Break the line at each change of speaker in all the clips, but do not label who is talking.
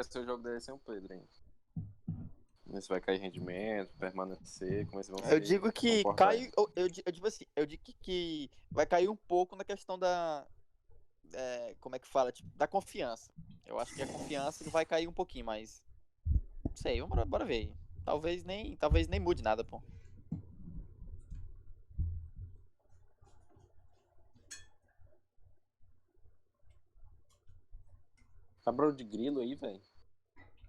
vai ser o jogo dele sem o Pedro, hein? Como é que vai cair rendimento, permanecer, como é que vão ser.
Eu digo que cai. Eu digo que vai cair um pouco na questão da. Como é que fala? Tipo, da confiança. Eu acho que a confiança vai cair um pouquinho, mas. Não sei, bora ver. Talvez nem mude nada, pô.
Tá barulho de grilo aí, velho?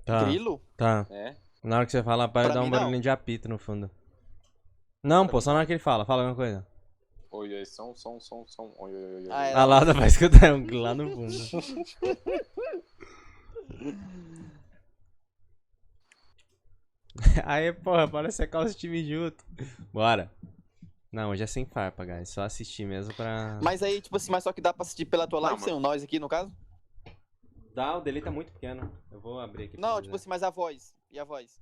Tá.
Grilo?
Tá.
É?
Na hora que você fala, para
Pra
dar
mim,
um
não.
barulhinho de apito no fundo. Não,
Pra
pô,
mim,
só na hora
não.
que ele fala. Fala alguma coisa.
Oi, oi, som. Oi, oi, oi, oi.
Ah, é,
A
não.
Lada vai escutar um lá no fundo. Aí, porra, bora secar os times junto. Bora. Não, hoje é sem farpa, guys. Só assistir mesmo pra...
Mas aí, tipo assim, mas só que dá pra assistir pela tua live
Não,
sem o nós aqui, no caso?
Dá, o delay tá muito pequeno. Eu vou abrir aqui pra
Não,
você
tipo
ver.
assim, mas a voz. E a voz?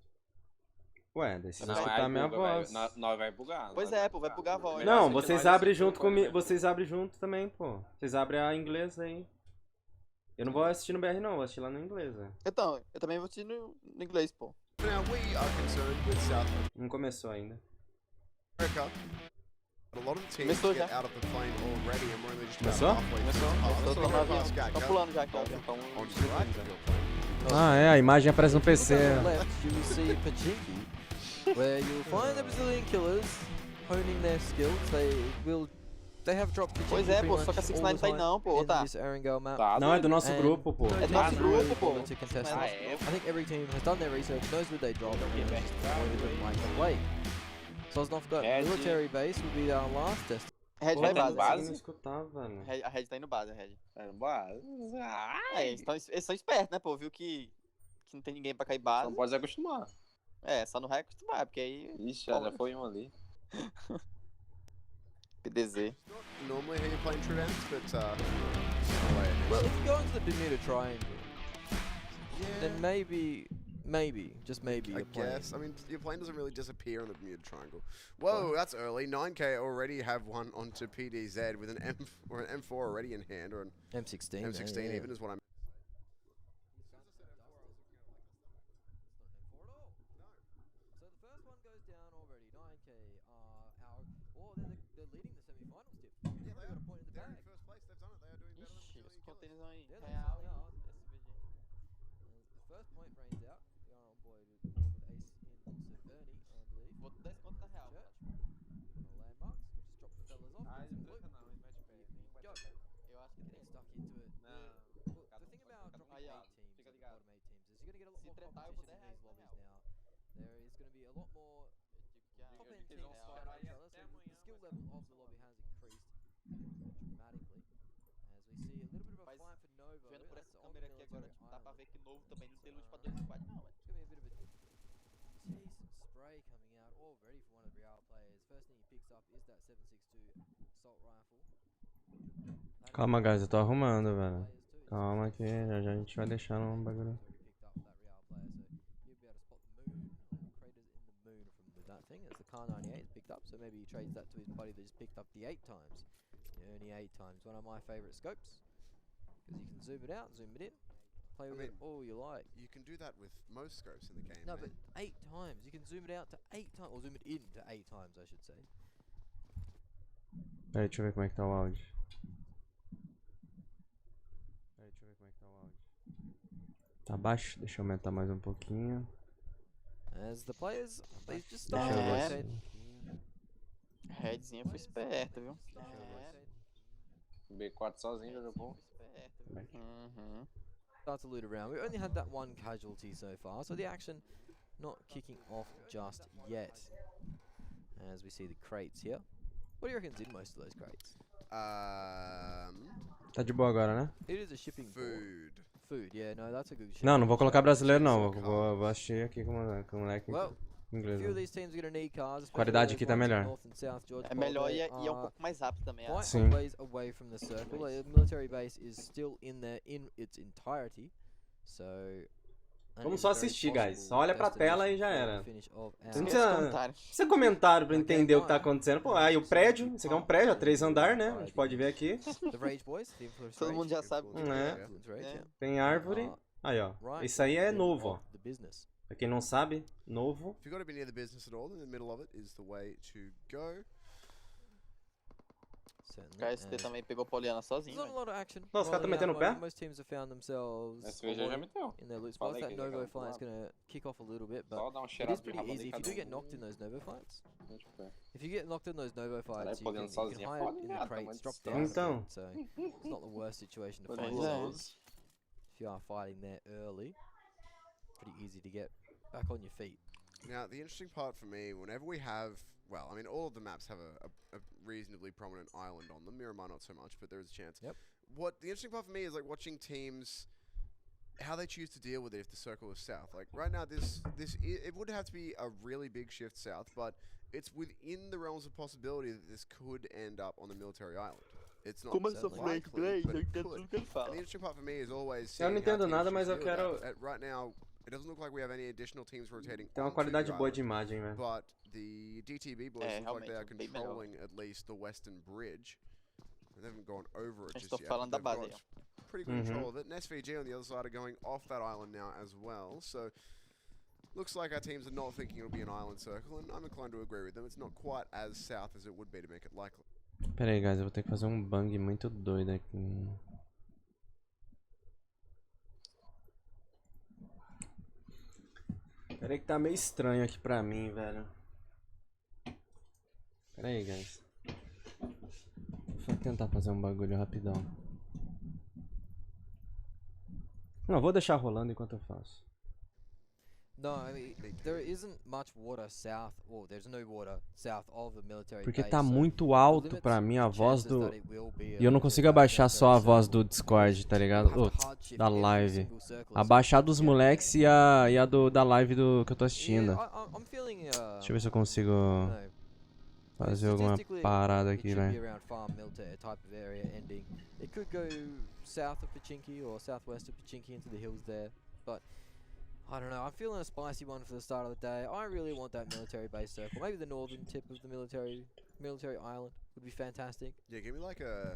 Ué, daí vocês
Não,
escutar a
aí
minha
buga,
voz.
velho. Nós vai bugar.
Pois
nós
é, pô, vai bugar a voz.
Melhor
Não,
ser que
vocês
nós
abrem
assistir
junto
no podcast.
comigo. Vocês abrem junto também, pô. Vocês abrem a inglês aí. Eu não vou assistir no BR não, vou assistir lá no inglês, velho.
Então, eu também vou assistir no inglês, pô.
Now, we are concerned with South
Não começou ainda.
America. A lot of the teams
Começou
get
já.
out of the plane already, and we're only just
Começou?
about halfway through the pass.
Tô
Let's
no
go
avião.
past Gak.
Tá pulando já aqui, ó.
Então,
Onto the right field plane.
Ah, é, a imagem aparece no PC.
On the left, you will see Pachinki, where you'll find the Brazilian killers honing their skills. They have dropped Pachinki
Pois é,
pretty
pô,
much
só que a
all
69
the
tá aí
time
não, pô, ou
in
tá?
this Erangel map.
tá,
Não, é do nosso
And
grupo, pô.
É do
no
nosso
team
grupo,
really
pô.
bother to contest
Ah,
it.
é?
I think every team has done their research, knows where they drop, and just avoided them like the plague. Sosnov got
Red.
military base will be our last test.
Red
Pô,
vai
tá
base.
no base?
Não escutar, velho.
A Red tá indo base, a Red. Eles são espertos, né, pô? Viu que não tem ninguém pra cair base.
Não pode se acostumar.
Só no Rec acostumar, porque aí.
Ixi, já foi um ali.
PDZ.
Normally how you're playing True Dance, but
Well, if you go into the Bermuda Triangle, then maybe, just maybe,
I
you're playing.
guess. I mean, your plane doesn't really disappear on the Bermuda Triangle. Whoa, that's early. 9K already have one onto PDZ with an M4 already in hand, or an
M16.
M16
yeah.
even is what I'm.
So the first one goes down already. 9K they're leading the semi-finals tip.
Yeah,
They got a point in the
they're
bag.
in first place. They've done it. They are doing better than
Ixi, os
Brazilian killers.
contêineres aí.
Yeah, they
Real.
certainly are. The first point rains out. We are on board with ace in Severny, I believe.
Vou dar esse ponto na real,
Church.
Pikachu.
No landmarks. We'll just drop the fellas off.
Ah,
get some
ele
blue.
não, ele mete pé. Nem vai
Go.
ter pé.
Eu acho que
Getting
tem.
stuck into it.
Não.
Look, the thing about dropping
Aí, ó,
8 teams,
fica
at the
ligado.
bottom 8 teams, is you're going to get a lot
Se
more
tretar, eu vou
competition in
dar
these
reais na
lobbies
real.
now. There is going to be a lot more top end
que
teams
eles vão
fighting
estourar
each
aí
other,
até
so the
amanhã,
skill
mas-
level of the lobby has increased dramatically. As we see a little bit of a
Mas,
fight for Novo.
Vendo por
That's
essa
on the
câmera aqui agora,
military
tipo, dá pra
island.
ver que novo também não tem loot pra 2 squad, não, velho.
It's going to be a bit of a decent spray coming out already from one of the Real players. First thing he picks up is that 7.62 assault rifle. That
Calma,
is
guys, eu tô arrumando,
players
velho.
too. He's
Calma que já já a gente vai deixar no bagulho.
already picked up that Real player, so he'll be able to spot the moon or craters in the moon from that thing as the Car 98 is picked up. So maybe he trades that to his buddy that just picked up the 8 times. The only 8 times, one of my favourite scopes, because you can zoom it out, zoom it in, play with it all you like.
You can do that with most scopes in the game.
No,
man.
but 8 times. You can zoom it out to 8 times, or zoom it in to 8 times, I should say.
Peraí, deixa eu ver como é que tá o áudio. Peraí, deixa eu ver como é que tá o áudio. Tá baixo? Deixa eu aumentar mais um pouquinho.
As the players, they just
Deixa
start to
eu ver
rotate.
se...
Redzinha foi esperta, viu?
B4 sozinho já jogou.
Foi esperta, viu? Uhum.
Start to loot around. We only had that one casualty so far, so the action not kicking off just yet. As we see the crates here. What do you reckon's in most of those crates?
Tá de boa agora, né?
It is a shipping port.
Food.
Food, yeah, no, that's a good shipping
Não, não vou
port.
colocar brasileiro não. Vou assistir aqui com o moleque
Well,
em
a
inglês.
few of
Né?
these teams are going to need cars. especially
Qualidade
those
aqui tá
ones in
melhor.
North and South Georgia,
É melhor e é
they
um
are
pouco mais rápido também.
quite
Sim.
a ways away from the circle. The military base is still in there in its entirety. So
Vamos só assistir, guys. Só olha pra tela e já era.
Não
Não
Esquece
precisa-
comentário.
Precisa comentário pra entender o que tá acontecendo. Pô, aí o prédio, esse aqui é um prédio, a 3 andar, né? A gente pode ver aqui.
The Rage Boys, the Influence
Todo
Rage.
mundo já sabe.
É.
Influence Rage,
É.
yeah.
Tem árvore. Aí, ó.
right
Isso aí é
in the
novo,
middle
ó.
of the business.
Pra quem não sabe, novo.
If you've got to be near the business at all, in the middle of it is the way to go.
Certainly.
KST
and
também pegou Poliana
There's
sozinho,
not a
velho.
lot of action.
Não, os caras tão
rolling out
metendo o
wide.
pé?
Most teams have found themselves
Esse VG já
alone
meteu.
in their loot spots.
Falei
That
que ele
Novo
jogava pro
fight is
lado.
going to kick off a little bit, but
Só dar um
it
cheirado
is
de
pretty
rabo
easy.
ali,
If you
cada
do get
um.
knocked in those Novo fights,
Mete o pé.
if you get knocked in those Novo fights, you
podendo
can
sozinho é
hide
foda,
in the
viado,
crates,
mas
drop
distância.
down.
Então.
again, so it's not the worst situation to
Pois
find
é.
yourselves. If you are fighting there early, pretty easy to get back on your feet.
Now, the interesting part for me, whenever we have, well, I mean, all of the maps have a reasonably prominent island on them. Miramar not so much, but there is a chance.
Yep.
What the interesting part for me is like watching teams, how they choose to deal with it if the circle is south. Like right now, it would have to be a really big shift south, but it's within the realms of possibility that this could end up on the military island. It's not likely, but it could. And the interesting part for me is always
Eu
seeing
não
how
entendo
teams
nada,
choose
mas
to
eu
deal with
quero.
that. Right now, it doesn't look like we have any additional teams rotating
Tem uma
onto
qualidade
the
boa de
island.
imagem, velho.
But the DTB boys look like they are
realmente, bem melhor.
controlling at least the western bridge. They haven't gone over it just
Estou
yet.
falando
but
da
they've
base.
got pretty good control of it. And SVG on the other side are going off that island now as well. So looks like our teams are not thinking it'll be an island circle, and I'm inclined to agree with them. It's not quite as south as it would be to make it likely.
Pera aí, guys, eu vou ter que fazer um bang muito doido aqui. Pera aí que tá meio estranho aqui pra mim, velho. Pera aí, guys. Vou tentar fazer um bagulho rapidão. Não, vou deixar rolando enquanto eu faço.
No, I mean, there isn't much water south, or there's no water south of the military
Porque
base,
tá
so
muito
the
alto
limits
pra mim a
and
voz
chances
do...
that it will be
E eu não
a
consigo
military
abaixar só a voz
circle.
do Discord, tá ligado?
You have to
Ô,
hard shift
da
every
live.
single circle, so
Abaixar
it's
dos
not
moleques e a da live do que eu tô assistindo.
Yeah, I'm feeling,
Deixa eu ver se eu consigo
no,
fazer alguma
statistically,
parada
it
aqui,
should be
velho.
around farm military type of area ending. It could go south of Pchinki or southwest of Pchinki into the hills there, but I don't know. I'm feeling a spicy one for the start of the day. I really want that military base circle. Maybe the northern tip of the military island would be fantastic.
Yeah, give me like a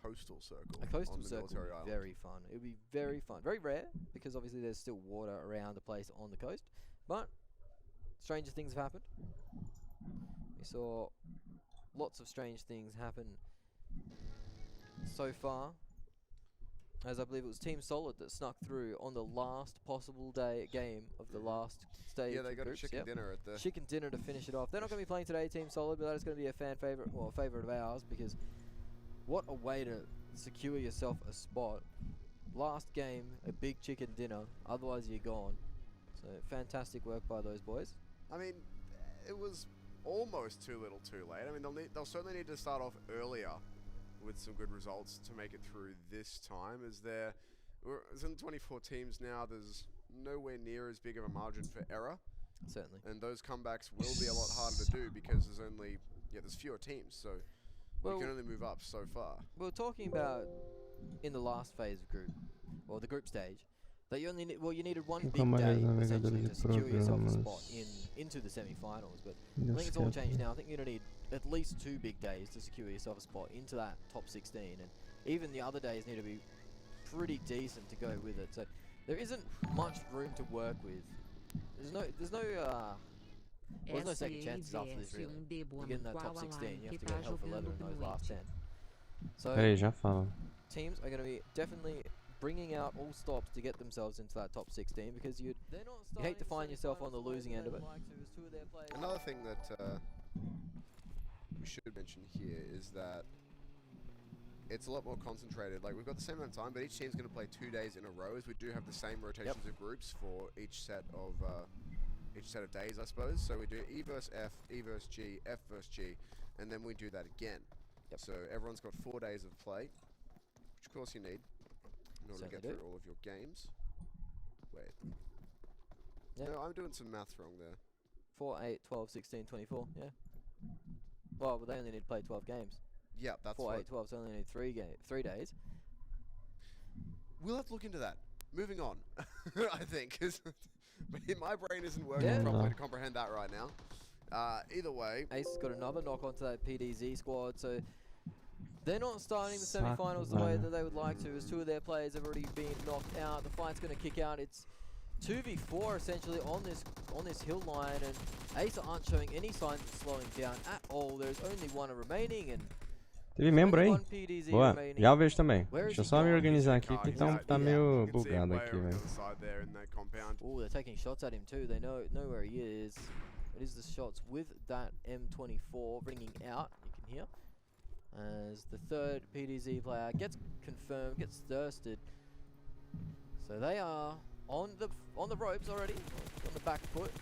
coastal circle.
A coastal
on the
circle would
military
be
island.
very fun. It would be very fun. Very rare because obviously there's still water around the place on the coast, but stranger things have happened. We saw lots of strange things happen so far. As I believe it was Team Solid that snuck through on the last possible game of the last stage.
Yeah, they
of
got a
groups,
chicken
yep.
dinner at the.
Chicken dinner to finish it off. They're not going to be playing today, Team Solid, but that is going to be a fan favorite, well, a favorite of ours, because what a way to secure yourself a spot. Last game, a big chicken dinner, otherwise you're gone. So fantastic work by those boys.
I mean, it was almost too little, too late. I mean, they'll certainly need to start off earlier with some good results to make it through this time. There's in 24 teams now. There's nowhere near as big of a margin for error,
Certainly.
and those comebacks will be a lot harder to do because there's fewer teams, so you can only move up so far.
We were talking about in the last phase of group, or the group stage, that you only you needed one big day essentially to secure yourself a spot into the semi-finals. But I think it's all changed now. I think you're gonna need at least 2 big days to secure yourself a spot into that top 16, and even the other days need to be pretty decent to go with it. So there isn't much room to work with. There's no second chances after this really. You get in that top 16, you have to go hell for leather in those last 10. So
Pera aí, já fala.
teams are going to be definitely bringing out all stops to get themselves into that top 16 because you hate to find yourself on the losing end of it.
Another thing that we should mention here is that it's a lot more concentrated. Like, we've got the same amount of time, but each team's going to play 2 days in a row, as we do have the same rotations of groups for each set of days, I suppose. So we do E versus F, E versus G, F versus G, and then we do that again.
Yep.
So everyone's got 4 days of play, which of course you need in order to get
Certainly
through all of your games. Wait.
Yeah.
No, I'm doing some maths wrong there.
4, 8, 12, 16, 24, yeah. Well, but they only need to play 12 games.
Yeah, that's
4,
what
8, 12, so they only need 3 days.
we'll have to look into that. Moving on, I think, 'cause my brain isn't working
Yeah.
properly to comprehend that right now. Either way,
Ace has got another knock onto that PDZ squad, so They're not starting the
Saco,
semi-finals the way
velho.
that they would like to, as 2 of their players have already been knocked out. The fight's going to kick out. It's 2v4 essentially on this hill line, and Ace aren't showing any signs of slowing down at all. There's only one remaining, and
Teve membro aí?
one PDZ
Boa,
remaining.
já o vejo também.
Where is
Deixa eu
he
só me
gone?
organizar aqui que tá meio
You can see a
bugado
player
aqui,
on the
velho.
other side there in that compound.
Oh, they're taking shots at him too. They know where he is. It is the shots with that M24 ringing out. You can hear as the third PDZ player gets confirmed, gets thirsted. So they are on the ropes already, on the back foot.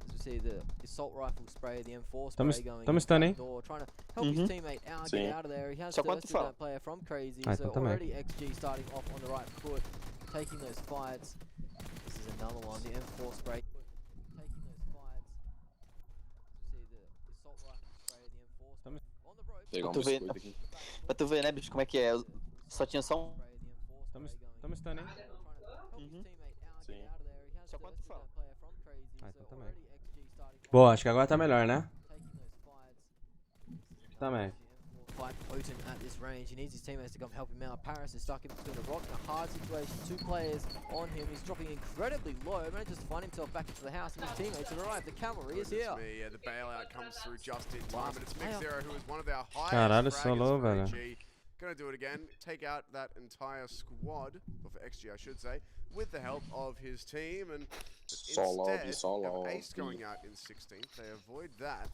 As we see the assault rifle spray, the M4 spray going in
stun,
the door, trying to help his teammate out,
Sim.
get out of there. He has
Só quanto
thirsted
fala?
that player from Crazy,
Ah,
so
então também.
already XG starting off on the right foot, taking those fights. This is another one, the M4 spray. Taking those fights. See the assault rifle spray, the M4 spray. On the ropes.
Pegar um
Tu vê-
biscoito aqui.
Pra tu ver, né, bicho, como é que é. Só tinha só um.
Tamo stun, hein?
Sim.
Só quanto fala?
Ah, então também. Boa, acho que agora tá melhor, né? Também.
Quite potent at this range. He needs his teammates to come help him out. Paris is stuck in between a rock and a hard situation. 2 players on him. He's dropping incredibly low. Manages to find himself back into the house, and his teammates have arrived. The cavalry is here.
Yeah, the bailout comes through just in time,
Last
but it's
player.
Mix0, who is one of their highest
Caralho,
fraggers
solo,
for
velho.
XG. Gonna do it again, take out that entire squad, or for XG I should say, with the help of his team, and
Solo,
instead
solo,
of Ace going out in 16th, they avoid that.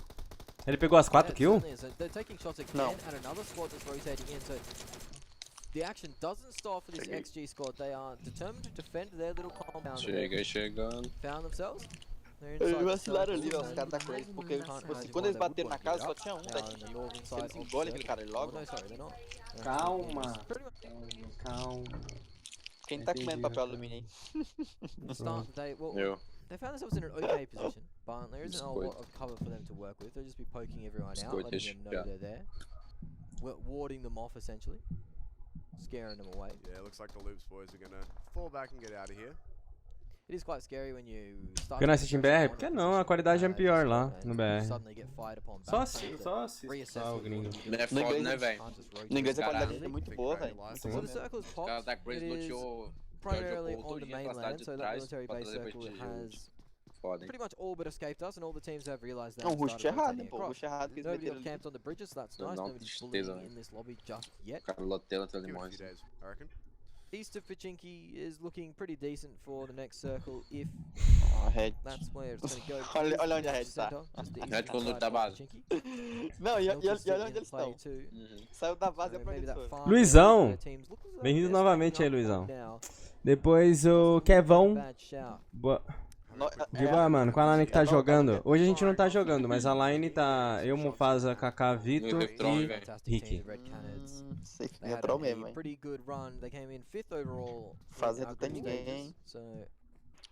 Ele pegou as 4
Yeah, it
kills?
certainly is. So they're taking shots again
No.
at another squad that's rotating in. So the action doesn't stop for this
Cheguei.
XG squad. They are determined to defend their little compound. that
Cheguei chegando.
they Found themselves. They're
Eles
inside the
vacilaram ali,
circle,
ó, os
and
caras da Crazy, porque
can't
tipo assim,
imagine
quando
why
eles
they
bateram
would
na
want to
casa
give
só
up.
tinha um
They are in the
daqui.
northern
Se
side
eles
of
engolem
the
aquele cara
circle.
logo,
Oh, no, sorry, they're not.
Calma.
Pretty much
Calma.
quem tá comendo papel alumínio aí?
the start they well
Eu.
they found themselves in an okay position, but there isn't a
Biscoito.
lot of cover for them to work with. They'll just be poking everyone out,
Biscoito,
letting them know
yeah.
they're there, warding them off essentially, scaring them away.
Yeah, looks like the Loops boys are gonna fall back and get out of here.
It is quite scary when you start.
Por que não
to
assiste em
progress
BR?
on
Porque
a
não, a qualidade é pior lá no
and
BR.
suddenly get fired upon
Só
back,
assiste,
trying to
só assiste
reassess
só o
what you
gringo.
want to do.
Não é
No
foda,
inglês-
né, velho?
Can't just rotate.
No inglês a
Caralho.
qualidade é muito boa, velho.
So
So the circle's
Os
popped.
caras da Crazy
It is
loteou
primarily
Erangel
on the
todinha pra cidade
mainland,
de
so that
trás
military
pra
base
trazer
circle
prestígio.
has
Foda, hein?
pretty much all but escaped us, and all the teams have realized that.
Não,
and
o rush
started
errado,
rotating
pô. O
across.
rush errado que eles
Nobody
meteram
got
ali.
camped on the bridges, so that's
Não,
nice.
não,
Nobody's
tristeza,
bullying in this lobby just yet.
O cara loteia até ele
Give it a
morre.
few days, I reckon.
East of Pchinki is looking pretty decent for the next circle, if
Ó, a Red.
that's where it's going to go.
Olha- olha
East
onde a Red
center,
tá.
just the
Red
eastern
com o loot
side
da
of
base.
Pchinki.
Não, e
Milk is still
olha
in
onde eles
play
estão.
too.
Uhum.
Saiu da base
So
e pra
maybe that
onde
farm
Luizão!
area, their teams look as though
Bem-vindo
they're
novamente
stepping
aí,
up
Luizão.
now.
Depois o Kevão.
Bad shout.
Boa.
No-
De boa, mano, qual a line que tá
É, não,
jogando?
tá-
Hoje a gente não tá jogando, mas a line tá eu, Mufasa, Kaká, Vitor
Electron,
e
velho.
Fantastic
Ricky.
team, Red Cannons.
Sei,
They
é
had
pro
a
mesmo, hein.
pretty good run. They came in 5th overall. in
Fazendo
our
tem
group
ninguém,
stages.
hein.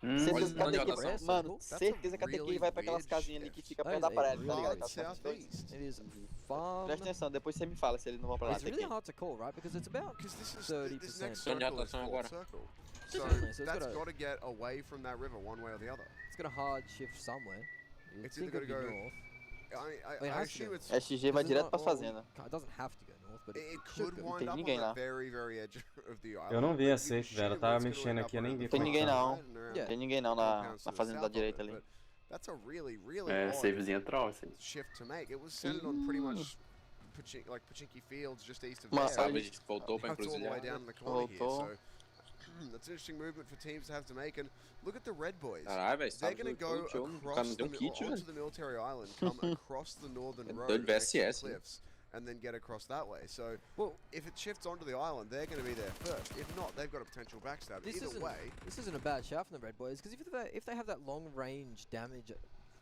So
Certeza que a
olha a
TQ,
votação.
mano,
That's a
certeza que a TQ
really
vai pra aquelas
weird
casinhas ali que
shift.
fica
That
perto
is
da
a
Aparelho, tá
really
ligado?
weird
Aquelas
shift.
construções.
it is far.
Presta atenção, depois você me fala se eles não vão pra lá,
It's really
TQ.
hard to call, right? Because it's about
Because this
30%.
next
Então já
circle is
tá
full
agora.
circle. So
Certainly, so it's
that's
gotta-
got to get away from that river one way or the other.
It's got a hard shift somewhere. You'd
It's
think
either
it'd be
gotta go-
north.
I
it has to
assume
go.
it's
SG vai
Because
direto
it's
pra
not all-
fazenda.
It doesn't have to go north, but
it
should
could
go.
wind
Tem
up
ninguém
on the
lá.
very, very edge of the island.
Eu não vi a
but
safe,
you
velho. Eu
assume
tava
it's gonna
mexendo
wind up
aqui, eu nem
around
vi
the
Tem ninguém
coast
não.
and around
Yeah.
Tem ninguém não na
compounds to the
fazenda da
south of
direita
it,
ali.
but that's a really, really
É,
odd
savezinha troll, assim.
shift to make. It was centered on pretty much Pachinki Fields, just east of
Mas,
there.
Sabe, voltou pra
Cuts all the way
encruzilhada.
down in the corner here,
Voltou.
so that's an interesting movement for teams to have to make. And look at the Red Boys.
Caralho, velho,
They're
sabe
going to go
o cara
across
não
the,
deu um kit,
onto
velho.
the military island, come across the northern road
doido
next to the
VSS, né?
cliffs, and then get across that way. So
Well,
if it shifts onto the island, they're going to be there first. If not, they've got a potential backstab.
this
Either
isn't
way,
this isn't a bad shout from the Red Boys, because if they have that long range damage,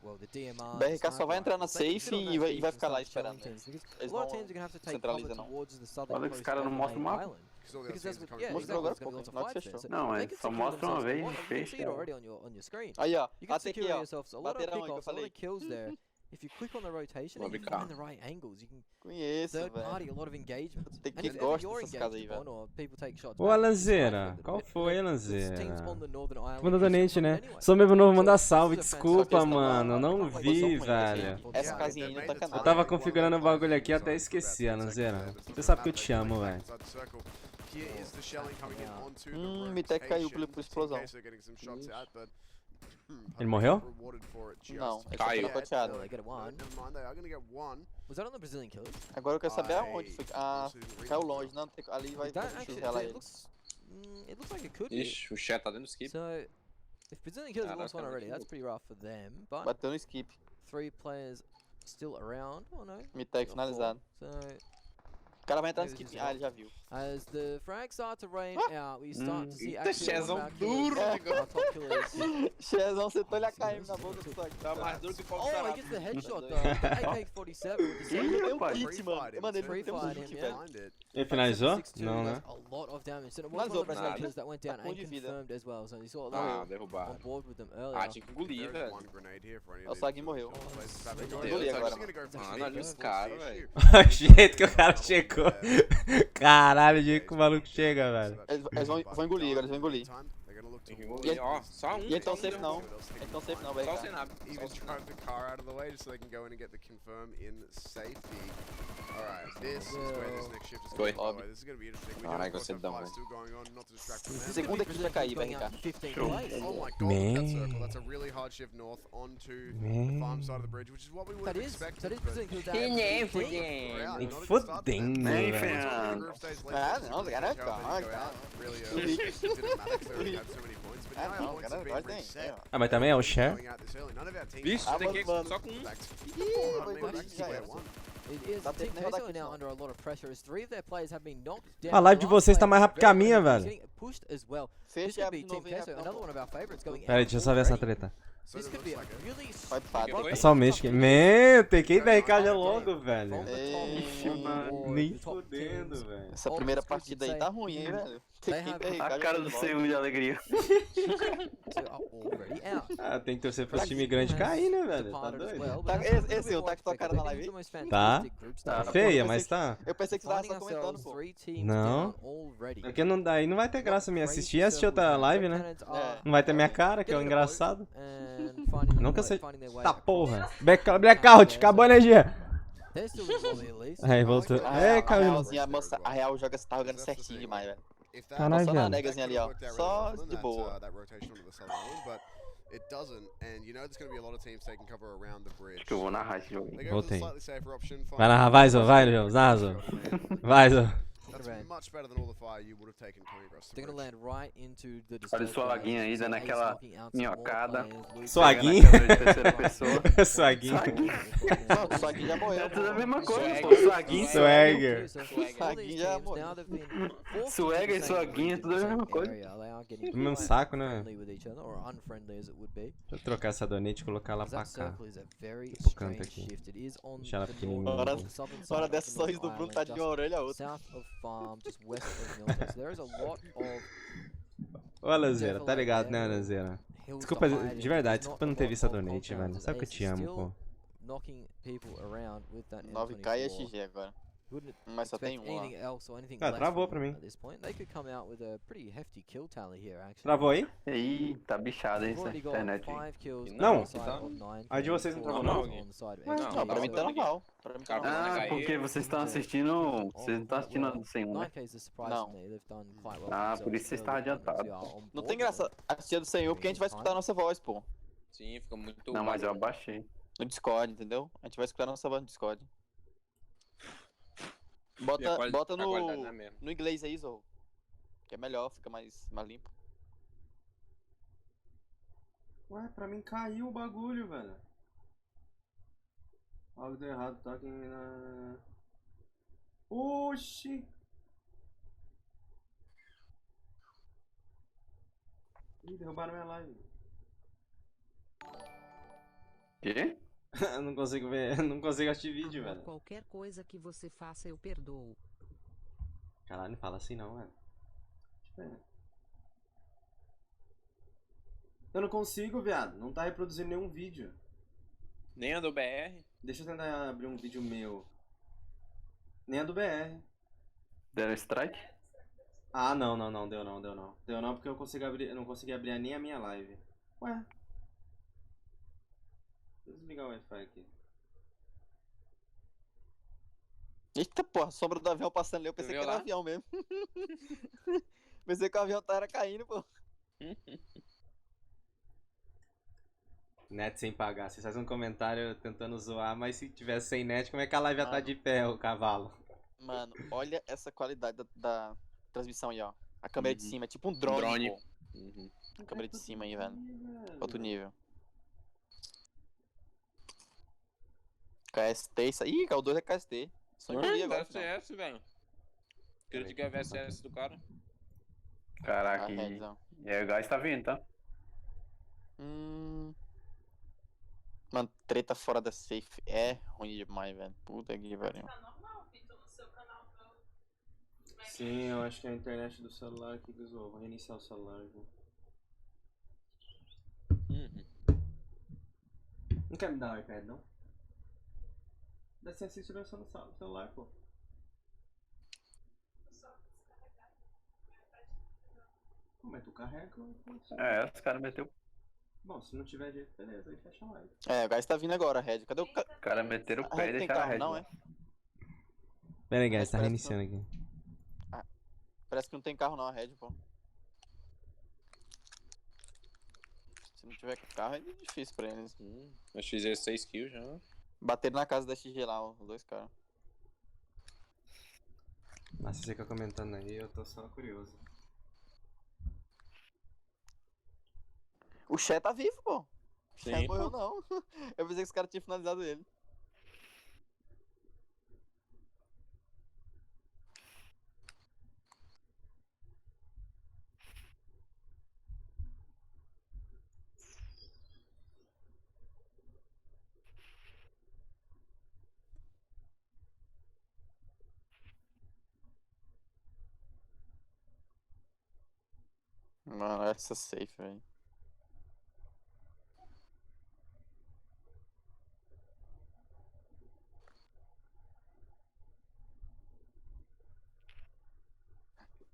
well, the DMR.
BRK só vai entrar na safe e vai ficar lá esperando.
A
Eles
lot of
não
teams are going to have to take
centralizam,
cover
não.
towards the southern
Olha que os
coast
caras
of
não
the
mostram o
main
mapa.
island.
because all the
Because
other
that's
teams are
what,
coming
yeah,
from
Mostrou
exactly.
agora,
There's
pô,
going to be lots of
na hora que
fights there.
fechou.
So
Não,
they
é
can
só
secure
mostra uma
themselves
vez
a lot.
e
You can see it
fecha.
already on your screen.
Aí, ó.
You can
ATQ,
secure
ó.
yourselves a lot of
Bateram onde que eu
pickoffs, a lot
falei.
of kills there. if you click on the rotation
Love
and you
it,
find the right angles, you can
Conheço,
third party
velho.
a lot of engagement.
Tem
And
que
if ever
gosta
you're
dessas casas aí,
engaged upon
velho.
or people take shots
Ô,
back, you
Alanzeira,
decide
qual
that
foi,
the teams
Alanzeira?
on the Northern Island
Manda
should
donate,
come in
né?
anyway.
Sou membro novo, manda
So,
salve.
this is a
Desculpa,
fantastic
mano. Não
Uma
vi,
coisa ruim,
velho.
assim. Essa casinha aí não tá
Eu
canal.
tava configurando o bagulho aqui e até esqueci, Alanzeira. Você sabe que eu te amo, velho.
Mitec caiu por explosão.
Ele morreu?
Não, ele
Caiu.
tá nocauteado.
So they get a one. Was that on the Brazilian killers?
Agora eu quero saber aonde foi. Ah, caiu longe, não. Ali vai
That
ter que
actually,
ela
it
ele.
looks, it looks like it could be.
Ixi, o chat tá dentro do skip.
So, if Brazilian killers lost one
Caraca,
already,
que
that's pretty rough for them. But
Bateu no skip.
3 players still around. Oh no.
Mitec
Or
finalizado.
4. So,
O cara vai entrar no
Maybe
skip.
this is
Ah, ele já viu.
as the frags start to rain out, we start to see
Eita,
actually one
Chezão
of our
duro,
killers,
negão.
our top killers.
Chezão, sentou ele a KM na boca do Sanhok.
Tá mais duro que pau
Oh, he gets the headshot though. The AK-47 with the second.
Tem um kit, mano. Eu mandei
Free
pra ele, tem um
fight
kit,
him,
velho.
Ele finalizou?
6-2
Não,
does
né?
a lot of damage. So it was
Mas
one of the
outras
Brazilian
nada.
killers that went down
Tá com
and
de vida.
confirmed as well. So you saw
Ah,
on
derrubar.
board with them earlier.
Ah, tinha que engolir, velho.
O Sagui morreu.
Deus,
Engoli agora,
Mano, olha os caras, velho.
O jeito que o cara chegou. Caralho, o jeito que o maluco chega, velho.
Eles vão engolir, agora eles vão engolir.
Tem que engolir. Ó, só um.
E eles tão safe não. Eles tão safe não, velho.
Só o Senab.
Even drive the car out of the way just so they can go in and get the confirm in safety. Alright, this is where this next shift is going. By the way, this is going to be interesting. We do
Caralho,
of course
você
have
dá
fires
um.
still going on, not to distract from them.
Segunda equipe vai cair, vai
Going
Ricar.
out 15 plays.
Oh my god, that circle. That's a really hard shift north onto the farm side of the bridge, which is what we would
That
have
is
expected.
Brazilian killers down.
Nem fodendo, velho.
Ah, não, os caras
Ah,
não, cara, agora tem.
Ah, mas também é o share?
Vixe,
Ah,
tem que
mano.
só com um.
It is.
Tá
Team
tentando rodar
Queso
aqui,
are now
não.
under a lot of pressure as 3 of their players have been knocked down.
A live de
The last
vocês tá
player
mais rápido que a minha,
is
velho.
getting pushed as well. This
Fecha e
could
abre
be
de
Team
novo e
Queso,
abre
another one of our favorites going
Pera aí,
out
deixa eu só ver essa
already.
treta.
So this could be a really
Vai para.
Que foi?
É só o mês que. Man, TK 10k já logo, velho.
from the
Ixi,
top
mano.
or
Nem
the top
fodendo,
teams.
velho.
Essa primeira partida aí tá ruim, hein, velho.
They have
A cara do Senhor de alegria.
are already out.
Ah, tem que torcer pro time grande cair, né, velho? Tá
Departed as
doido?
well, but
Tá-
that's a little
esse
bit
eu
more
tá com tua cara na live
expected. They've been the most
Tá.
fantastic groups
Tá
stage.
feia, mas tá.
Eu pensei que você tava
Finding
só comentando,
ourselves
pô.
3 teams
Não.
down already.
Porque não dá, aí não vai ter graça me
Crazy
assistir e assistir outra
circles
live,
now.
né?
Cannons are
Não vai ter minha cara, que é o
getting
engraçado.
and finding
Nunca
their
sei.
way- finding their way
Tá
across.
porra. Blackout, acabou a energia.
They're still in volley at least.
Aí, voltou.
A
É,
Real,
caiu.
Realzinha, moça, a Real joga, tá jogando certinho demais, velho.
Caralho,
Só na
velho.
negazinha ali, ó. Só de boa.
It doesn't, and you know there's going to be a lot of teams taking cover around the bridge.
Acho que eu vou narrar esse jogo.
They go for the
Voltei.
slightly safer option,
Vai narrar, vai, Zô, vai, Zô, Zazo. Vai, Zô.
That's much better than all the fire you would have taken coming across the
They're gonna
bridge.
land right into the
Olha o
disturbed
Suaguinho
areas.
aí, dando
Ace
aquela
knocking out some more
minhocada.
players, Luke
Suaguinho?
Pega na câmera de terceira pessoa.
Suaguinho.
Não, o Sagui já morreu.
É tudo a mesma coisa,
Swag.
pô. Suaguinho,
Swagger.
Swagger já morreu.
Swagger e suaguinho, tudo a mesma coisa.
No mesmo saco, né?
Deixa
eu trocar essa donate e colocar ela pra cá.
Pro
canto aqui. Deixar ela pequenininha.
Hora dessa sorriso do Bruno tá de uma orelha a outra.
South of farm, just west of Milton. So there is a lot of
Ô, Alanzeira, tá ligado, né, Alanzeira?
hills
Desculpa,
to hide
de
in.
verdade,
There's
desculpa
not
não
a
ter
lot
visto a
of
donate, velho.
compounds.
Sabe que eu
Ace
te amo,
still
pô.
knocking people around with that
9k e
M24.
XG agora.
Wouldn't
Mas só tem
expect
um lá.
anything else or anything
Ah,
less
travou
from
pra
them
mim.
at this point. They could come out with a pretty hefty kill tally here, actually.
Travou aí?
Ih, tá bichado
They've
essa
already got
internet aí.
5 kills
Não.
on the side of 9,
A de vocês não
4
travou,
não?
on the side of
Mas
XG.
Não, pra mim tá normal. Pra mim tá
Cara,
normal.
Ah, porque vocês estão assistindo. Vocês não estão assistindo sem um, né?
9K is a
Não.
surprise to me. They've done quite well.
Ah,
for
por isso
themselves
você está
early on,
adiantado.
as we are on
Não
board
tem
with
graça assistir a do Senhor porque a gente vai escutar a nossa voz, pô.
Sim, fica muito.
Não, mas eu
barulho.
abaixei.
No Discord, entendeu? A gente vai escutar a nossa voz no Discord.
E a
Bota,
quali-
bota
a qualidade não é
no,
mesmo.
no inglês aí, Zou. Que é melhor, fica mais limpo.
Ué, pra mim caiu o bagulho, velho. Algo deu errado, tá aqui na... Oxi! Ih, derrubaram minha live.
Quê?
Eu não consigo ver, não consigo assistir vídeo,
Amor,
velho.
qualquer coisa que você faça eu perdoo.
Caralho, não fala assim não, velho. Eu não consigo, viado. Não tá reproduzindo nenhum vídeo.
Nem a do BR.
Deixa eu tentar abrir um vídeo meu. Nem a do BR.
Deram strike?
Ah, não, deu não. Deu não porque eu não consegui abrir nem a minha live. Ué. Deixa eu desligar o Wi-Fi aqui.
Eita porra, a sombra do avião passando ali, eu pensei que
viu
era
lá?
avião mesmo. Pensei que o avião tava caindo, pô.
Net sem pagar. Vocês fazem um comentário tentando zoar, mas se tivesse sem net, como é que a live ia estar
Mano.
de pé, o cavalo?
Mano, olha essa qualidade da transmissão aí, ó. A câmera de cima, é tipo um drone,
Drone.
pô. A câmera de cima aí, velho. Outro nível. KST, isso aí. Ih, K2 é KST. Só entendi agora. final.
VSS, velho. Acredito que é VSS do cara.
Caraca,
Ah,
e
Redzão.
o gás tá vindo, tá?
Mano, treta fora da safe é ruim demais, velho. Puta que pariu.
Sim, eu acho que é a internet do celular aqui que zoou. Vou reiniciar o celular. Viu? Não quer me dar o iPad, não? Deve ser assistir no celular, pô. Pô, mas tu carrega o
É, os caras meteu.
Bom, se não tiver jeito, beleza, aí fecha a live.
É, o gás tá vindo agora, Red. Cadê o
Os caras meteram o
A
pé e
Red tem
deixaram a
carro,
red
não,
lá.
é?
Pera aí,
Red
guys, tá
parece que
reiniciando aqui.
Parece que não tem carro não, a Red, pô. Se não tiver carro é difícil pra eles.
Eu fiz 6 kills já.
Bateram na casa da XG lá, os dois caras.
Mas se você fica comentando aí, eu tô só curioso.
O Xé tá vivo, pô. O Xé
Sim,
não morreu, não. Eu pensei que os caras tinham finalizado ele. Mano, essa safe, velho.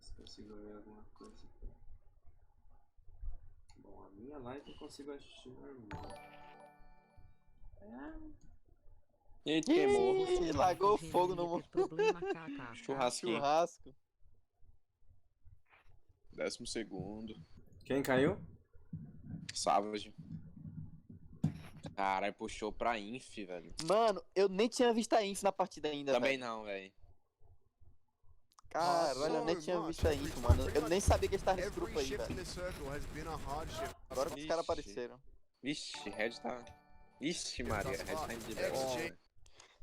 Se consigo ver alguma coisa aqui. Bom, a minha live eu consigo assistir normal.
E queimou.
Ih, largou o fogo no
Problema, kkk.
Churrasquinho.
churrasco.
12º.
Quem caiu?
Savage. Caralho, puxou pra Inf, velho.
Mano, eu nem tinha visto a Inf na partida ainda,
Também
velho.
não, velho.
Caralho, eu nem tinha visto a Inf, mano. Eu nem sabia que eles estavam nesse
Every
grupo aí,
shift in
velho.
this circle has been a hardship.
Agora que os caras
Ixi.
apareceram.
Vixe, Red tá... Ixi, Maria, Red tá indo de
XG.
boa, velho.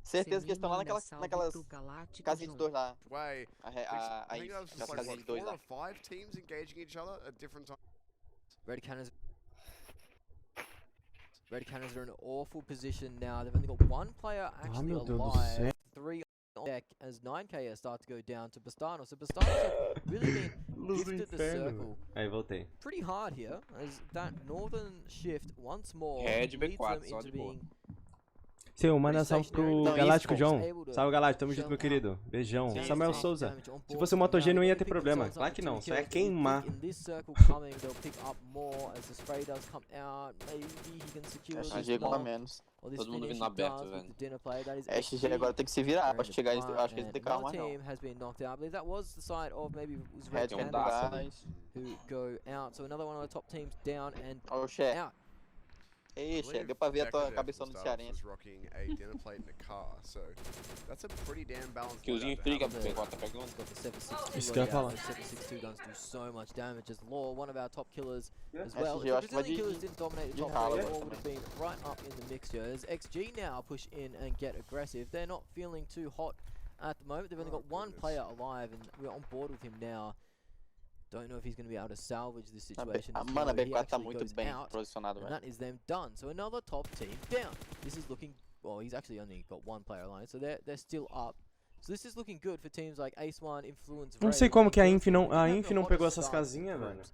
Certeza que eles estão lá naquelas casinhas de dois lá.
Way.
A
I think
Inf,
that was just
nas
like
casinhas
what,
de dois
4
lá.
or 5 teams engaging each other at different times.
Red Cannons are in an awful position now. They've only got one player actually
meu Deus do
alive.
céu.
3 on deck as 9K start to go down to Bastano. So Bastano have really been
Luz do
gifted the
inferno.
circle
Aí, voltei.
pretty hard here, as that northern shift once more
Red
leads
B4,
them
só
into
de boa.
being
Seu, manda salve pro
Não,
Galáctico
isso,
John.
able to
Salve, Galáctico. Tamo junto,
shell
meu querido. Beijão.
Sim,
Samuel
sim.
Souza.
damage on
Se
board.
fosse o Moto G,
Now
não
they
ia
only
ter
pick
problema.
themselves
Claro
up
que
for
não.
2
Só ia
kills. Do you
queimar.
think in this circle coming, they'll pick up more as the spray does come out. Maybe he can secure
A
this
XG com a
block.
menos.
Or this
Todo mundo
finish
vindo
he
aberto,
does with
velho.
the dinner play. That is
A XG agora tem que se virar pra chegar. Acho que eles não têm carro mais,
Another
não.
team has been knocked out. I believe that was the side of maybe it was
Red
Red
Tem um
com
Cannons
daço,
gás.
who go out. So another one of the top teams down and
Ó, o Xé.
out.
Ei,
I
Xé,
believe
deu pra ver a
Decker
tua
there, for
cabeção do
starters,
cearense.
was rocking a dinner plate and a car, so that's a pretty damn balanced
Killzinho
loadout to
free que a
have.
P4 tá pegando.
He's got the 762
Isso que eu ia falar.
loadout. Those 762 guns do so much damage as Law, one of our top killers as
SG,
well. If
eu
the
acho que vai
Brazilian
de-
killers didn't dominate the
de
top
rala
lane,
agora
Law would have been right up in the mixture. As XG now push in and get aggressive. They're not feeling too hot at the moment. They've only
Oh,
got one
goodness.
player alive and we're on board with him now. Don't know if he's going to be able to salvage this situation. as
Mano, a
though he
B4 tá
actually
muito
goes
bem
out.
posicionado,
And
velho.
that is them done. So another top team down. This is looking, well, he's actually only got one player alive, so they're still up. So this is looking good for teams like Ace One, Influence,
Não sei
Ray,
como
and
que a
Gilson,
Inf não,
who
a
have
Inf
the
não pegou
hottest
essas
starts in the
casinhas, velho.
groups.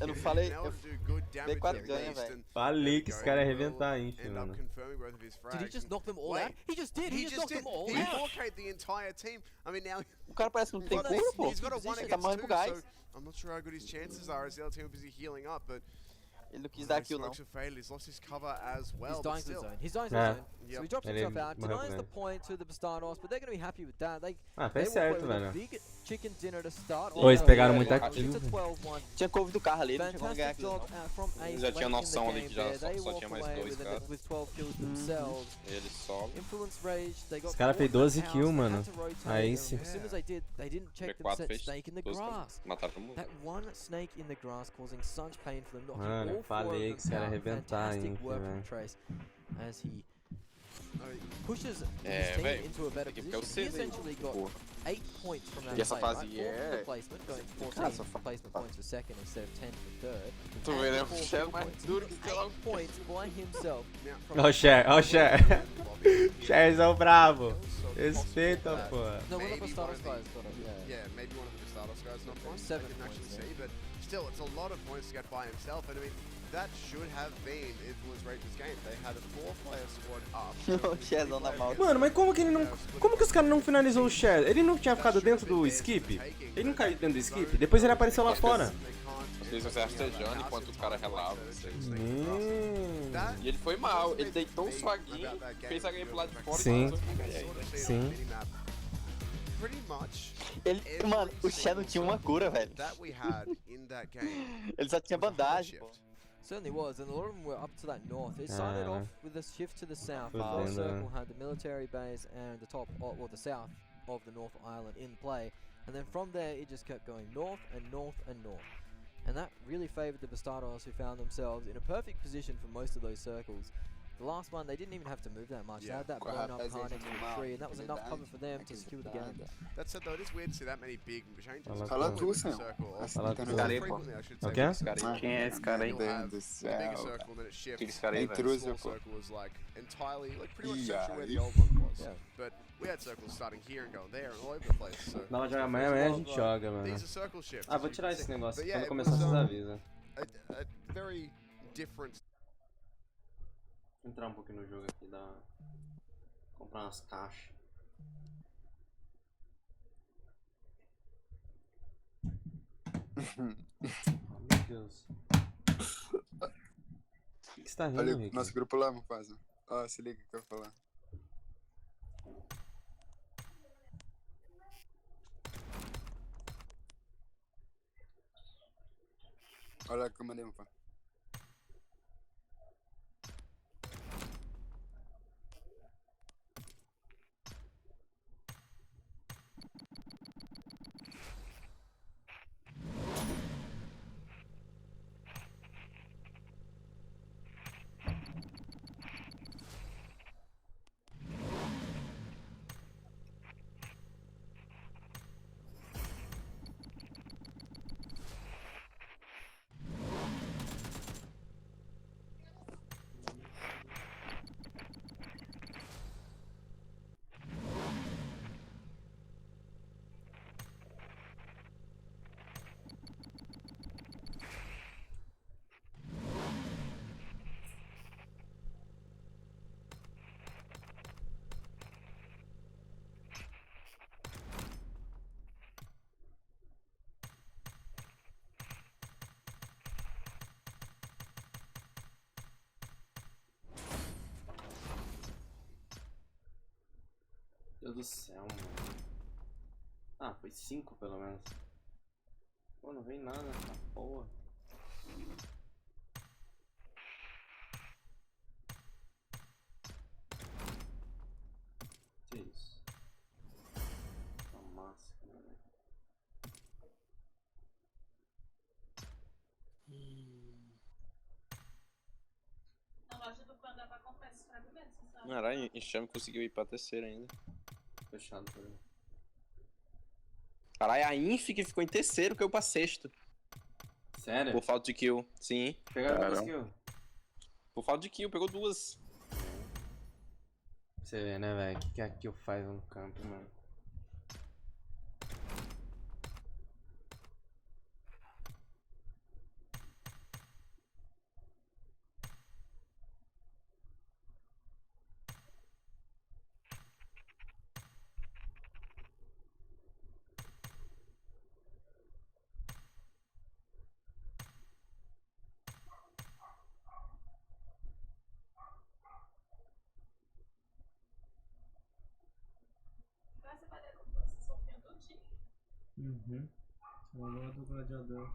Eu não falei.
Been able to do good damage
B4
at
ganha,
least,
velho.
and
Falei que
there
esse
we
cara ia
go.
arrebentar a Inf,
End up
mano.
confirming both of his frags.
Did he just knock them all
Wait,
out? He just did. He just knocked
did.
them all
He
out.
4K'd the entire team. I mean, now
O cara parece que não tem
He's
cura, pô.
he's got a 1
Ele tá
against
morrendo
2,
pro gás.
so I'm not sure how good his chances are as the other team are busy healing up, but
Ele não quis dar kill, não.
Smokes have failed. He's lost his cover as well.
He's
but
dying to the
still.
zone. He's dying to
Yeah.
the zone. So
Yep.
he drops
Ele
himself out,
morreu
denies the
também.
point to the Bastardos, but they're going to be happy with that. They
Ah,
they
fez
walk away
certo,
with a
velho.
big chicken dinner to start.
Ô, eles
off.
pegaram
É,
muita
é,
kill.
It's a 12-1.
Tinha couve do carro ali, não tinha como ganhar
Fantastic
aquilo,
job
não.
from Ace
Ele já tinha
late in the
noção ali
game
que já
there.
só
They
tinha
walk
mais
away
dois
with,
caras.
with 12 kills themselves.
Ele solo.
Influence Rage, they got
Os cara fez 12
forced
kill,
out, they
mano.
had to rotate,
Aí
and
sim.
as soon as they didn't check them
B4
set
fez
snake in the
12 também.
grass.
Mataram todo mundo.
That one snake in the grass causing such pain for them, knocking
Mano, eu
all four
falei
of
que
them
esse cara ia
out.
arrebentar,
Fantastic
hein,
work from
velho.
Trace as he
I mean,
pushes
É,
his team
velho,
into a better
tem que ficar o
position. He
C, velho.
essentially got
Porra.
8 points from that
E essa
play,
fase
right? 4
é-
for the placement, going 14
Cara, essa
placement points for second instead of 10 for third.
Tô
And
vendo, é
four
o Shell
kill
mais
points.
duro que sei lá.
8 points by himself. from
Ó o Cher, ó o Cher. Cherzão bravo.
so
Respeita,
possible
pô.
No, one of the
Maybe
Bastardos
one of
guys got it, yeah.
Yeah, maybe one of the Bastardos guys not one.
7
I can
points,
actually
yeah.
see, but still, it's a lot of points to get by himself. And I mean, that should have been Influence Rage's game. They had a 4-player squad up.
O Shazão na mão.
Mano, mas como que ele não. Como que os caras não finalizou o Cher? Ele não tinha ficado dentro do skip? Ele não caiu dentro do skip? Depois ele apareceu lá fora.
Às vezes você rastejando enquanto o cara relava.
Hum.
E ele foi mal. Ele deitou um swaguinho, fez a game pro lado de fora
Sim.
e começou a ganhar.
Sim.
Pretty much.
Ele, mano, o Shea não tinha uma cura, velho.
That we had in that game.
Ele só tinha
was a hard
bandagem, pô.
shift.
Certainly was, and a lot of them were up to that north. It started off with a shift to the south. The
Fudendo.
circle had the military base and the top, or the south of the North Island in play, and then from there it just kept going north and north and north. And that really favoured the Bastardos, who found themselves in a perfect position for most of those circles. The last one, they didn't even have to move that much. They had that blown up car next to the tree, and that was enough cover for them to secure the game.
That said, though, it is weird to see that many big changes.
Fala
Fala
tu.
tu, Sam.
Fala tu.
Frequently, I should say,
Okay.
with this circle,
Quem é esse cara aí?
you'll have
Deus do
a
céu.
bigger circle, and then it shifts.
Aqueles caras aí, velho.
Intruso,
Small
pô.
circle was like entirely, like pretty much
Yeah.
central where the old one was.
Yeah.
But we had circles starting here and going there and all over the place. So
Dá uma joga amanhã, amanhã a gente joga, mano.
these are circle shifts.
Ah,
as
vou
you
tirar
can
esse
see.
negócio.
But yeah,
Quando
it
começar,
was,
vocês avisam.
a very different.
Entrar um pouquinho no jogo aqui, dar. Comprar umas caixas. Oh, meu Deus. O que você tá rindo,
Olha
Rick?
o nosso grupo lá, Mufasa. Ó, se liga o que eu vou falar. Olha o que eu mandei, Mufasa.
Deus do céu, mano. Ah, foi 5 pelo menos. Pô, não vem nada nessa porra. Que isso? Uma máscara, né?
Caralho, Enxame conseguiu ir pra terceira ainda.
Fechado por aí.
Caralho, a Inf que ficou em terceiro caiu pra sexto.
Sério?
Por falta de kill. Sim.
Pegaram
Caramba.
quantas kills?
Por falta de kill, pegou duas.
Você vê, né, velho? O que a kill faz no campo, mano? Uhum. Agora do gladiador.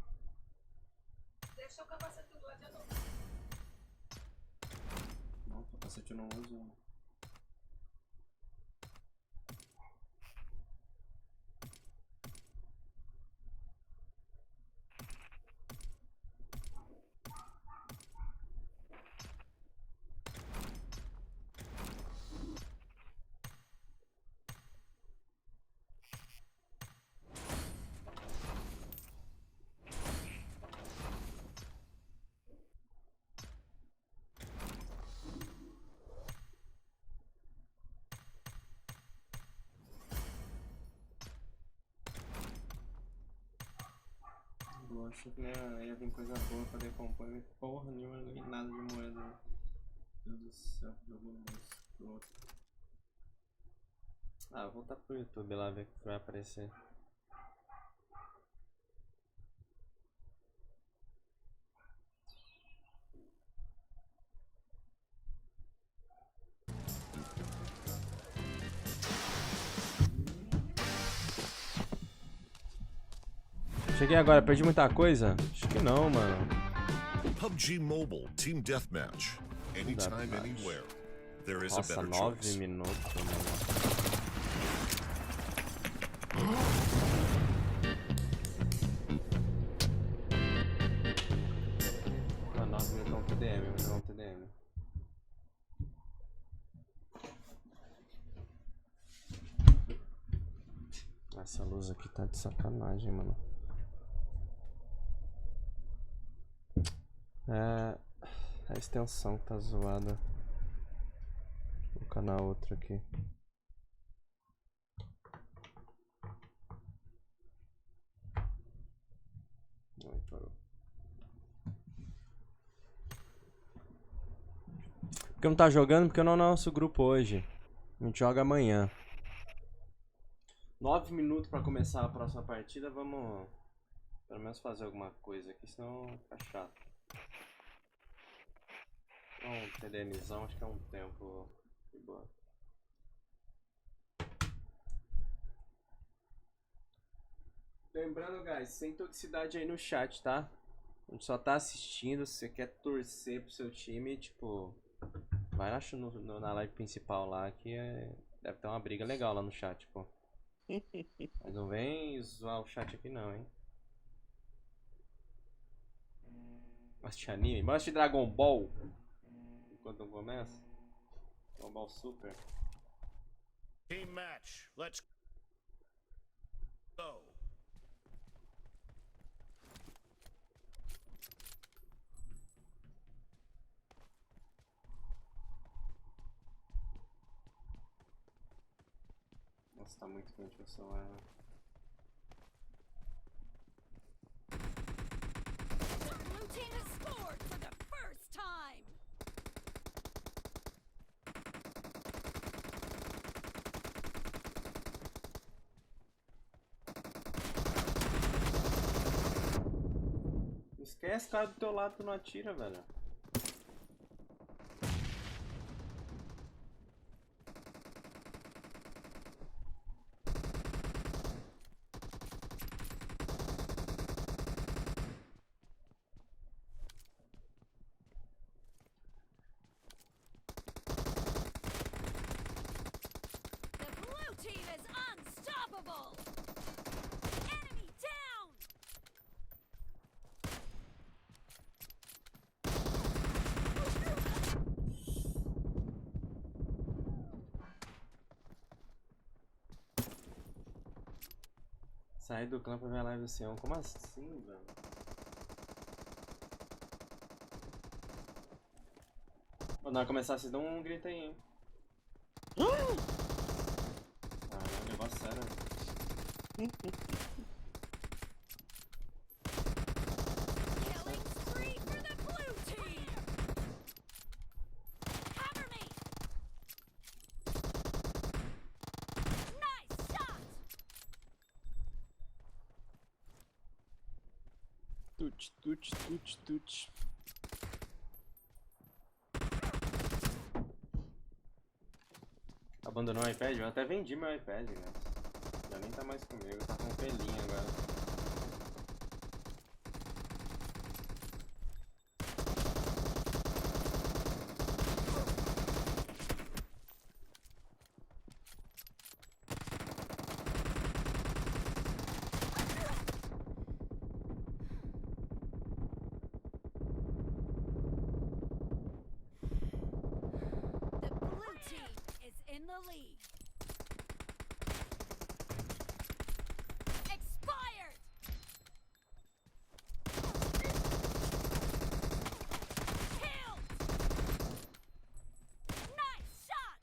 Deixa o capacete do gladiador.
Não, capacete eu não uso. Eu achei que ia vir coisa boa pra decompor, mas porra nenhuma, não ganhei nada de moeda. Meu Deus do céu, que jogo escroto. Ah, vou voltar pro YouTube lá ver o que vai aparecer.
Cheguei agora, perdi muita coisa? Acho que não, mano.
PUBG Mobile Team Deathmatch. Anytime, anywhere. There is a
Nossa,
better
9
choice.
minutos, mano.
Ah, 9 minutos é um TDM, vou jogar um TDM.
Essa luz aqui tá de sacanagem, mano. É a extensão que tá zoada. Vou colocar na outra aqui. Ai, parou. Porque não tá jogando? Porque eu não nosso grupo hoje. A gente joga amanhã.
9 minutos pra começar a próxima partida, vamos pelo menos fazer alguma coisa aqui, senão fica chato. Um TDMzão, acho que é um tempo de boa. Lembrando, guys, sem toxicidade aí no chat, tá? A gente só tá assistindo, se você quer torcer pro seu time, tipo, vai na live principal lá que deve ter uma briga legal lá no chat, pô. Mas não vem zoar o chat aqui não, hein? Assiste anime, mas assiste Dragon Ball enquanto não começa. Dragon Ball Super.
Team match. Let's go.
Nossa, tá muito quente o celular, né?
Blue team has scored for the first time.
Esquece, cara do teu lado, tu não atira, velho.
The blue team is unstoppable. Enemy down.
Sair do clã pra ver a live do Senhor. Como assim, velho? Quando nós começar, vocês dão um grito aí, hein? Ah, é um negócio sério.
Killing spree for the blue team. Cover me. Nice shot.
Tut.
Abandonou o iPad? Eu até vendi meu iPad, né? Já nem nem tá mais comigo, tá com um pelinho agora.
The blue team is in the lead. Expired. Killed. Nice shot.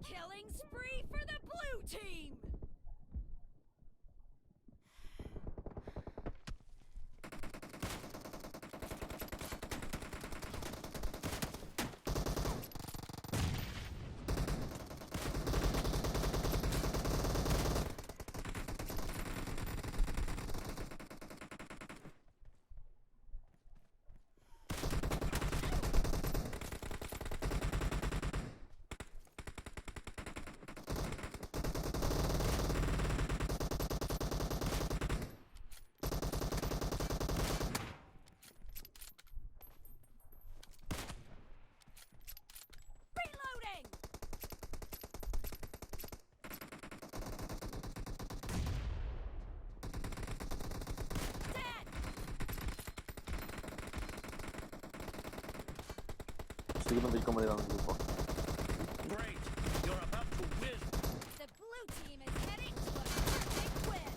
Killing spree for the blue team. Reloading. Dead.
Segundo vídeo como ele lá no grupo.
Great! You're about to win!
The blue team is heading to a perfect win.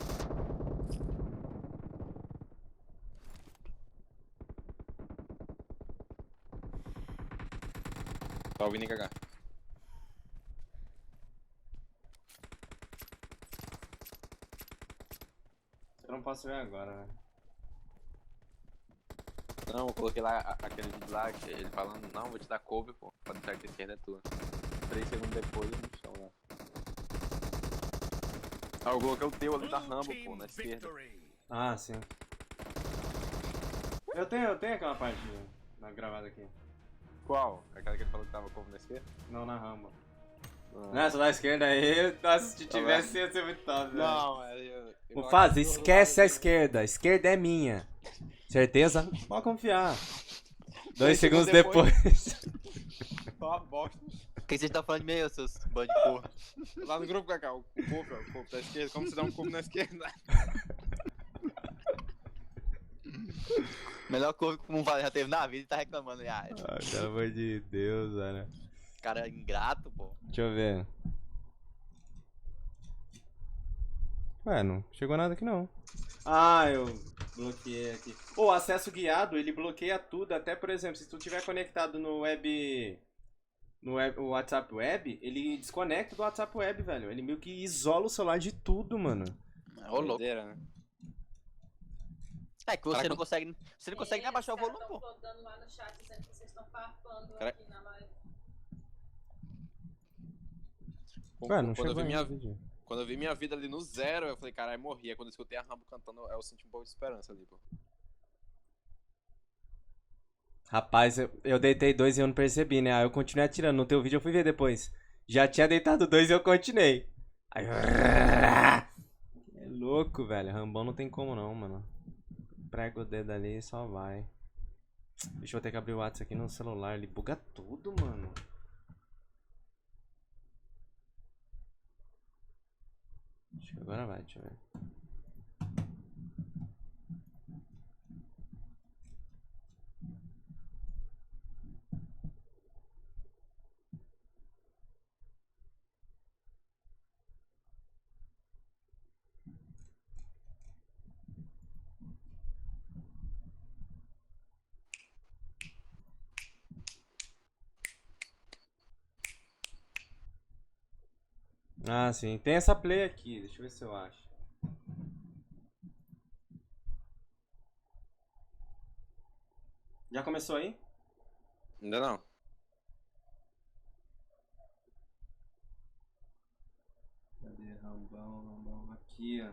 Tá ouvindo cagar.
Eu não posso ver agora, né?
Não, eu coloquei lá aquele vídeo lá, que ele falando, não, vou te dar cover, pô, pra deixar que a esquerda é tua. 3 segundos depois eu no chão lá. Ah, eu coloquei o teu ali da
Blue
Rambo,
team
pô, na esquerda.
victory!
Ah, sim. Eu tenho aquela parte gravada aqui.
Qual? Aquela que ele falou que tava como na esquerda?
Não, na Rambo.
Ah.
Nessa da esquerda aí, nossa, se
Tá
tivesse ia ser muito top, velho.
Não, eu
Mufasa, esquece a esquerda. A esquerda é minha. Certeza? Pode confiar. 2 segundos depois.
Só uma bosta.
O que vocês estão falando de meio, seus bandos de porra?
Lá no grupo, Cacau, o corpo da esquerda, como você dá um corpo na esquerda?
Melhor coisa que um já teve na vida e tá reclamando. Ah,
Ai, pelo amor de Deus, velho.
cara ingrato, pô.
Deixa eu ver. Ué, não chegou nada aqui não.
Ah, eu bloqueei aqui. O acesso guiado, ele bloqueia tudo, até por exemplo, se tu tiver conectado no o WhatsApp Web, ele desconecta do WhatsApp Web, velho. Ele meio que isola o celular de tudo, mano.
Ô, louco.
Doideira, né?
É que você não consegue. Você não consegue nem abaixar o volume, pô.
Lá no chat dizendo que vocês estão farpando
Cara-
aqui na live.
Ué, não
Quando eu
chegou
vi minha
ainda, vídeo.
Quando eu vi minha vida ali no zero, eu falei, caralho, morri. Aí quando eu escutei a Rambo cantando, eu senti um pouco de esperança ali, pô.
Rapaz, eu deitei 2 e eu não percebi, né? Aí eu continuei atirando. No teu vídeo eu fui ver depois. Já tinha deitado 2 e eu continuei. Aí... É louco, velho. Rambão não tem como não, mano. Prega o dedo ali e só vai. Deixa eu ter que abrir o WhatsApp aqui no celular. Ele buga tudo, mano. Acho que agora vai, deixa eu ver. Ah, sim. Tem essa play aqui. Deixa eu ver se eu acho. Já começou aí?
Ainda não.
Rambão, aqui, ó.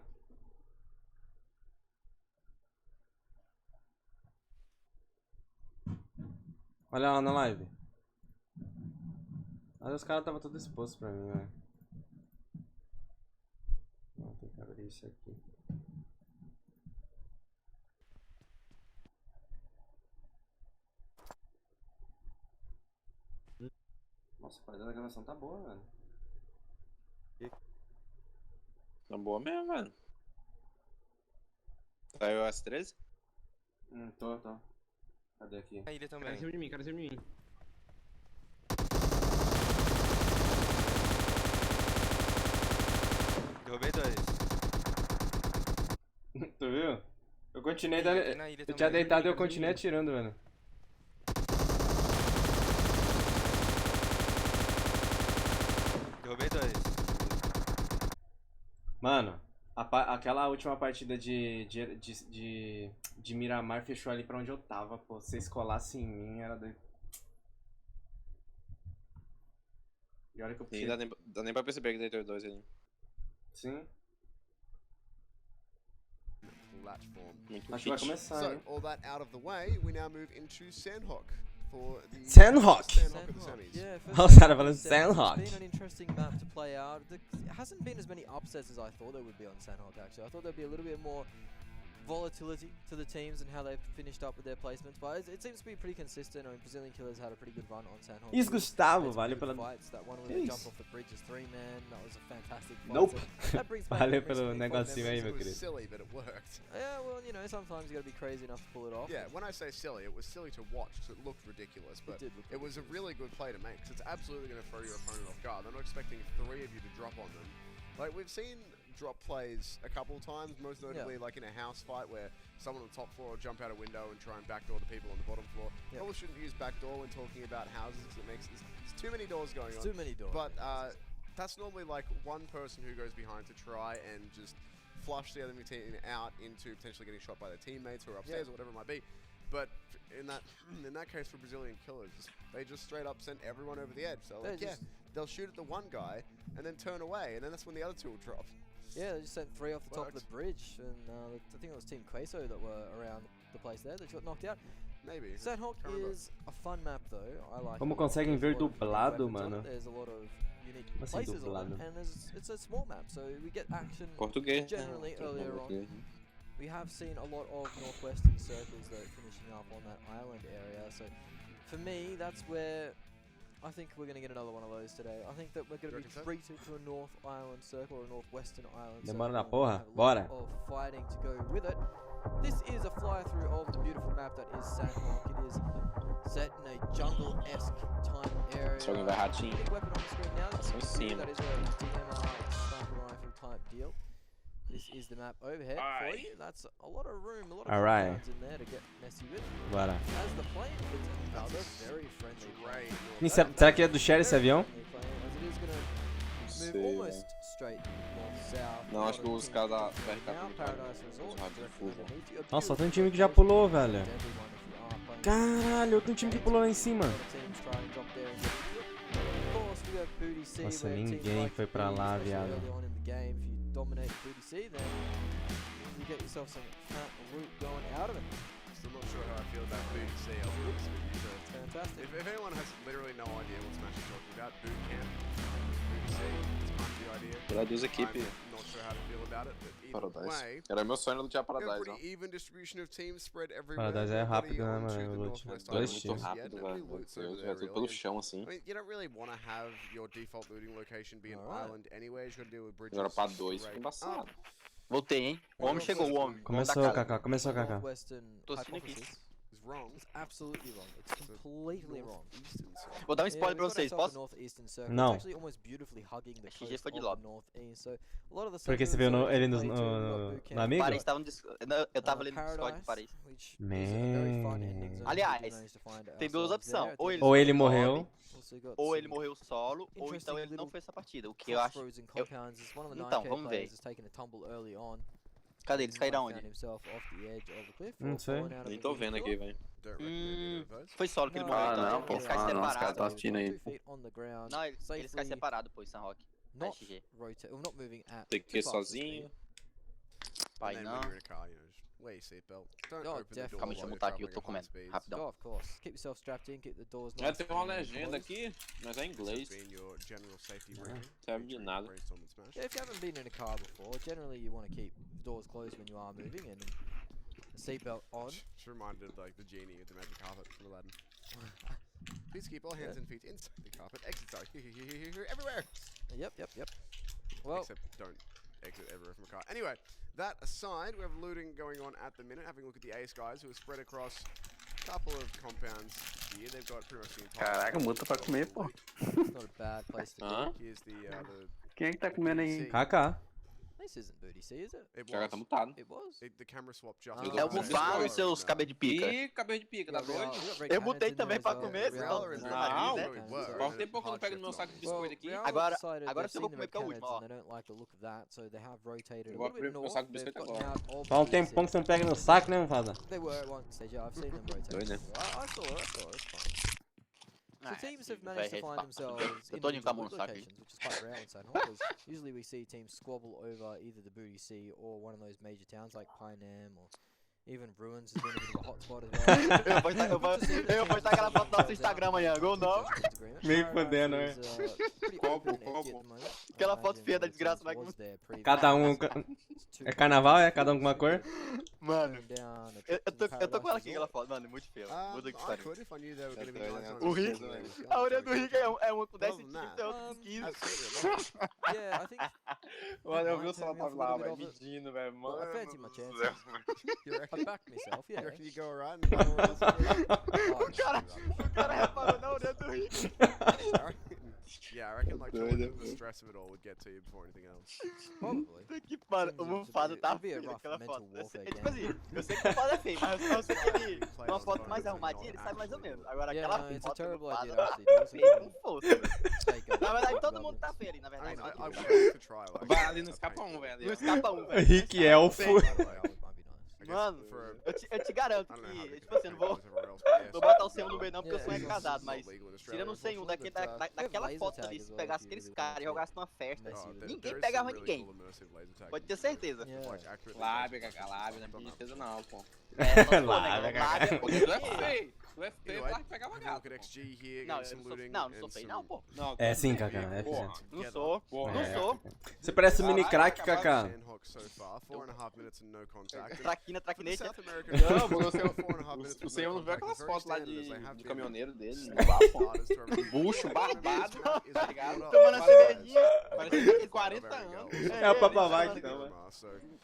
Olha lá na live. Olha, os caras estavam tudo expostos pra mim, velho. Não, tem que abrir isso aqui. Nossa, a qualidade da gravação tá boa, velho.
Tá boa mesmo, velho. Tá eu às 13?
Tô. Cadê aqui?
A ilha também.
Cara em cima de mim.
Derrubei 2.
Tu viu? Eu continuei dando. Eu tinha deitado e eu continuei atirando, velho.
Derrubei 2.
Mano, aquela última partida de Miramar fechou ali pra onde eu tava, pô. Se vocês colassem em mim, era doido. E olha que eu
E dá nem pra perceber que deitou 2 ali.
Sim.
Muito
Acho que vai começar,
So,
hein?
all that out of the way, we now move into Sanhok for the
Sanhok!
Sanhok of the semis.
Yeah,
Os caras falando Sanhok.
It's been an interesting map to play out. It hasn't been as many upsets as I thought there would be on Sanhok, actually. I thought there'd be a little bit more volatility to the teams and how they've finished up with their placements, but it seems to be pretty consistent. I mean, Brazilian Killers had a pretty good run on Sanhok.
Isso, Gustavo, valeu pela...
That one
Que
with the
isso?
jump off the bridge is 3-man. That was a fantastic fight.
Nope.
So that brings back
Valeu
memories
pelo
for me, fond
negocinho aí,
memories.
meu
It was
querido.
silly, but it worked.
Yeah, well, you know, sometimes you gotta be crazy enough to pull it off.
Yeah, when I say silly, it was silly to watch because it looked ridiculous, but
did look
it was a really good play to make because it's absolutely going to throw your opponent off guard. They're not expecting 3 of you to drop on them. Like, we've seen drop plays a couple of times, most notably like in a house fight where someone on the top floor will jump out a window and try and backdoor the people on the bottom floor. Probably shouldn't use backdoor when talking about houses because it makes there's too many doors going on.
Too many doors.
But that's normally like one person who goes behind to try and just flush the enemy team out into potentially getting shot by their teammates who are upstairs or whatever it might be. But in that case for Brazilian Killers, they just straight up sent everyone over the edge. So like, yeah, they'll shoot at the one guy and then turn away, and then that's when the other 2 will drop.
Yeah, they just sent 3 off the top of the bridge, and I think it was Team Queso that were around the place there that got knocked out.
Maybe.
Sanhok is a fun map though. I like.
Como
it a lot.
conseguem ver
There's a lot of unique
dublado,
weapons on
mano?
it. There's a lot of unique
Como assim
places on
dublado?
it, and it's a small map, so we get action
Português.
generally earlier on.
Português.
We have seen a lot of northwestern circles though finishing up on that island area. So for me, that's where I think we're going to get another one of those today. I think that we're going to be treated to a North Island circle or a Northwestern Island circle.
Demora na porra?
Have a
Bora!
lot of fighting to go with it. This is a fly-through of the beautiful map that is Sanhok. It is set in a jungle-esque type area.
Só alguém vai ratinho.
Big weapon on the screen now.
Só em cima.
That is a DMR sniper rifle type deal. This is the map overhead for you. That's a lot of room, a lot of compounds in there to get messy with.
Bora.
As the plane gets another very friendly plane.
Será que é do Sher esse avião?
As it is gonna move almost straight north-south.
Não, acho que os caras da BRK
Now Paradise Resort underneath you.
Nossa, só tem um time que já pulou, velho. Caralho, tem um time que pulou lá em cima. Nossa, ninguém foi pra lá, viado.
Dominate Booty C, then you get yourself some loot going out of it.
Still not sure how I feel about Booty C. I'll be honest with you.
It's fantastic.
If anyone has literally no idea what Smash is talking about, boot camp, Booty C, it's kind of the idea.
Paradise equipe.
I'm not sure how to feel about it, but either way,
Era meu sonho lutar Paradise, ó.
pretty even distribution of teams spread everywhere.
Paradise é rápido, né,
Nobody
mano?
onto the
Loot.
Northwest
Dois
Island
times.
just yet.
Rápido,
Nobody
velho.
loots over
Eu
there,
já tô
really.
pelo chão, assim.
I mean, you don't really want to have your default looting location be an island anyway. You got to deal with bridges.
Agora pra 2 fica
straight
embaçado.
Voltei, hein? O homem chegou, o homem.
Começou, Kaká, começou, Kaká.
Northwestern
Tô assistindo aqui.
hypothesis
is wrong.
is absolutely wrong. It's completely wrong.
Vou dar um
Yeah,
spoiler pra
we've got
vocês,
ourselves a
posso?
northeastern circle.
Não.
It's actually almost beautifully hugging the
Acho que já
coast
foi de
of
lobby.
the northeast. So a lot of the
Porque você viu ele no amigo?
Paris tava no eu tava ali no Discord de Paris. Aliás, tem 2 opções.
Ou ele morreu.
Ou ele morreu solo, ou então ele não fez essa partida. O que eu acho. Então, vamos ver. Cadê eles? Caíram onde?
Não sei.
Nem tô vendo aqui, velho.
Foi solo que ele morreu.
Ah,
então
não, pô.
eles caem
Ah, não, os caras
separados.
estão assistindo aí.
Não, eles caem separados, pô, em Sanhok.
not
GG.
rotate, well, not moving at.
Tem que
too
ir
fast as
sozinho.
me.
Pai,
And then
não.
when you're in a car, you know, just wear your seatbelt. Don't
Oh,
open the door
definitely.
Calma aí, deixa
while
eu
you're
mutar aqui, eu
traveling
tô
at high
comendo.
speeds.
Rapidão.
Oh, of course. Keep yourself strapped in, keep the doors
É,
nice
tem uma
and
legenda
closed.
aqui, mas é em
This has
inglês.
been your general safety
Yeah.
briefing.
Serve de
featuring
nada.
Brainstorm and Smash.
Yeah, if you haven't been in a car before, generally you want to keep the doors closed when you are moving and the seatbelt on.
Just reminded of like the genie with the magic carpet from Aladdin. Please keep all hands and feet inside the carpet. Exits are here, everywhere.
Yep. Well,
Except don't exit everywhere from a car. Anyway, that aside, we have looting going on at the minute. Having a look at the ace guys who are spread across a couple of compounds here. They've got pretty much the entire.
Caraca, muta pra comer, pô.
it's not a bad place to
Hã?
be.
Here's the
Quem é que tá comendo aí?
KK.
This isn't booty C, is it?
it
O cara
was.
tá mutado.
It was.
The camera swap just.
Ah.
É o
Não,
bufado,
não.
seus cabelos de pica.
Ih, cabelo de pica, tá doido?
Eu botei também pra comer, senão
Não.
Faz
tempo que eu não pego no meu saco de biscoito aqui.
Agora eu vou comer porque é o último, ó.
They don't like the look of that, so they have rotated a
Eu vou
little bit
abrir meu
north.
saco de
They've
biscoito
gotten
agora.
out of
Faz um
BC.
tempão que você não pega no saco, né, Mufasa?
They were at one stage, yeah, I've seen them rotate.
Doido, né?
I saw it, it's fine. So teams have managed to find themselves in
tô indo com a mão
loot
no saco aqui.
locations, which is quite rare in Sanhok, because usually we see teams squabble over either the Booty Sea or one of those major towns like Pynam or even Ruins has been a bit of a hotspot as well.
Eu vou estar aquela foto no nosso Instagram amanhã, gol não.
Meio fodendo, né?
Aquela foto feia da desgraça lá que
Cada um. É carnaval, é? Cada um com uma cor?
Mano, eu tô com ela aqui, aquela foto, mano, muito feia. Muda que
I
pariu.
could if I knew they were going to be nice on
O
the
Rick,
screen.
a orelha do Rick é uma com 10
Other than
centímetros
that,
e outra com 15.
Yeah, I think
Mano, eu vi o
Mine
celular
turned me off a
lá,
little
velho,
bit of it.
medindo, velho.
Well, I
Mano
fancy my
do
chances.
céu.
You
I
reckon?
backed myself,
You
yeah.
reckon you go alright?
O cara reparou na orelha do Rick.
Yeah, I reckon like the stress of it all would get to you before anything else.
Probably.
Que, mano, o Mufasa tá
It'd be a
feio
rough
naquela
mental
foto. Eu sei,
warfare
tipo assim, eu sei que o Mufasa é feio, mas eu sei que ele, uma foto mais arrumadinha, ele sai mais ou menos. Agora
Yeah,
aquela
no, it's a
foto do
terrible
Mufasa
idea
tá
actually. Do
feio
something
com força, velho.
take over
Na verdade,
the
todo mundo tá
governance.
feio ali, na
I
verdade.
mean,
Todo
I
mundo.
would like to try like.
Vai ali no escapa um, velho.
Não escapa um, velho.
Rick Elfo.
By the way,
That might be nice.
I guess
Mano,
for
eu te garanto
I don't know how
que,
they
tipo assim, eu não vou,
everywhere else, but yes,
vou botar o seu no meio não, porque eu
Yeah,
sou
it's
casado,
not
mas
legal in Australia,
tirando um sem um
unfortunately,
daquela
laser
foto
tag
ali,
as
se
well,
pegasse
if you
aqueles
really
caras e
want
jogasse numa festa,
Oh, there
ninguém
is
pegava
some really
ninguém.
cool immersive laser tag
Pode
you
ter
can do,
certeza.
like,
Yeah.
accurately
Lábia,
measure
Cacá, lábia, não é
done that
princesa
before.
não, pô.
É, só
Lábia,
lábia,
Porque tu é feio. Tu é feio,
Anyway,
vai pegar uma
having a look
gata.
at XG here,
Não,
getting
eu
some
não sou,
looting
não sou
and
feio
some
não, pô.
Não,
É
tu
sim,
feio,
Cacá, é
porra.
sim.
Não sou,
Porra.
não sou.
Você parece um mini
Caralho,
crack, Kaká.
Sanhok so far, 4.5 minutes and no contact.
Traquina,
For the
traquinete.
South American
Não,
team,
você,
4.5 minutes
o
with
senhor
no
não viu
contact
aquelas
is very
fotos lá
standard as they have
de
been
caminhoneiro dele?
since
No vapo.
starters to everything.
Bucho, barbado,
Is
tá ligado?
Tomando a cervejinha.
Parece que tem 40 anos.
É a Papavac,
tomando-
não, mano.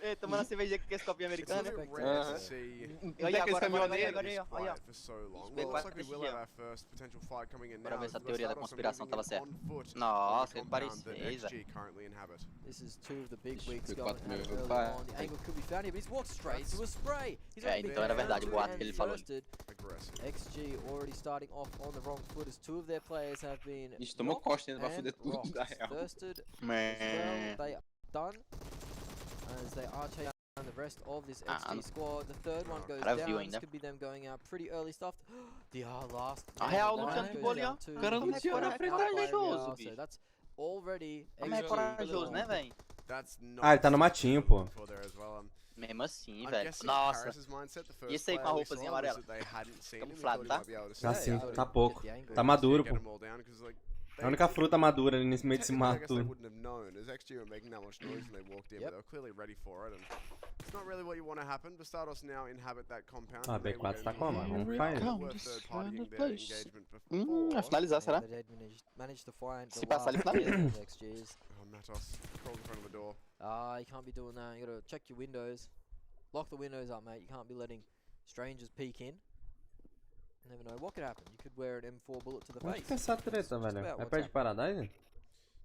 Ei, tomando a cervejinha com esse copinho
It's a
americano.
bit rare to
Aham.
see
Olha
aqueles
agora,
caminhoneiros.
olha aí, ó, olha.
quiet for so long.
Bem,
Well, looks like we
quase
will
que
have our first potential fight coming in
Bora
now.
ver
as
se a
the
teoria da
Vastados are
conspiração
moving
tava
in
certa.
on foot
Nossa,
on the
ele
compound that
parecia.
XG currently inhabit.
This is two of the big
Ixi,
weeks
foi
going
quatro
at it
mil,
early
pai.
on. The angle could be found here, but he's walked straight to a spray. He's
É,
only been
então era verdade o
countered
boato
and
que ele falou.
bursted.
Aggressive.
XG already starting off on the wrong foot as two of their players have been
Ixi, tomou
knocked
costa ainda pra
and
fuder tudo, na
rocked.
real.
Thirsted as well. They are done as they are chasing down the rest of this XG squad. The third one goes
cara viu
down. This
ainda.
could be them going out pretty early stuff. The last.
A real
one
luteando de
goes
boa ali, ó.
down to
O cara
the
luteou na frente
out
da
by
jogo,
Real,
bicho.
so that's already
Como é
XG
corajoso, né, velho?
That's not
Ah, ele tá no matinho, pô.
before there as well.
Mesmo assim,
I'm
velho.
guessing
Nossa.
Paris's mindset, the first
E esse aí com a
player we
roupazinha
saw was
amarela?
that they hadn't seen him, we
Camuflado,
thought he
tá?
might be able to
Tá
stay
sim,
out.
tá pouco.
Get the angle.
Tá maduro,
Get
pô.
them all down, 'cause, like,
É a única fruta madura ali nesse meio desse
technically, I
mato
guess they
tudo.
wouldn't have known, as XG were making that much noise when they walked in,
Yep.
but they were clearly ready for it, and it's not really what you want to happen. Vastados now inhabit that compound.
Ah,
and they
B4
were
tá como?
really
Vamos faz.
were third-partying their engagement
Vai
before.
finalizar, será?
They managed to find
Se
the
passar, ele
last
finaliza.
pair of XGs.
Oh, Matos crawled in front of the door.
You can't be doing that. You gotta check your windows. Lock the windows up, mate. You can't be letting strangers peek in. You never know what could happen. You could wear an M4 bullet to the
Onde
face.
que é essa treta, velho? É perto de Paradise?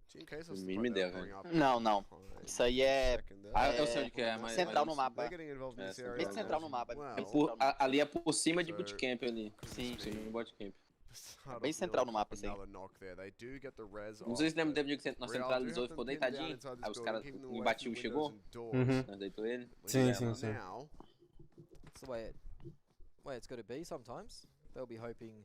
Team Case was
Mínima
the
ideia,
front
velho.
there, throwing
Não, não.
up
Isso aí é
second there.
Ah, eu sei onde que é, mas...
central no
mas-
mapa.
They're getting involved in this
É,
area.
Bem
as
central no mapa.
well.
Bem
Por-
central no mapa.
ali é por cima de
So-
bootcamp ali.
Sim,
Por cima
sim.
do bootcamp.
Vastados
Bem central no
will
mapa, isso aí.
another knock there. They do get the res
Não sei se
off,
lembra
but
do dia que nós
Real do
centralizou e
have
ficou
them pinned down
deitadinho.
inside this
Aí os
building,
caras,
keeping them
o
away
embatido
from
chegou,
windows and doors.
Uhum.
nós deitou ele.
Sim,
Yeah,
sim,
but
sim.
now,
That's the way it's got to be sometimes. They'll be hoping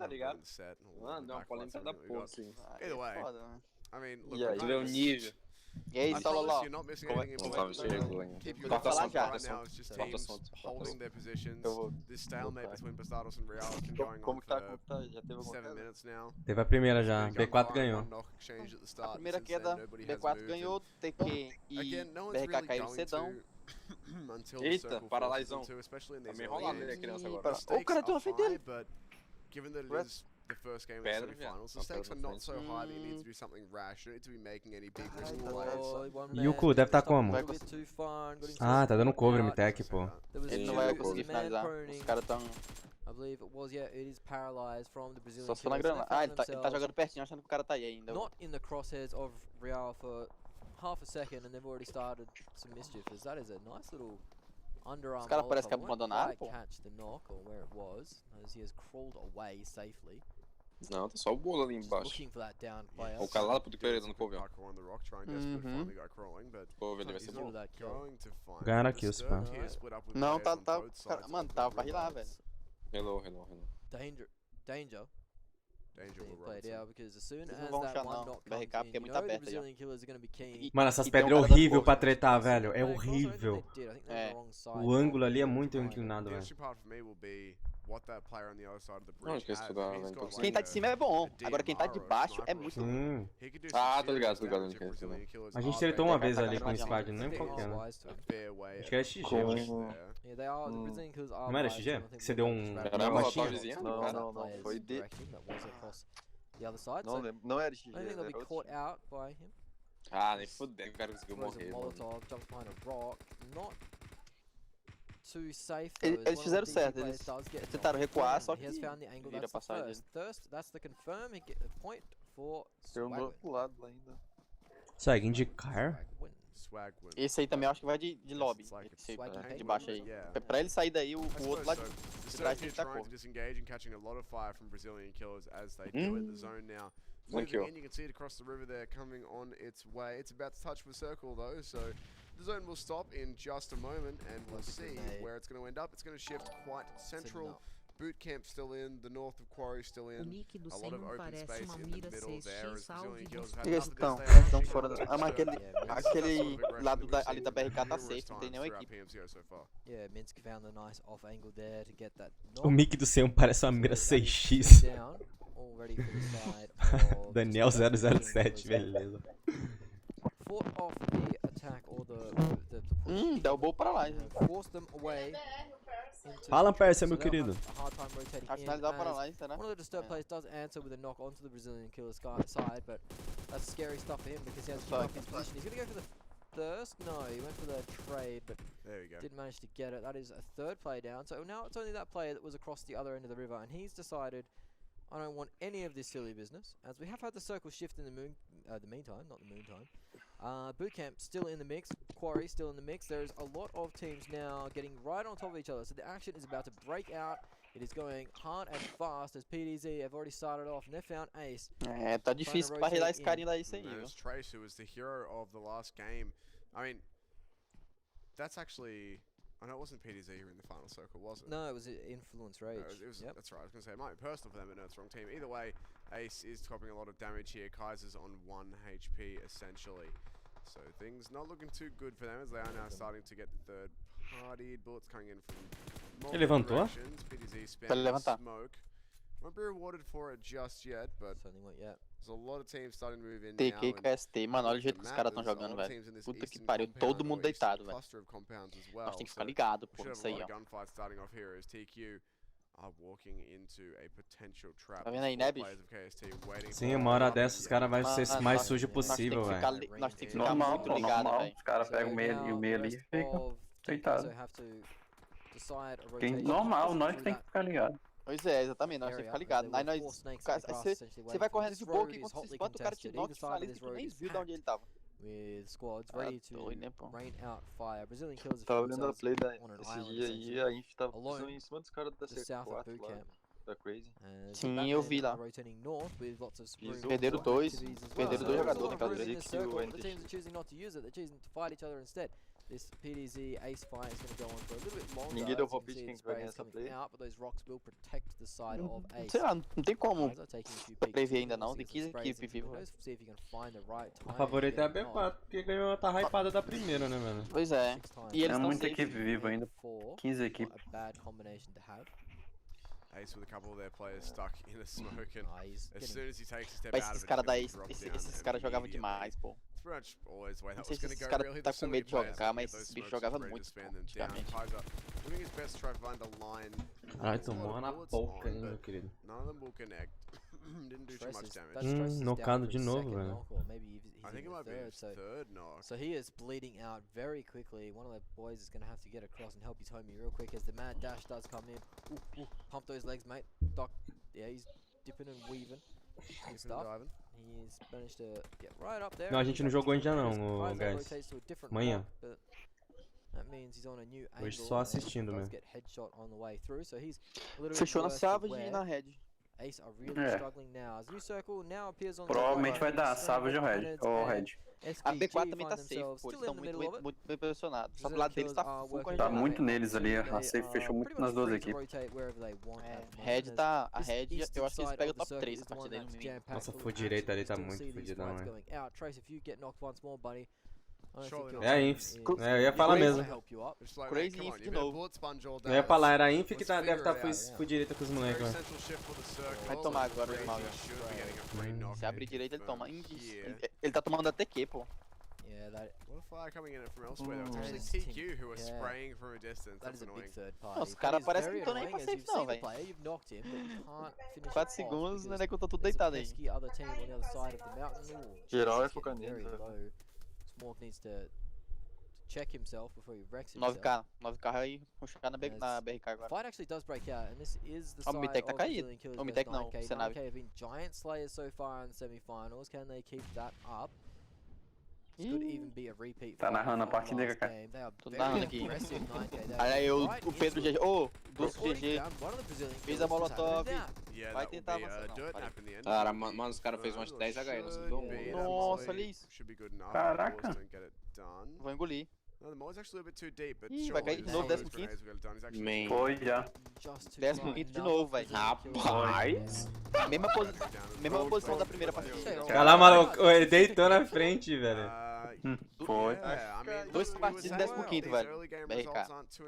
tá ligado?
set and all
Mano,
the
deu uma
backlights
polêmica
and
da
everything
porra,
we've got.
assim.
Aí
Either
é
way,
foda, né?
I mean, look,
E aí,
we're
vê o
kind of-
nível.
E aí,
I
Sololó?
promise you're not missing anything important. Keep you
Vai falar já.
right now, it's just teams holding their positions. This stalemate between Bastardos and Real has been going on for
Já teve
7 minutes now.
Teve a primeira já, B4 ganhou.
A primeira queda, B4 ganhou, TQ e BRK caíram cedão.
Eita, paralisão. Tá meio enrolado ele, a criança agora.
O cara tem uma frente dele.
Given that it is the first game of the semifinals, the stakes are not so high that you need to do something rash. You don't need to be making any big risk plays.
E o Ku deve estar como? Ah, tá dando cover MTech, pô.
Ele não vai conseguir finalizar. Os caras tão...
I believe it was, yeah, it is paralyzed from the Brazilian.
Só se for na grana. Ah, ele tá jogando pertinho, achando que o cara tá aí ainda.
Not in the crosshairs of Real for half a second, and they've already started some mischief. As that is a nice little underarm.
Os caras parecem que abandonaram, pô.
Catch the knock or where it was, as he has crawled away safely.
Não, tá só o bolo ali embaixo.
Looking for that down player.
O cara lá da puta que pariu dando cover. Cover deve ser bom.
Ganharam aqui os pá.
Não, tá. Mano, tava pra rilar, velho.
Hello.
Danger.
Danger
Being
will
played
run.
out because as soon
Eles
as
não vão
that
achar
one
não.
knock
BRK
comes
porque é
in, you
muito
know the
aberto já.
Brazilian killers are going to be keen.
Mano, essas
E tem um
pedras é
cara
horrível
dando
pra
cover.
tretar, velho. É horrível.
É.
O ângulo ali é muito inclinado,
The
velho.
issue part for me will be what that player on the other side of the
Não,
bridge
esquece
has.
de dar,
He's
velho.
got like
Quem tá de cima é bom,
a
agora quem tá de
DMR or
baixo é
sniper or
muito
something.
ruim.
He could do
Ah,
some
tô ligado,
serious damage
tô ligado.
to Brazilian killers.
A gente
Are
tretou uma vez
BRK
ali com o
ganhando
Squad, não lembro qual que era.
a fair way
Acho que era XG, eu acho.
there.
Yeah, they are. The Brazilian killers are.
Não era
biased,
XG?
and I think
Que você
we'll
deu
get
um...
distracted.
Caramba,
uma
ela
machinha?
tá vizinha?
That
Foi
player's direction that was across the other side.
Não
So
lembro, não era
I
XG,
don't think they'll be
era
caught
outro.
out by him.
Ah, nem fudeu, o cara conseguiu
Throws a
morrer, mano.
Molotov, jumps behind a rock. Not too safe.
Eles fizeram certo, eles tentaram recuar, só que
he has found the angle.
vira
That's the
passagem.
first. Thirst, that's the confirm. He get a point for
Tem um do
Swagwin.
outro lado lá ainda.
Segue indicar.
Swagwin.
Swag win.
esse aí também eu acho que vai de lobby. Esse de baixo aí. Pra ele sair daí, o outro lá de trás tem que estar
trying to
corto.
disengage and catching a lot of fire from Brazilian killers as they do it. The zone now
Thank
moving
you.
in. You can see it across the river there coming on its way. It's about to touch the circle though, so the zone will stop in just a moment and we'll see where it's going to end up. It's going to shift quite central. Boot camp still in, the north of Quarry still
O
in.
nick do
A lot of
Senhor
open
parece
space
uma
in the
mira
middle there as
6x ao
Brazilian
vivo.
killers have
E eles
enough of
estão
this. They
estão
actually
fora
got
da...
the
Ah, mas
first
aquele lado ali da BRK tá safe, não tem nenhuma
throughout
equipe.
PMCO so far.
Yeah, Minsk found a nice off angle there to get that knock.
O mic do Senhor parece uma mira
So that is
6x.
down, all ready for the side of
Daniel
Brazilian
007,
killers.
beleza.
Fought off the attack or the push.
Derrubou pra lá, hein?
Forced them away.
Fala, Pérsia, meu querido.
A finalizar para lá, hein, será?
One of the disturbed players does answer with a knock onto the Brazilian killer's side, but that's scary stuff for him because he has to keep up his position. He's going to go for the thirst. No, he went for the trade, but
There we go.
didn't manage to get it. That is a third play down. So now it's only that player that was across the other end of the river, and he's decided, I don't want any of this silly business. As we have had the circle shift in the meantime, not the moontime. Bootcamp still in the mix. Quarry still in the mix. There's a lot of teams now getting right on top of each other. So the action is about to break out. It is going hard and fast as PDZ have already started off and they've found Ace.
É, tá difícil pra rilar esse carinha daí sem
There's Trace, who was the hero of the last game. I mean, that's actually... I know it wasn't PDZ who were in the final circle, was it?
No, it was Influence Rage.
It was,
Yep.
That's right, I was going to say, it might be personal for them, but no, it's the wrong team. Either way, Ace is copying a lot of damage here. Kaiser's on 1 HP, essentially. So things not looking too good for them, as they are now starting to get third-party bullets coming in from multiple
levantou?
directions. PDZ
Pra ele
spamming
levantar.
smoke. Won't be rewarded for it just yet, but
Certainly won't yet.
there's a lot of teams starting to move in
TQ
now.
com ST, mano, olha o jeito que os caras estão jogando, velho. Puta que pariu, todo mundo deitado, velho. Nós temos que ficar ligado, pô, isso aí, ó. Tá vendo aí, Nebis?
Sim, uma hora dessa os caras vão ser o mais sujo possível, velho.
Nós temos que ficar
Normal,
muito ligado,
normal.
velho.
Os caras pegam o meio e o meio ali e ficam deitados. Normal, nós tem que ficar ligado.
Pois é, exatamente, nós temos que ficar ligado. Aí nós. Você vai correndo de boca e quando você espanta, o cara te knock, finaliza e tu nem viu de onde ele tava.
With squads ready to
doido, né, pô?
rain out fire. Brazilian killers
Tava
have
vendo a
themselves
play da,
on an
esse
island
dia aí,
essentially.
a gente tava
Alone,
pisando em cima dos caras da
the south of
C4 lá,
Bootcamp.
da Crazy.
Sim, eu vi lá.
Rotating north with lots of
Pisou.
Perderam dois,
activities as well.
perderam
So
dois
there's a
jogadores
lot of
naquela
room in
vez.
this circle, but the teams are choosing not to use it. They're choosing to fight each other instead. This PDZ ace fight is going to go on for a little bit longer.
Ninguém deu
As you can
palpite
see,
quem
the
vai
spray
ganhar
is
essa
coming
play.
out, but those rocks will protect the side of ace.
Sei lá, não tem como
Guys are taking a few peeks
prever
too.
ainda não,
We'll
tem
see some
15
sprays
equipes
into
vivas.
windows, see if you can find the right
O
time
favorito é a
to get
B4, porque ganhou, tá hypada da primeira, né, velho?
Pois é. E eles
É
estão
muita
safe.
equipe viva ainda. 15 equipes.
Not a bad combination to have.
Ace with a couple of their players stuck in a smoke, and
he's
as soon as he takes a step
Mas
out of
esses
it,
caras
he's
da
gonna
Ace,
drop down
esses caras jogavam
immediately.
demais, pô.
It's pretty much always the way that
Não sei
was
se
gonna
esses
go.
caras
Really,
tá
there's
com
so
medo
many
de
players
jogar,
that
mas
get those
esse bicho
smokes
jogava
and
muito,
just spam them down.
antigamente.
Kaiser doing his best to try to find a line.
Caralho, tomou uma na boca, hein, meu querido.
None of them will connect. Didn't do too much damage.
Nocado de novo, velho.
I think it might be his third knock.
So he is bleeding out very quickly. One of the boys is going to have to get across and help his homie real quick as the mad dash does come in. Ooh, pump those legs, mate. Doc, yeah, he's dipping and weaving and stuff. He's managed to get right up there.
Não, a gente não jogou ainda não, guys.
Rotates to a different
Amanhã.
rock, but that means he's on a new
Hoje
angle
só
and
assistindo
does
mesmo.
get headshot on the way through, so he's a little bit
Fechou na
worse for
Savage e
wear.
na Red.
Ace are really
É.
struggling now. As new circle now appears on the
Provavelmente vai
right.
dar Savage ou Red. Ou Red.
A B4 também
find
tá safe,
themselves
pô. Eles
still
estão
in the middle of it.
muito bem posicionados. Só que o lado deles tá full
Tá
congelado.
muito neles ali. A safe fechou muito nas duas equipes.
Red tá. A Red, eu acho que eles pegam o top 3 a partir daí no mínimo.
Nossa, full direita ali tá muito fudidão, velho. É a Inf. É, eu ia falar mesmo.
Crazy Inf de novo.
Eu ia falar, era a Inf que deve estar full direita com os moleques, velho.
Vai tomar agora o mal. Se abrir direito, ele toma. Ele tá tomando até Q, pô.
What a fire coming in from elsewhere though. It's actually TQ who are spraying from a distance. That's annoying.
Os caras parecem que não estão nem pra safe não, velho. 4 segundos, né, que eu tô tudo deitado aí.
Geral é focar nele.
Smoke needs to check himself before he wrecks
9k aí, puxar na BRK agora.
Fight actually does break out, and this is the
O
side
Mitec tá
of
caído.
Brazilian Killers
O
versus
Mitec não,
9K.
Senave.
9K have been giant slayers so far in the semi-finals. Can they keep that up? This could even be a repeat.
Tá narrando a partida, cara.
Tô narrando aqui. Olha aí o Pedro GG. Ô, Doce GG. Fez a molotov. Vai tentar avançar.
Cara, mano, os caras fez umas 10 HE, não deu
Nossa, olha isso.
Caraca.
Vou engolir.
No, the mole's actually a bit too deep, but
Ih, vai cair de novo, 15º.
Foi já.
15º de novo, velho.
Rapaz.
Mesma posição da primeira partida.
Olha lá, maluco. Ele deitou na frente, velho.
Foi.
2 partidas em 15º, velho. BRK.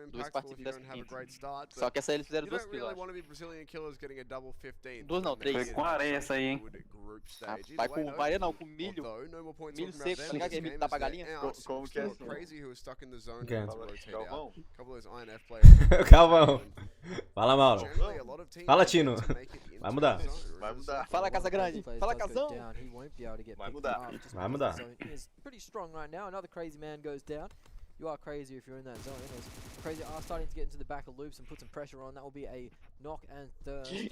2 partidas em 15º. Só que essa aí eles fizeram 2 kills, acho. 2 não, 3.
Foi com areia essa aí, hein?
Vai com areia não, com milho. Milho seco, tá ligado? Aquele milho que dá pra galinha?
Como que é?
Calvão. Fala, Mauro. Fala, Tino. Vai mudar.
Vai mudar.
Fala, Casa Grande. Fala, Casão.
Vai mudar.
Vai mudar.
He is pretty strong right now. Another crazy man goes down. You are crazy if you're in that zone. As crazy are starting to get into the back of loops and put some pressure on. That will be a knock and third. His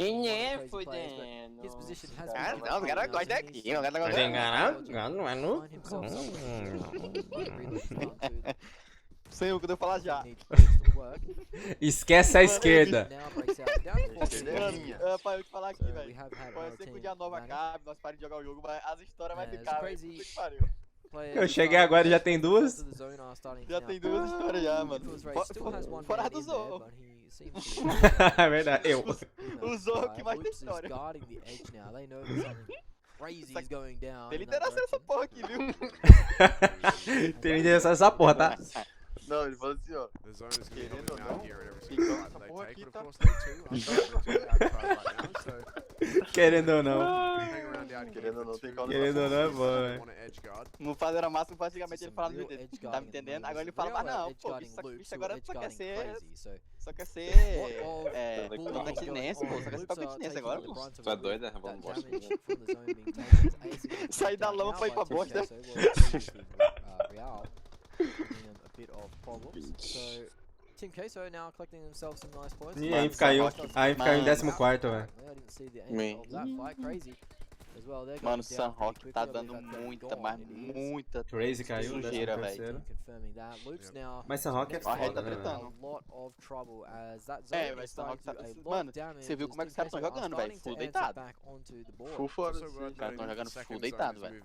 position has been.
Não, os caras gostam daqui.
Não é nu?
Sei o que eu devo falar já.
Esquece a esquerda.
Pai, eu te falar aqui, velho. Pode ser que o dia nova acabe, nós paremos de jogar o jogo, mas as histórias vai ficar, velho.
Eu cheguei agora e já tem duas.
Já tem 2 histórias já, mano. Fora do Zorro.
É verdade, eu.
O Zorro que mais tem história. Tem lideração essa porra aqui, viu?
Tem lideração essa porra, tá?
Não, ele falou assim, ó.
Querendo ou não,
essa porra aqui tá...
Querendo ou não.
Querendo ou não, tem calma.
Querendo ou não é bom, velho.
Não fazer a massa, antigamente ele falava do jeito dele. Tá me entendendo? Agora ele fala, mas não, pô, bicho agora só quer ser. Só quer ser. Tocantinense, pô. Só quer ser tocantinense agora, pô.
Tu é doido, né? Vamos bosta.
Sair da lama pra ir pra bosta.
Team Queso now collecting themselves some nice points.
E a Inf caiu. A Inf caiu em 14º, velho.
Mano, o Sanhok tá dando muita, mas muita
Crazy caiu,
sujeira, velho.
Mas Sanhok é foda, né, velho?
É, mas Sanhok tá... Mano, você viu como é que os caras tão jogando, velho? Full deitado.
Full fora.
Os caras tão jogando full deitado, velho.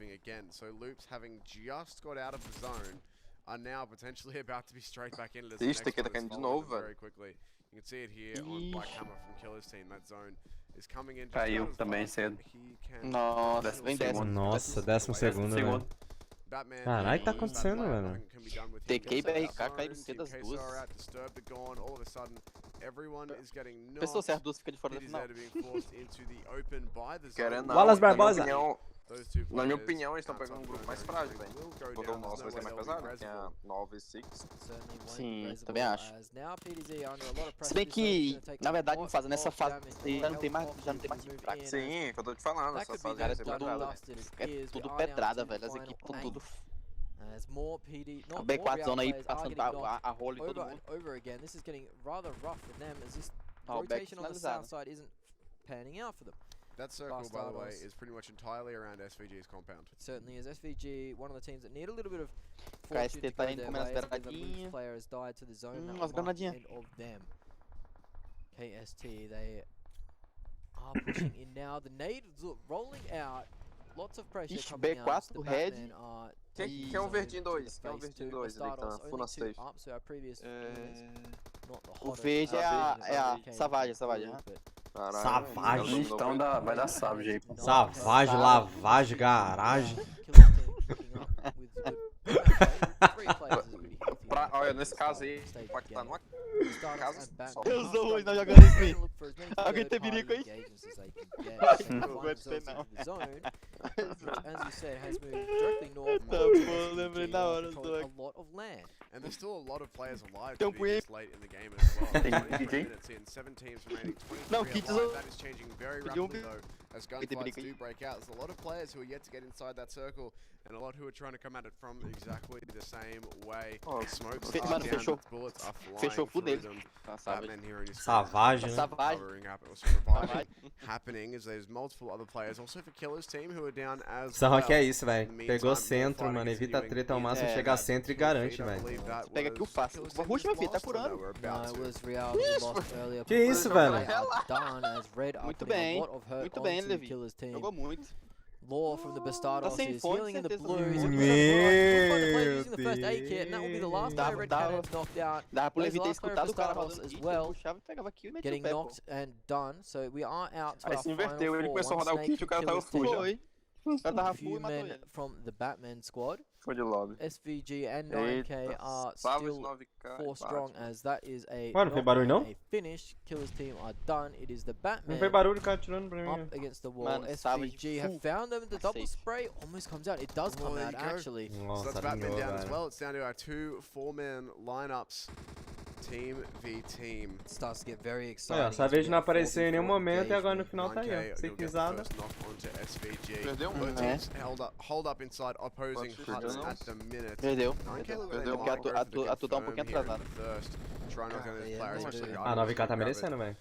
are now potentially about to be straight back into this
Ixi,
next
tem que
one
tá
that's
caindo de
following
novo,
them
velho.
very quickly. You can see it here on Black Hammer from Killer's team. That zone is coming in.
Caiu também cedo.
Nossa, vem 10.
Nossa, 10º, velho. Caralho, o que tá acontecendo, velho?
TK e BRK caíram cedo as duas. Pensou se as duas ficam de fora da final.
Querendo
Wallace
não,
Barbosa.
Na minha opinião, eles estão pegando um grupo mais frágil, velho. Porque o nosso vai ser mais pesado, tem a 9 e 6.
Sim, também acho. Se bem que, na verdade, nessa fase já não tem mais time fraco.
Sim, que eu tô te falando, essa fase
Cara,
vai ser pedrada.
é tudo pedrada, velho. As equipes estão tudo... A B4 zona aí passando a rola em todo mundo. Ó, o back finalizado.
That circle, by the way, is pretty much entirely around SVG's compound.
It certainly is. SVG, one of the teams that need a little bit of
KST
fortune to
tá
go
indo
their
comendo as
way. The
beiradinhas.
Blue player has died to the zone. That
As
will mark the
granadinhas.
end of them. KST, they are pushing in now. The nades look rolling out. Lots of pressure
Ixi,
coming out.
B4 do Red.
Quem é um verdinho 2? Quem é um verdinho 2 ali que tá full na safe?
O verde é a Savage, né?
Savage.
Então vai dar Savage aí.
Savage, lavagem, garagem.
Olha, nesse caso aí, pode estar numa casa só.
Eu sou ruim, não jogando assim. Alguém tem perigo aí? Não gostei não. Tá bom, lembrei na hora do
And there's still a lot of players alive
Tem
to
um
be this late in the game as well.
Tem
23
DJ?
minutes in, 7 teams remaining, 23
Não,
alive.
Kits
That is changing very
pediu
rapidly though, as gunfights do break out. There's a lot of players who are yet to get inside that circle, and a lot who are trying to come at it from exactly the same way. Smokes are
mano,
down,
fechou.
bullets are
Fechou
flying
full
through
dele.
them.
Savage.
Batman here in his
Savage, né?
Savage.
happening as there's multiple other players also for Killer's team who are down as
Sanhok
well.
é isso, velho. Pegou centro, mano. Evita a treta ao máximo, chega a centro e garante, velho.
Pega aqui o fácil. O Rush, meu filho, tá curando.
Que isso, velho?
Muito bem, Levi. Jogou muito.
Law from the Bastardos
Tá sem
is
fonte,
healing in the
certeza.
blues.
Meu
Using the first aid kit, and that will be the last player Red
Dava-
Cannon's knocked out.
Dava pro
There's
Levi
the
ter
last player
escutado o cara
Bastardos
rodando
as
kit,
well,
puxava e pegava aqui e metia o
getting
pé, pô.
knocked and done. So we are out to
Aí
our
se
final
inverteu, ele
four.
começou a
One
rodar o
Snake
kit e o cara tava
Killer's team,
full já.
Foi. O cara tava
a few
full, matou
men
ele.
from the Batman squad.
Foi de lobby.
SVG and 9K
Eita,
are
Savage,
still
9K,
4 strong as that is a
Mano, não fez barulho, não?
a finish. Killer's team are done. It is the
Não
Batman
foi barulho, o cara atirando pra mim.
up against the wall.
Mano,
SVG have
Savage,
found them. The double
safe.
spray almost comes out. It does come
Well,
out
there you go.
actually.
So
Nossa,
that's Batman
alinhou,
down as
velho.
well. It's down to our 2 4-man lineups. Team v Team.
It starts to get very
Olha,
exciting.
ó, essa vez não apareceu em nenhum momento e agora no final tá aí, ó.
9K,
Sem
he'll get the
pisada.
first knock onto SVG.
Perdeu um.
Both
É.
teams hold up inside opposing
Perdeu
huts
não.
at the minute.
Perdeu.
9K look
Perdeu.
like they might go for the
A tu tá um pouquinho
confirm here in
atrasado.
the thirst. Try and knock down this player, especially the
A
items
9K tá
grab it.
merecendo, velho.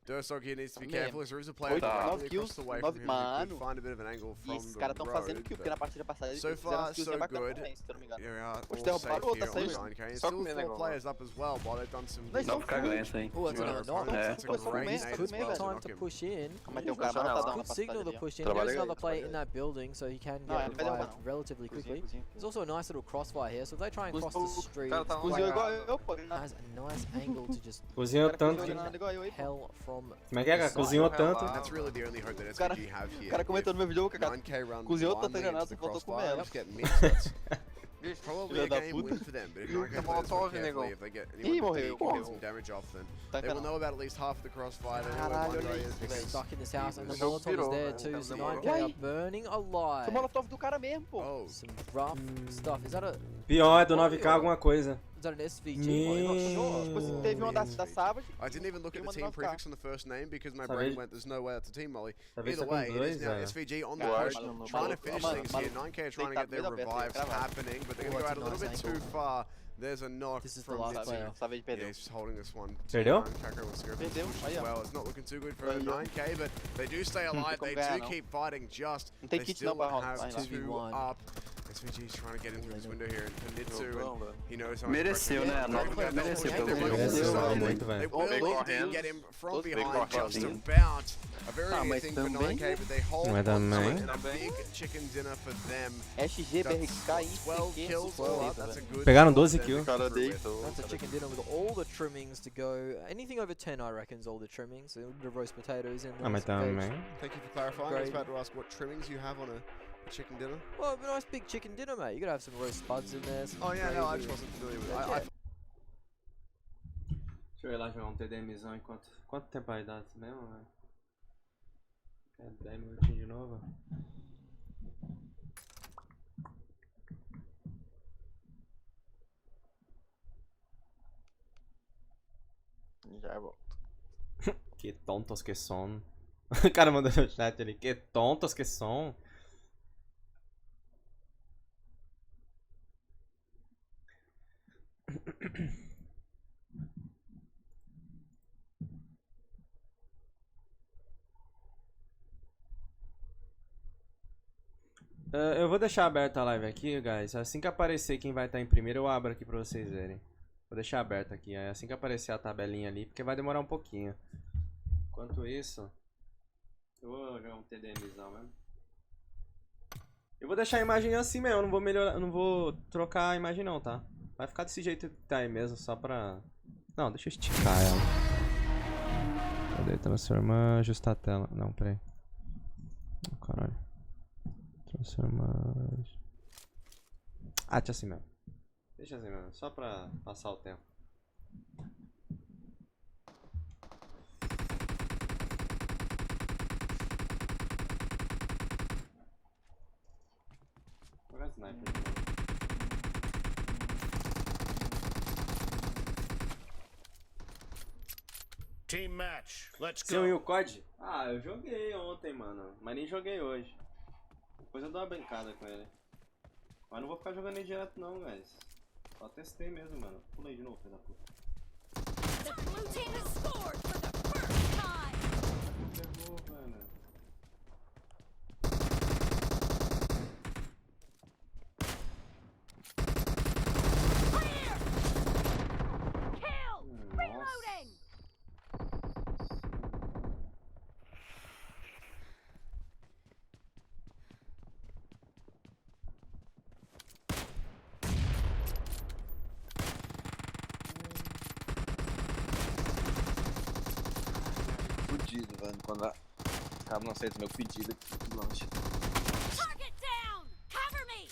Doações here needs to be
Mesmo.
careful as there is a player
Oito,
directly
9
across
kills,
the way
9
from him who could
mano.
find a bit of an angle
E
from
esses
the
caras tão fazendo
road,
kill, porque
but
na partida passada
so
eles fizeram
far,
as kills
so
bem bacanas
good.
também, se eu não me engano.
Here we are,
Os
all
derrubaram
safe
outra,
here on
saiu.
9K. And
Só
still
comer
4
negócio.
players up as well while they've done some
Mas
Não ficar ganha isso aí.
Oh, that's another knock.
É.
That's a great
Começou
nade
com
as
meio,
well to
Time
knock
to
him.
push in.
Mas tem um cara matadão na
Could signal the
passada
push in.
Trabalha
There's
aí,
another player
trabalha
in that building, so he can
Não,
get
ele vai levar,
revived
não.
relatively quickly.
Cozinha.
There's also a nice little crossfire here, so if they try and cross the street,
cara tá
Cozinhou igual
lagado.
eu, pô.
has a nice angle to just
Cozinhou tanto.
Cozinhou igual eu, pô.
hell from
Como é que é, cara? Cozinhou tanto.
That's really the only hope that
Cara-
SVG have here.
O cara comentou no meu vídeo, cara.
9K run
Cozinhou tanta
blindly
granada,
into the
só faltou
crossfire,
comer ela.
just get mixed. That's probably a
Filha da
game
puta.
win for them, but if 9K
Tá
plays
molotov,
more carefully,
negão.
if they get
Ih,
anyone to
morreu,
get
morreu.
some damage off, then
Tá
they will
canal.
know about at least half of the crossfire. They know where
Caralho,
one guy
olha
is
isso,
because
velho.
stuck in this house, and the
O jogo
Molotov is
virou,
there
né?
too, so
Demorou.
9K are burning
Foi o
alive.
molotov do cara mesmo, pô.
oh,
Some rough stuff. Is that a
Pior é do 9K alguma coisa.
is that an SVG? I'm not sure.
Depois teve uma da Savage.
I didn't even look at the team prefix on the first name because my
Talvez-
brain went, there's no way that's a team molly.
Talvez
Either
tá com
way, it
dois,
is now
velho.
SVG on the
Cara,
push,
mano,
trying to
maluco,
finish
mano,
things here.
maluco.
9K are trying to get their
Deitado,
revives
cravado.
happening, but they're going to go out a little bit too far. There's a knock
This is the
from
last
Mitzi.
player.
Savage
Yeah,
perdeu.
he's holding this one.
Perdeu?
Kakko with Script
Perdeu,
push
aí,
as
ó.
well. It's not looking too good for
Aí, ó.
9K, but they do stay alive.
Tem
They
como ganhar,
do
não.
keep fighting just.
Não tem
They
kit
still
não pra
have
vai lá.
2 up. SVG's trying to get in through this window here, and Nitsu, and he knows how
Mereceu, né? Mereceu pelo
muito, velho.
They will get him from behind just about. A very good thing for 9K, but they hold
Mas também.
and a big chicken dinner for them.
SG, BRK,
12 kills all up, that's a good
Pegaram
score
12
for
kills.
them.
That's a chicken dinner with all the trimmings to go. Anything over 10, I reckon, is all the trimmings. The roast potatoes in there.
Ah, mas também.
Thank you for clarifying. I was about to ask what trimmings you have on a chicken dinner.
Oh, a nice big chicken dinner, mate. You gotta have some roast spuds in there.
Oh yeah, no, I just wasn't familiar with it.
Deixa eu ir lá jogar um TDMzão enquanto. Quanto tempo vai dar isso mesmo, velho? É 10 minutinhos de novo.
Já volto.
Que tontos que são. O cara mandou no chat ali. Que tontos que são. Eu vou deixar aberta a live aqui, guys. Assim que aparecer quem vai estar em primeiro, eu abro aqui pra vocês verem. Vou deixar aberto aqui, assim que aparecer a tabelinha ali, porque vai demorar um pouquinho. Enquanto isso, eu vou jogar um TDMzão mesmo. Eu vou deixar a imagem assim mesmo, eu não vou melhorar, não vou trocar a imagem não, tá? Vai ficar desse jeito que tá aí mesmo, só pra... Não, deixa eu esticar ela. Cadê? Transformar, ajustar a tela. Não, peraí. Oh, caralho. Transformar... Ah, deixa assim mesmo. Deixa assim mesmo, só pra passar o tempo. Vou jogar sniper de novo.
Team match, let's go.
Você uniu o COD? Ah, eu joguei ontem, mano. Mas nem joguei hoje. Depois eu dou uma brincada com ele. Mas não vou ficar jogando ele direto não, guys. Só testei mesmo, mano. Pulei de novo, filho da puta.
The blue team has scored for the first time.
Pegou, velho.
Clear. Kill. Reloading.
Fudido, velho. Quando os caras não aceitam meu pedido aqui de longe.
Target down. Cover me.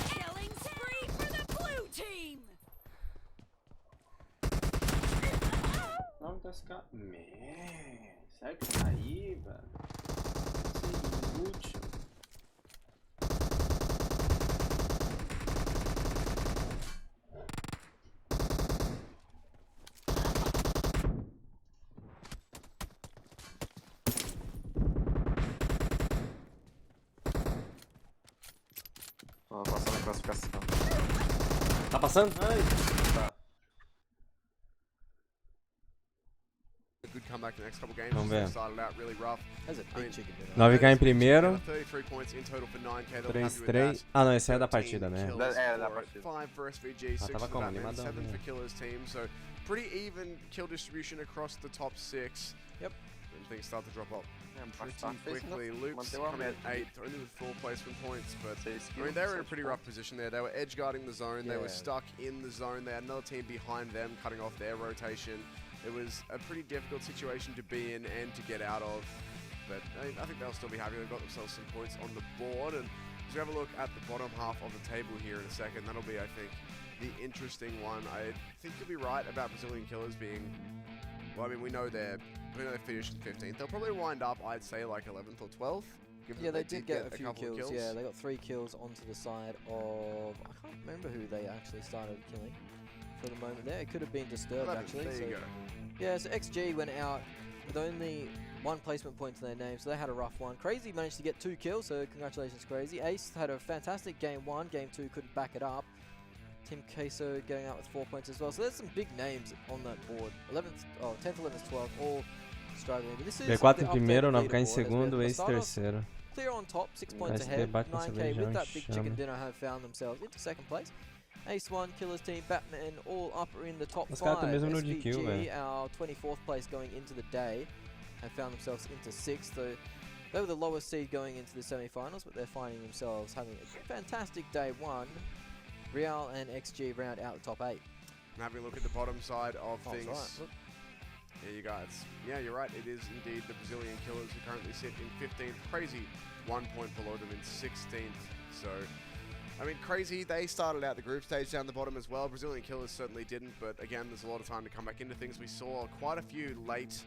Killing spree for the blue team.
Não, tá esse cara. Sai daí, velho. Isso é inútil.
Tô passando a classificação.
Tá passando? Ai.
Tá.
Good comeback the next couple games.
Vamos ver.
Started out really rough.
9K em primeiro.
33 points in total for 9K.
3-3. Ah, não, esse é da partida, né?
É, da partida.
5 for SVG, 6
tava
for
como?
Batman,
Animadão,
7
né?
for Killer's team. So pretty even kill distribution across the top 6.
Yep.
And things start to drop off pretty
Facing
quickly. Luke's
manteve a
coming in
média.
8th, only with 4 placement points. But I
skill,
mean, they were in a
6
pretty
points.
rough position there. They were edge guarding the zone. They were
Yeah.
stuck in the zone. They had another team behind them cutting off their rotation. It was a pretty difficult situation to be in and to get out of. But I think they'll still be happy. They've got themselves some points on the board. And as we have a look at the bottom half of the table here in a second, that'll be, I think, the interesting one. I think you'll be right about Brazilian Killers being... Well, I mean, we know they finished 15th. They'll probably wind up, I'd say, like 11th or 12th.
Yeah, they did get a few
couple of
kills. Yeah, they got 3 kills onto the side of... I can't remember who they actually started killing for the moment there. It could have been Disturbed, actually.
There you go.
Yeah, so XG went out with only 1 placement point to their name, so they had a rough one. Crazy managed to get 2 kills, so congratulations Crazy. Ace had a fantastic game 1, game 2 couldn't back it up. Team Queso going out with 4 points as well, so there's some big names on that board. 10th, 11th, 12th, all struggling. But this is
B4 em primeiro, 9K em segundo, Ace terceiro.
Clear on top, 6 points ahead. 9K with that big chicken dinner have found themselves into 2nd place. Ace 1, Killer's team, Batman, all up in the top 5. SVG, our 24th place going into the day, have found themselves into 6th. So they were the lowest seed going into the semi-finals, but they're finding themselves having a fantastic day 1. Real and XG round out the top 8.
And having a look at the bottom side of things.
Right.
There you guys. Yeah, you're right. It is indeed the Brazilian Killers who currently sit in 15th. Crazy 1 point below them in 16th. So, I mean, Crazy, they started out the group stage down the bottom as well. Brazilian Killers certainly didn't, but again, there's a lot of time to come back into things. We saw quite a few late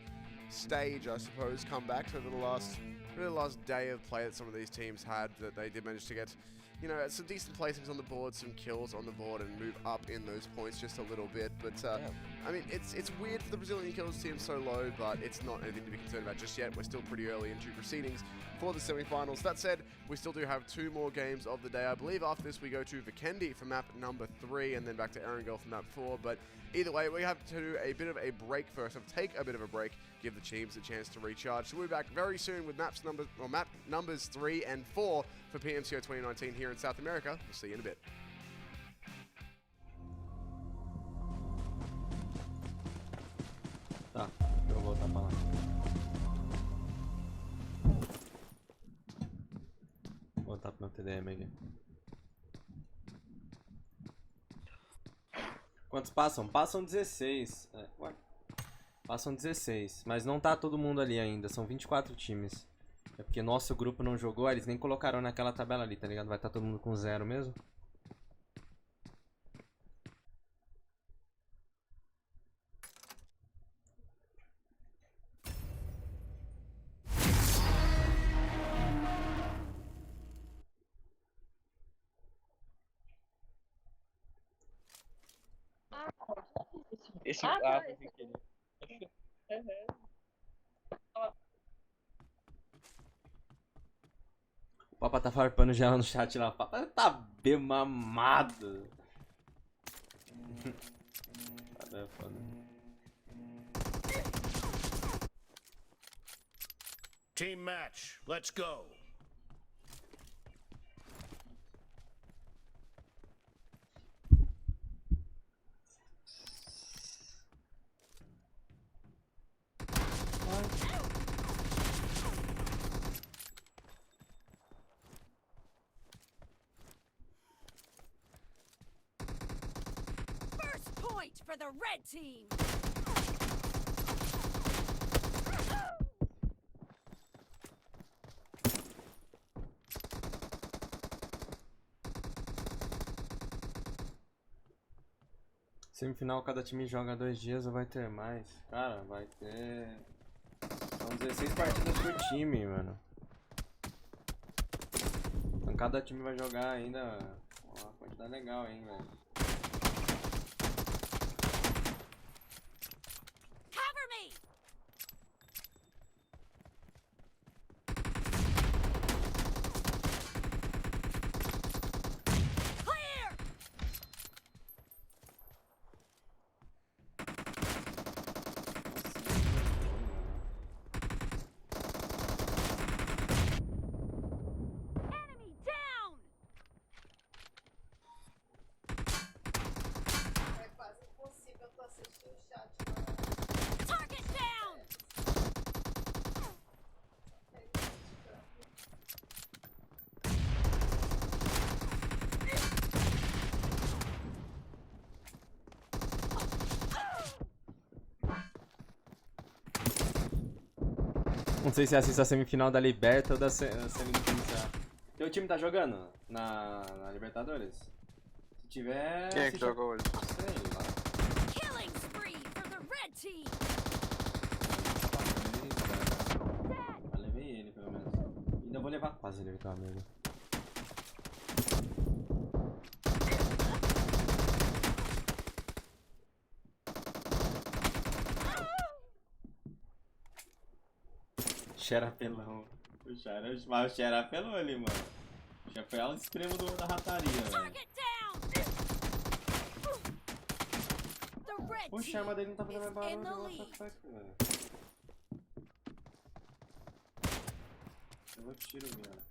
stage, I suppose, comebacks over the last day of play that some of these teams had, that they did manage to get, you know, some decent placings on the board, some kills on the board, and move up in those points just a little bit. But I mean, it's weird for the Brazilian Killers team so low, but it's not anything to be concerned about just yet. We're still pretty early into proceedings for the semi-finals. That said, we still do have 2 more games of the day. I believe after this we go to Vikendi for map number 3, and then back to Erangel for map 4. But either way, we have to do a bit of a break first. Take a bit of a break, give the teams a chance to recharge. So we'll be back very soon with map numbers 3 and 4 for Pmco 2019 here in South America. We'll see you in a bit.
Tá, eu vou voltar pra lá. Vou voltar pro meu TDM aqui. Quantos passam? Passam 16. Ué. Passam 16, mas não tá todo mundo ali ainda, são 24 times. É porque nosso grupo não jogou, eles nem colocaram naquela tabela ali, tá ligado? Vai estar todo mundo com 0 mesmo.
Esse
O Papa tá farpando já no chat lá. O Papa tá bem mamado. Tá foda.
Team match, let's go.
First point for the red team.
Semifinal, cada time joga 2 dias ou vai ter mais? Cara, vai ter... São 16 partidas por time, mano. Então cada time vai jogar ainda uma quantidade legal, hein, velho.
Cover me. Clear. Enemy down.
É quase impossível tu assistir o chat.
Target down.
Não sei se assiste a semifinal da Liberta ou da semifinal. Teu time tá jogando na Libertadores? Se tiver...
Quem é que joga hoje?
Sei lá.
Killing spree for the red team.
Eu levei ele, pelo menos. Ainda vou levar quase ele, tá, amigo. Cheira apelão. Mas o cheira apelou ali, mano. Já foi ao extremo da rataria, velho. Poxa, a arma dele não tá fazendo mais barulho. What the fuck, velho. Eu vou tiro, velho.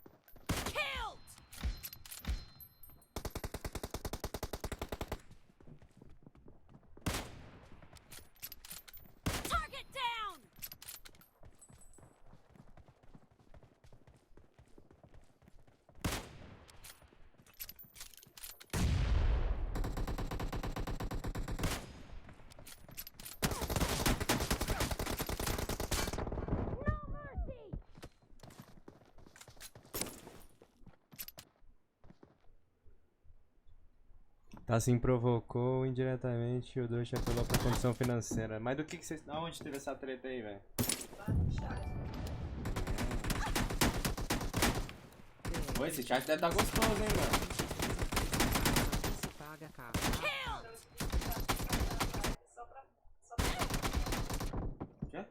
Assim provocou indiretamente o Doxa apelou pra condição financeira. Mas do que vocês. Aonde teve essa treta aí, velho? Pô, esse chat deve estar gostoso, hein, mano? Quê?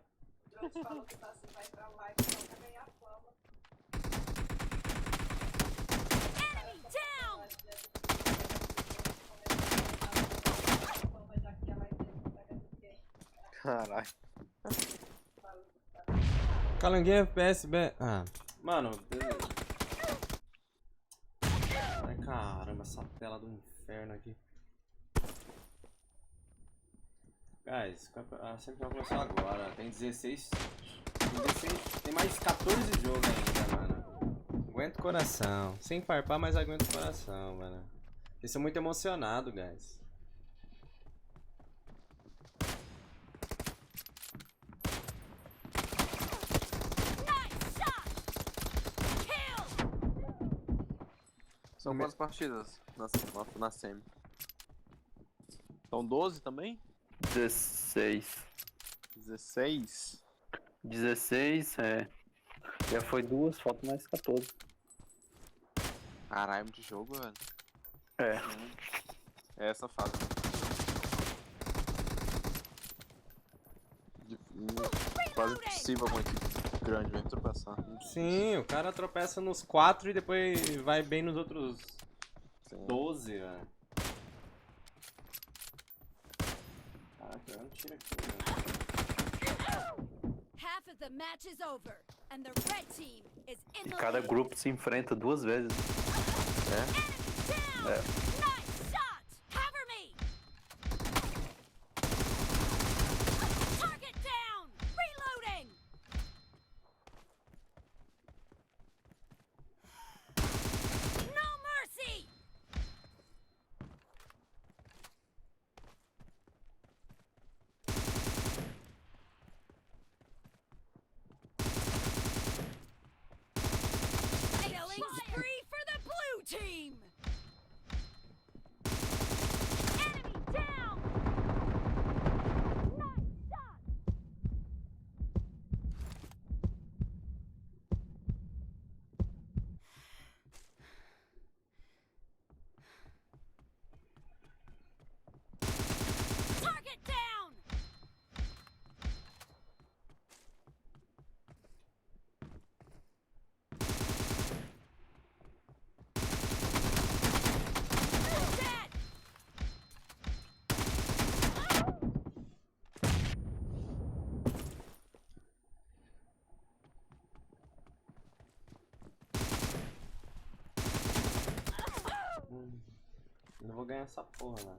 Falou que tá assim, vai pra live só pra ganhar fama. Enemy down!
Caralho.
Calanguinho FPS, ah, mano. Ai, caramba, essa tela do inferno aqui. Guys, a sempre vai começar agora. Tem 16. Tem mais 14 jogos ainda, mano. Aguenta o coração. Sem farpar, mas aguenta o coração, mano. Vocês são muito emocionados, guys.
São quantas partidas na semi? São 12 também?
16.
16?
16, é. Já foi 2, falta mais 14.
Caralho, muito jogo, velho.
É.
É essa fase. Quase impossível com uma equipe grande, velho, tropeçar.
Sim, o cara tropeça nos 4 e depois vai bem nos outros 12, velho. Caraca, eu não tiro aqui, velho.
E cada grupo se enfrenta 2 vezes. É? É.
Não vou ganhar essa porra, né?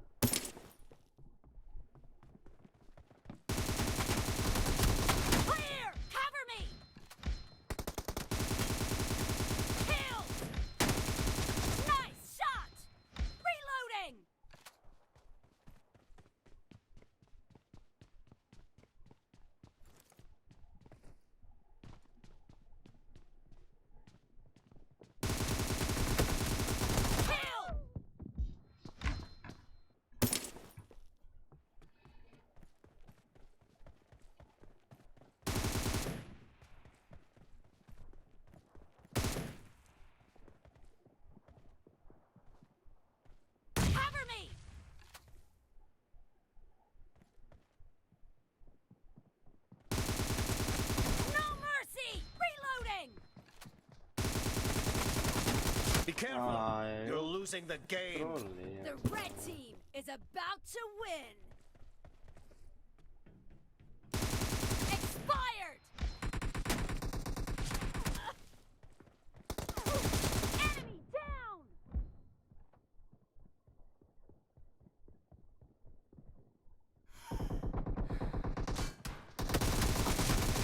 Careful, you're losing the game.
The red team is about to win. Expired. Enemy down.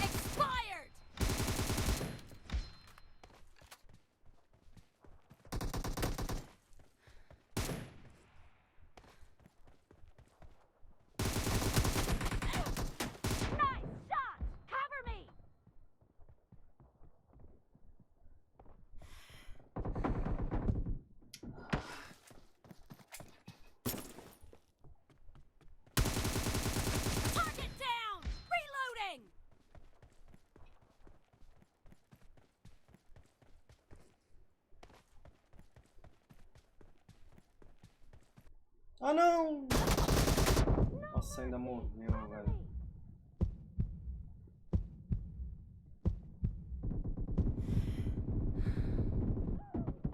Expired. Nice shot. Cover me. Target down. Reloading.
Ah, não! Nossa, ainda morreu, velho.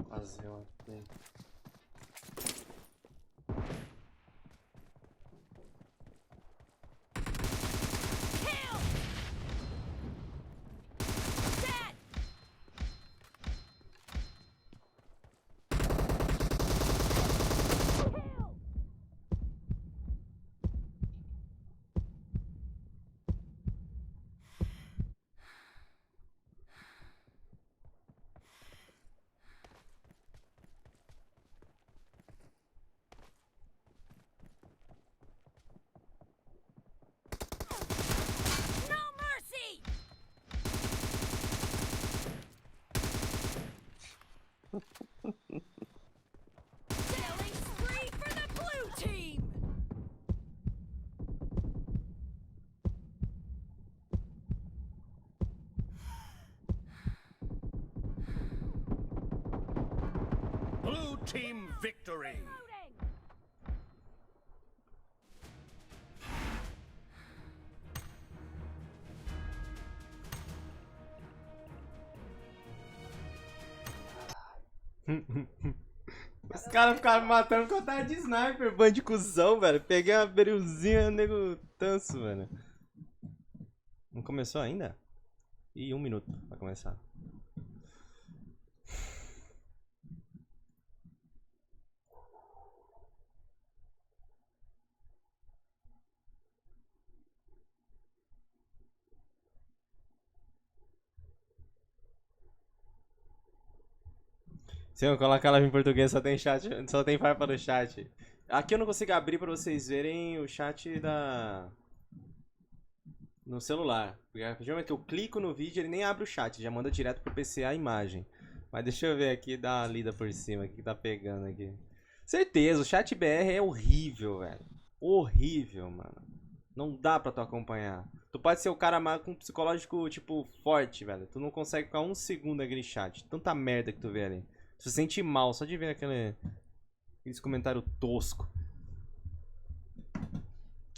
Quase eu matei.
Kill. Dead. Kill. No mercy. Killing spree for the blue team.
Blue team victory.
Reloading.
Os caras ficaram me matando com a de sniper, bando de cuzão, velho. Peguei uma berilzinha, nego tanso, velho. Não começou ainda? Ih, 1 minuto pra começar. Se eu colocar ela em português, só tem chat, só tem farpa no chat. Aqui eu não consigo abrir pra vocês verem o chat no celular. Porque geralmente eu clico no vídeo, ele nem abre o chat, já manda direto pro PC a imagem. Mas deixa eu ver aqui, dar uma lida por cima, o que tá pegando aqui. Certeza, o chat BR é horrível, velho. Horrível, mano. Não dá pra tu acompanhar. Tu pode ser o cara com um psicológico, tipo, forte, velho. Tu não consegue ficar 1 segundo naquele chat. Tanta merda que tu vê ali. Tu se sente mal só de ver aqueles comentários tosco.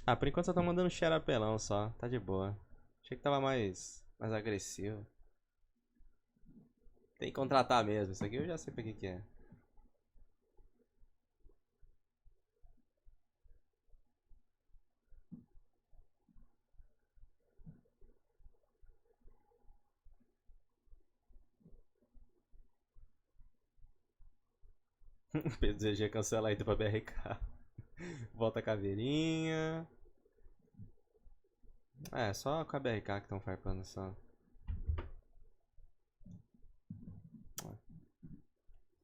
Ah, por enquanto só tá mandando share apelão só. Tá de boa. Achei que tava mais agressivo. Tem que contratar mesmo. Isso aqui eu já sei pra que é. PDG cancela aí pra BRK. Volta a caveirinha. É, só com a BRK que estão farpando só.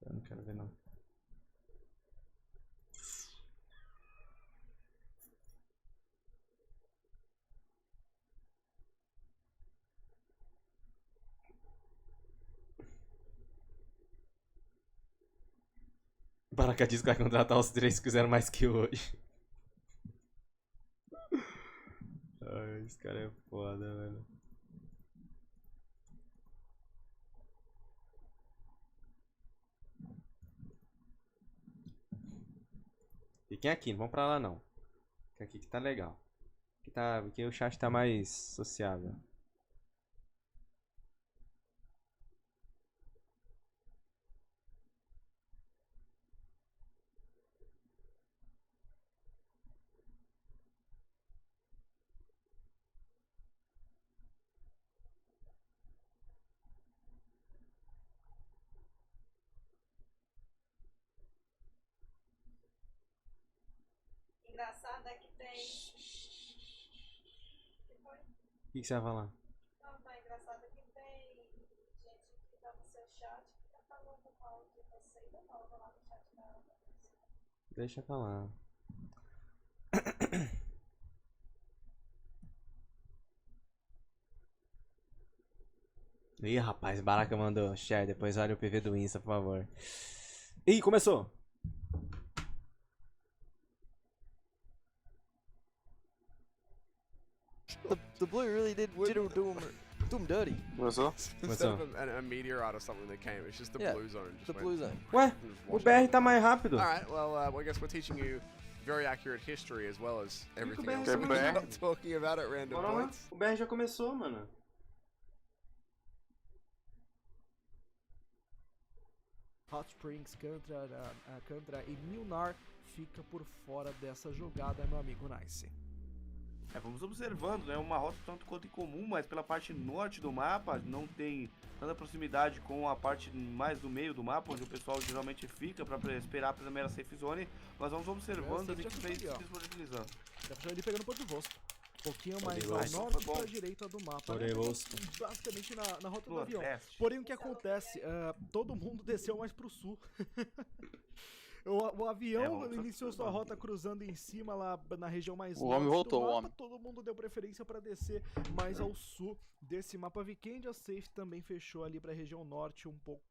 Eu não quero ver não. Baraka diz que vai contratar os 3 que fizeram mais que hoje. Ai, esse cara é foda, velho. Fiquem aqui, não vão pra lá não. Fica aqui que tá legal. Aqui o chat tá mais sociável.
é que tem.
O que você vai falar?
Não, tá engraçado que tem gente que tá no seu chat que tá falando mal de você e da nova lá no chat da Ana.
Deixa pra lá. Ih, rapaz, Baraka mandou share. Depois olha o PV do Insta, por favor. Ih, começou!
The blue really did do him dirty.
Começou?
Começou.
Instead of a meteorite or something that came, it's just the blue zone. Just
The blue zone.
Ué, o BR tá mais rápido.
Alright, well, I guess we're teaching you very accurate history as well as everything
BR
else.
começou.
We're not talking about at random
Bora lá.
points.
O BR já começou, mano.
Hot Springs, Cantra e Milnar fica por fora dessa jogada, meu amigo Nice.
Vamos observando, né? Uma rota tanto quanto incomum, mas pela parte norte do mapa não tem tanta proximidade com a parte mais do meio do mapa, onde o pessoal geralmente fica para esperar a primeira safe zone. Nós vamos observando as equipes se disponibilizando.
Dá pra ele pegando Porto Vosto. Um pouquinho mais ao
Poderoso.
norte para a direita do mapa.
Poderoso.
Basicamente na rota do avião.
Teste.
Porém, o que acontece? Todo mundo desceu mais pro sul. O avião iniciou sua rota cruzando em cima lá na região mais
norte. O homem voltou, o homem.
Todo mundo deu preferência para descer mais ao sul desse mapa. Vikendi, a safe também fechou ali para a região norte um pouco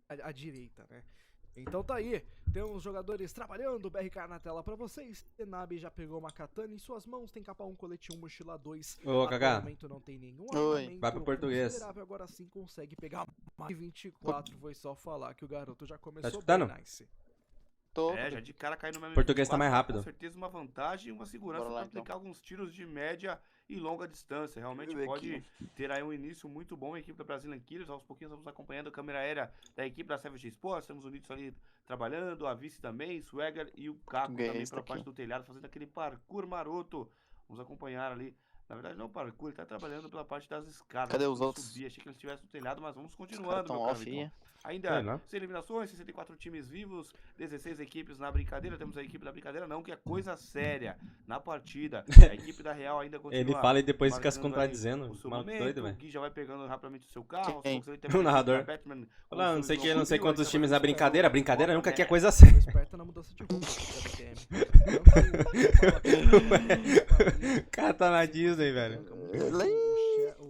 à direita, né? Então tá aí, tem uns jogadores trabalhando, BRK na tela pra vocês. Tenabe já pegou uma katana em suas mãos, tem capa 1, colete 1, mochila 2.
Ô, Kaká.
Não tem nenhum
Vai pro português.
Agora sim consegue pegar mais 24. Foi só falar que o garoto já começou
escutando?
bem nice.
Já de cara caindo no mesmo.
Português tá mais rápido.
Com certeza uma vantagem e uma segurança para aplicar alguns tiros de média e longa distância. Realmente pode ter aí um início muito bom a equipe da Brazilian Killers. Aos pouquinhos vamos acompanhando a câmera aérea da equipe da Savage Sports. Temos o Nitsu ali trabalhando, a Vice também, Swagger e o Caco também pela parte do telhado, fazendo aquele parkour maroto. Vamos acompanhar ali. Na verdade não é o parkour, ele tá trabalhando pela parte das escadas.
Cadê os outros?
Achei que eles estivessem no telhado, mas vamos continuando, meu
off,
caro. Ainda sem eliminações, 64 times vivos, 16 equipes na brincadeira. Temos a equipe da brincadeira não, que é coisa séria na partida. A equipe da Real ainda continua.
Ele fala e depois fica se contradizendo. Maluco doido, velho.
O Gui já vai pegando rapidamente o seu carro.
O narrador. Fala, não sei que, não sei quantos times na brincadeira. Brincadeira nunca quer coisa séria.
Esperta na mudança de roupa.
O cara tá na Disney, velho.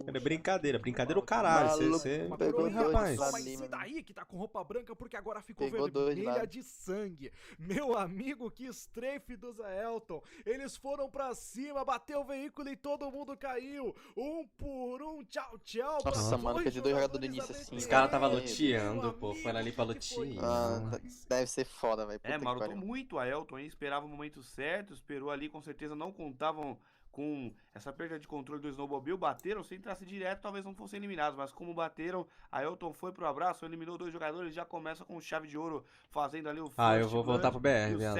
É brincadeira, brincadeira o caralho. Você
pegou rapaz. Mas esse daí que tá com roupa branca porque agora ficou vermelha de sangue. Meu amigo, que strafe do Zé Elton. Eles foram pra cima, bateu o veículo e todo mundo caiu. Um por um, tchau, tchau.
Nossa, mano, perdi 2 jogadores no início assim.
Os caras tava luteando, pô. Foram ali pra lutear.
Deve ser foda, velho.
Marotou muito a Elton, hein? Esperava o momento certo, esperou ali, com certeza não contavam com essa perda de controle do Snowmobile, bateram, se entrasse direto talvez não fossem eliminados, mas como bateram, a Elton foi pro abraço, eliminou 2 jogadores, já começa com chave de ouro, fazendo ali o
eu vou voltar pro BR, viado.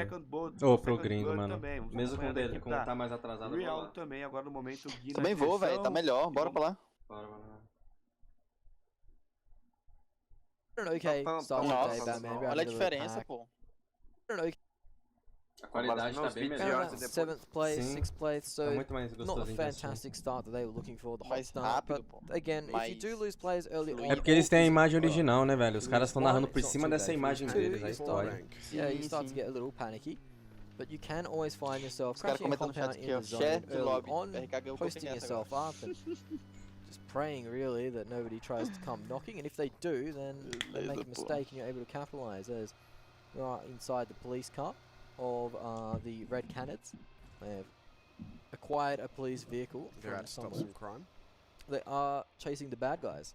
Ou pro gringo, mano.
Também.
Mesmo com dele, como tá mais atrasado.
Real também, agora no momento, Gui
também vou, velho, tá melhor, bora pra lá.
Bora.
Olha a diferença, pô.
A qualidade tá bem melhor.
7th place, 6th place, so
tá muito mais
not the fantastic start that they were looking for, the hot start, but again, if you do lose players early on...
É porque eles têm a imagem original, né, velho? Os caras estão narrando por cima dessa imagem deles, aí pode.
Yeah, you start to get a little panicky, but you can always find yourself crashing a compound in the zone early on, posting yourself up, and just praying, really, that nobody tries to come knocking, and if they do, then they make a mistake and you're able to capitalize, as we are inside the police car of the Red Canids. They have acquired a police vehicle from someone.
Crime.
They are chasing the bad guys.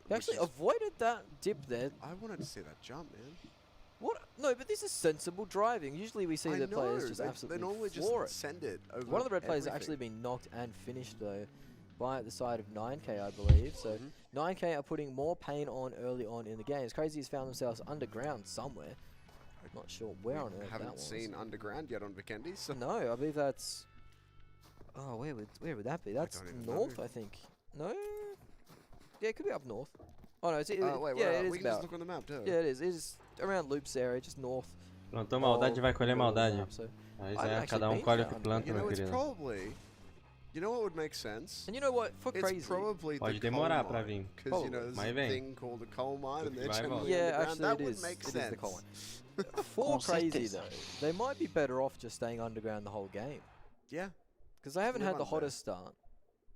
They actually avoided that dip there.
I wanted to see that jump, man.
What? No, but this is sensible driving. Usually we see the players just absolutely
normally
floor
just send it over.
One of the red players has actually been knocked and finished though by the side of 9K, I believe. So 9K are putting more pain on early on in the game. It's crazy he's found themselves underground somewhere. Not sure where on earth that was.
Haven't seen underground yet on Vikendi, so
no, I believe that's. Oh, where would that be? That's north, I think. No, yeah, it could be up north. Oh no, it's
wait,
yeah, it is
we can just look on the map too.
Yeah, it is. It is around Loops area, just north
Plantou maldade, vai colher maldade. Aí já cada colhe o que planta, meu querido.
You know what would make sense?
And you know what? For crazy,
pode demorar pra vir.
Because you know there's a thing called a coal mine, and they're channeling
yeah,
underground. That would
it
make
is
sense.
the coal mine. For crazy though, they might be better off just staying underground the whole game.
Yeah.
Because they haven't had the hottest start,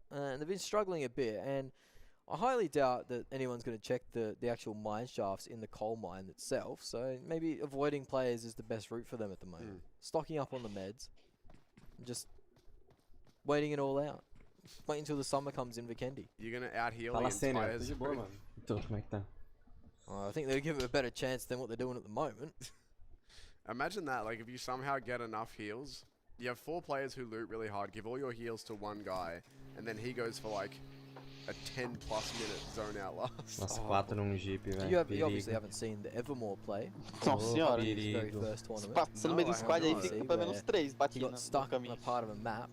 and they've been struggling a bit. And I highly doubt that anyone's going to check the actual mine shafts in the coal mine itself. So maybe avoiding players is the best route for them at the moment. Stocking up on the meds, and just waiting it all out. Wait until the summer comes in Vikendi.
You're gonna out heal the entire
I think they'll give it a better chance than what they're doing at the moment.
Imagine that, like if you somehow get enough heals, you have 4 players who loot really hard, give all your heals to one guy, and then he goes for like a 10+ minute zone outlast.
Nossa, 4 num jeep, velho.
You obviously haven't seen the Evermore play.
Nossa senhora.
His very first tournament.
Você no meio do squad aí fica pelo menos 3
He
batidas
got stuck on a part of a map.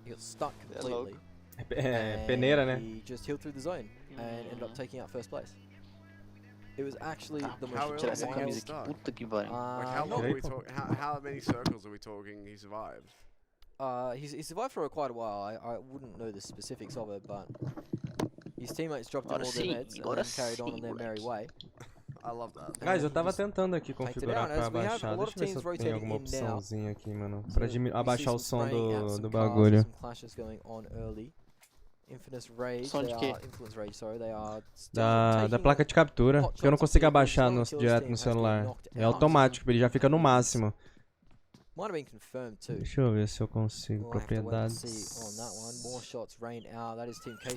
He got stuck completely.
Peneira, né?
He just healed through the zone and ended up taking out first place. It was actually the
How
most
early did he get stuck? Like how long are we talking? How many circles are we talking he survived?
He survived for quite a while. I wouldn't know the specifics of it, but his teammates dropped in all their meds and then carried on their merry way.
I love that.
Guys, eu tava tentando aqui configurar pra abaixar. Deixa eu ver se eu tenho alguma opçãozinha aqui, mano. Pra abaixar o som do bagulho. Da placa de captura. Porque eu não consigo abaixar direto no celular. É automático, ele já fica no máximo. Deixa eu ver se eu consigo. Propriedades.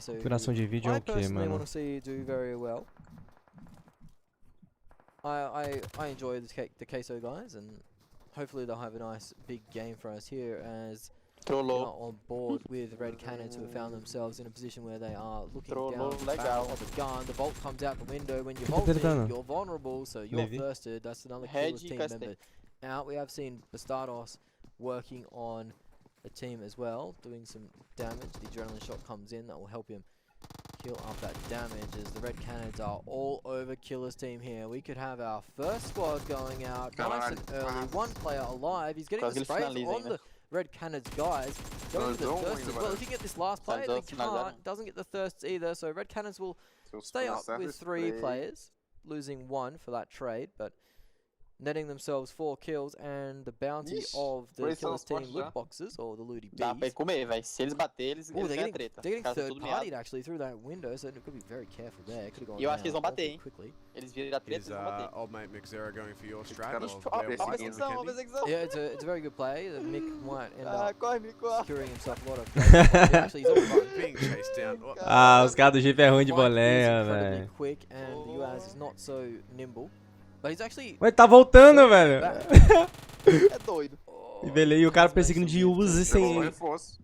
Configuração de vídeo é o que, mano?
I enjoy the Queso guys, and hopefully they'll have a nice big game for us here as they're not on board with Red Cannons, who have found themselves in a position where they are looking down the barrel of the gun. The bolt comes out the window. When you're vaulting, you're vulnerable, so you're thirsted. That's another killer's team member out. We have seen Bastardos working on a team as well, doing some damage. The adrenaline shot comes in, that will help him heal up that damage as the Red Cannons are all over Killer's team here. We could have our first squad going out nice and early. One player alive. He's getting the sprays on the Red Cannons guys. Going for the thirst as well. Looking at this last player, they can't. Doesn't get the thirsts either. So Red Cannons will stay up with 3 players, losing 1 for that trade, but netting themselves 4 kills and the bounty of the Killer's team loot boxes, or the looty bees.
Dá pra comer, velho. Se eles baterem, eles ganham treta.
They're getting third partied actually through that window, so they've got to be very careful there. Could have gone
E eu acho que eles vão bater, hein?
Quickly.
Eles viram a treta, eles vão bater.
Old mate Mixera going for your strat.
Yeah, it's a very good play. The Mick might end up securing himself a lot of actually, he's all
being chased down.
Os caras do jeep é ruim de boleia, velho.
Quick, and the UAS is not so nimble. But he's actually...
Ué, tá voltando, velho.
É doido.
E o cara perseguindo de Uzi sem...
Chegou reforço.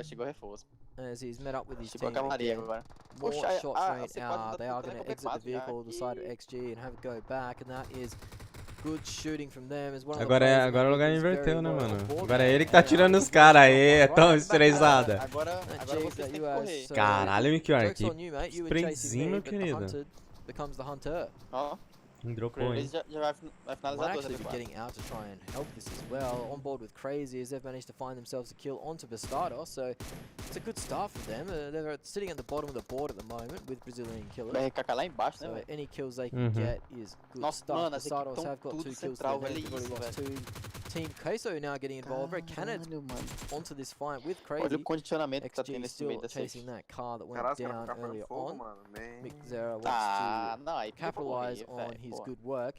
Chegou reforço.
As he's met up with his
Chegou
team.
a cavalaria agora.
More shots right out. They are going to exit the vehicle, the side of XG, and have a go back, and that is good shooting from them.
Agora o lugar inverteu, né, mano? Agora é ele que tá tirando os caras aí, é tão estressada.
Agora você tem que correr.
Caralho, Mikior, que sprayzinho, meu querido.
Becomes the hunter.
Dropou, hein?
Might actually be getting out to try and help this as well. On board with Crazy as they've managed to find themselves a kill onto Bastardos, so it's a good start for them. They're sitting at the bottom of the board at the moment with Brazilian killers.
Lá embaixo,
so any kills they can get is good stuff. Bastardos have got 2 kills to their name. They've already lost 2. Team Queso now getting involved. Red Cannons onto this fight with Crazy.
Olha o condicionamento que tá tendo
XG
nesse meio
still
da
chasing that car that went down earlier on. Mick Zera wants to capitalize on his good work.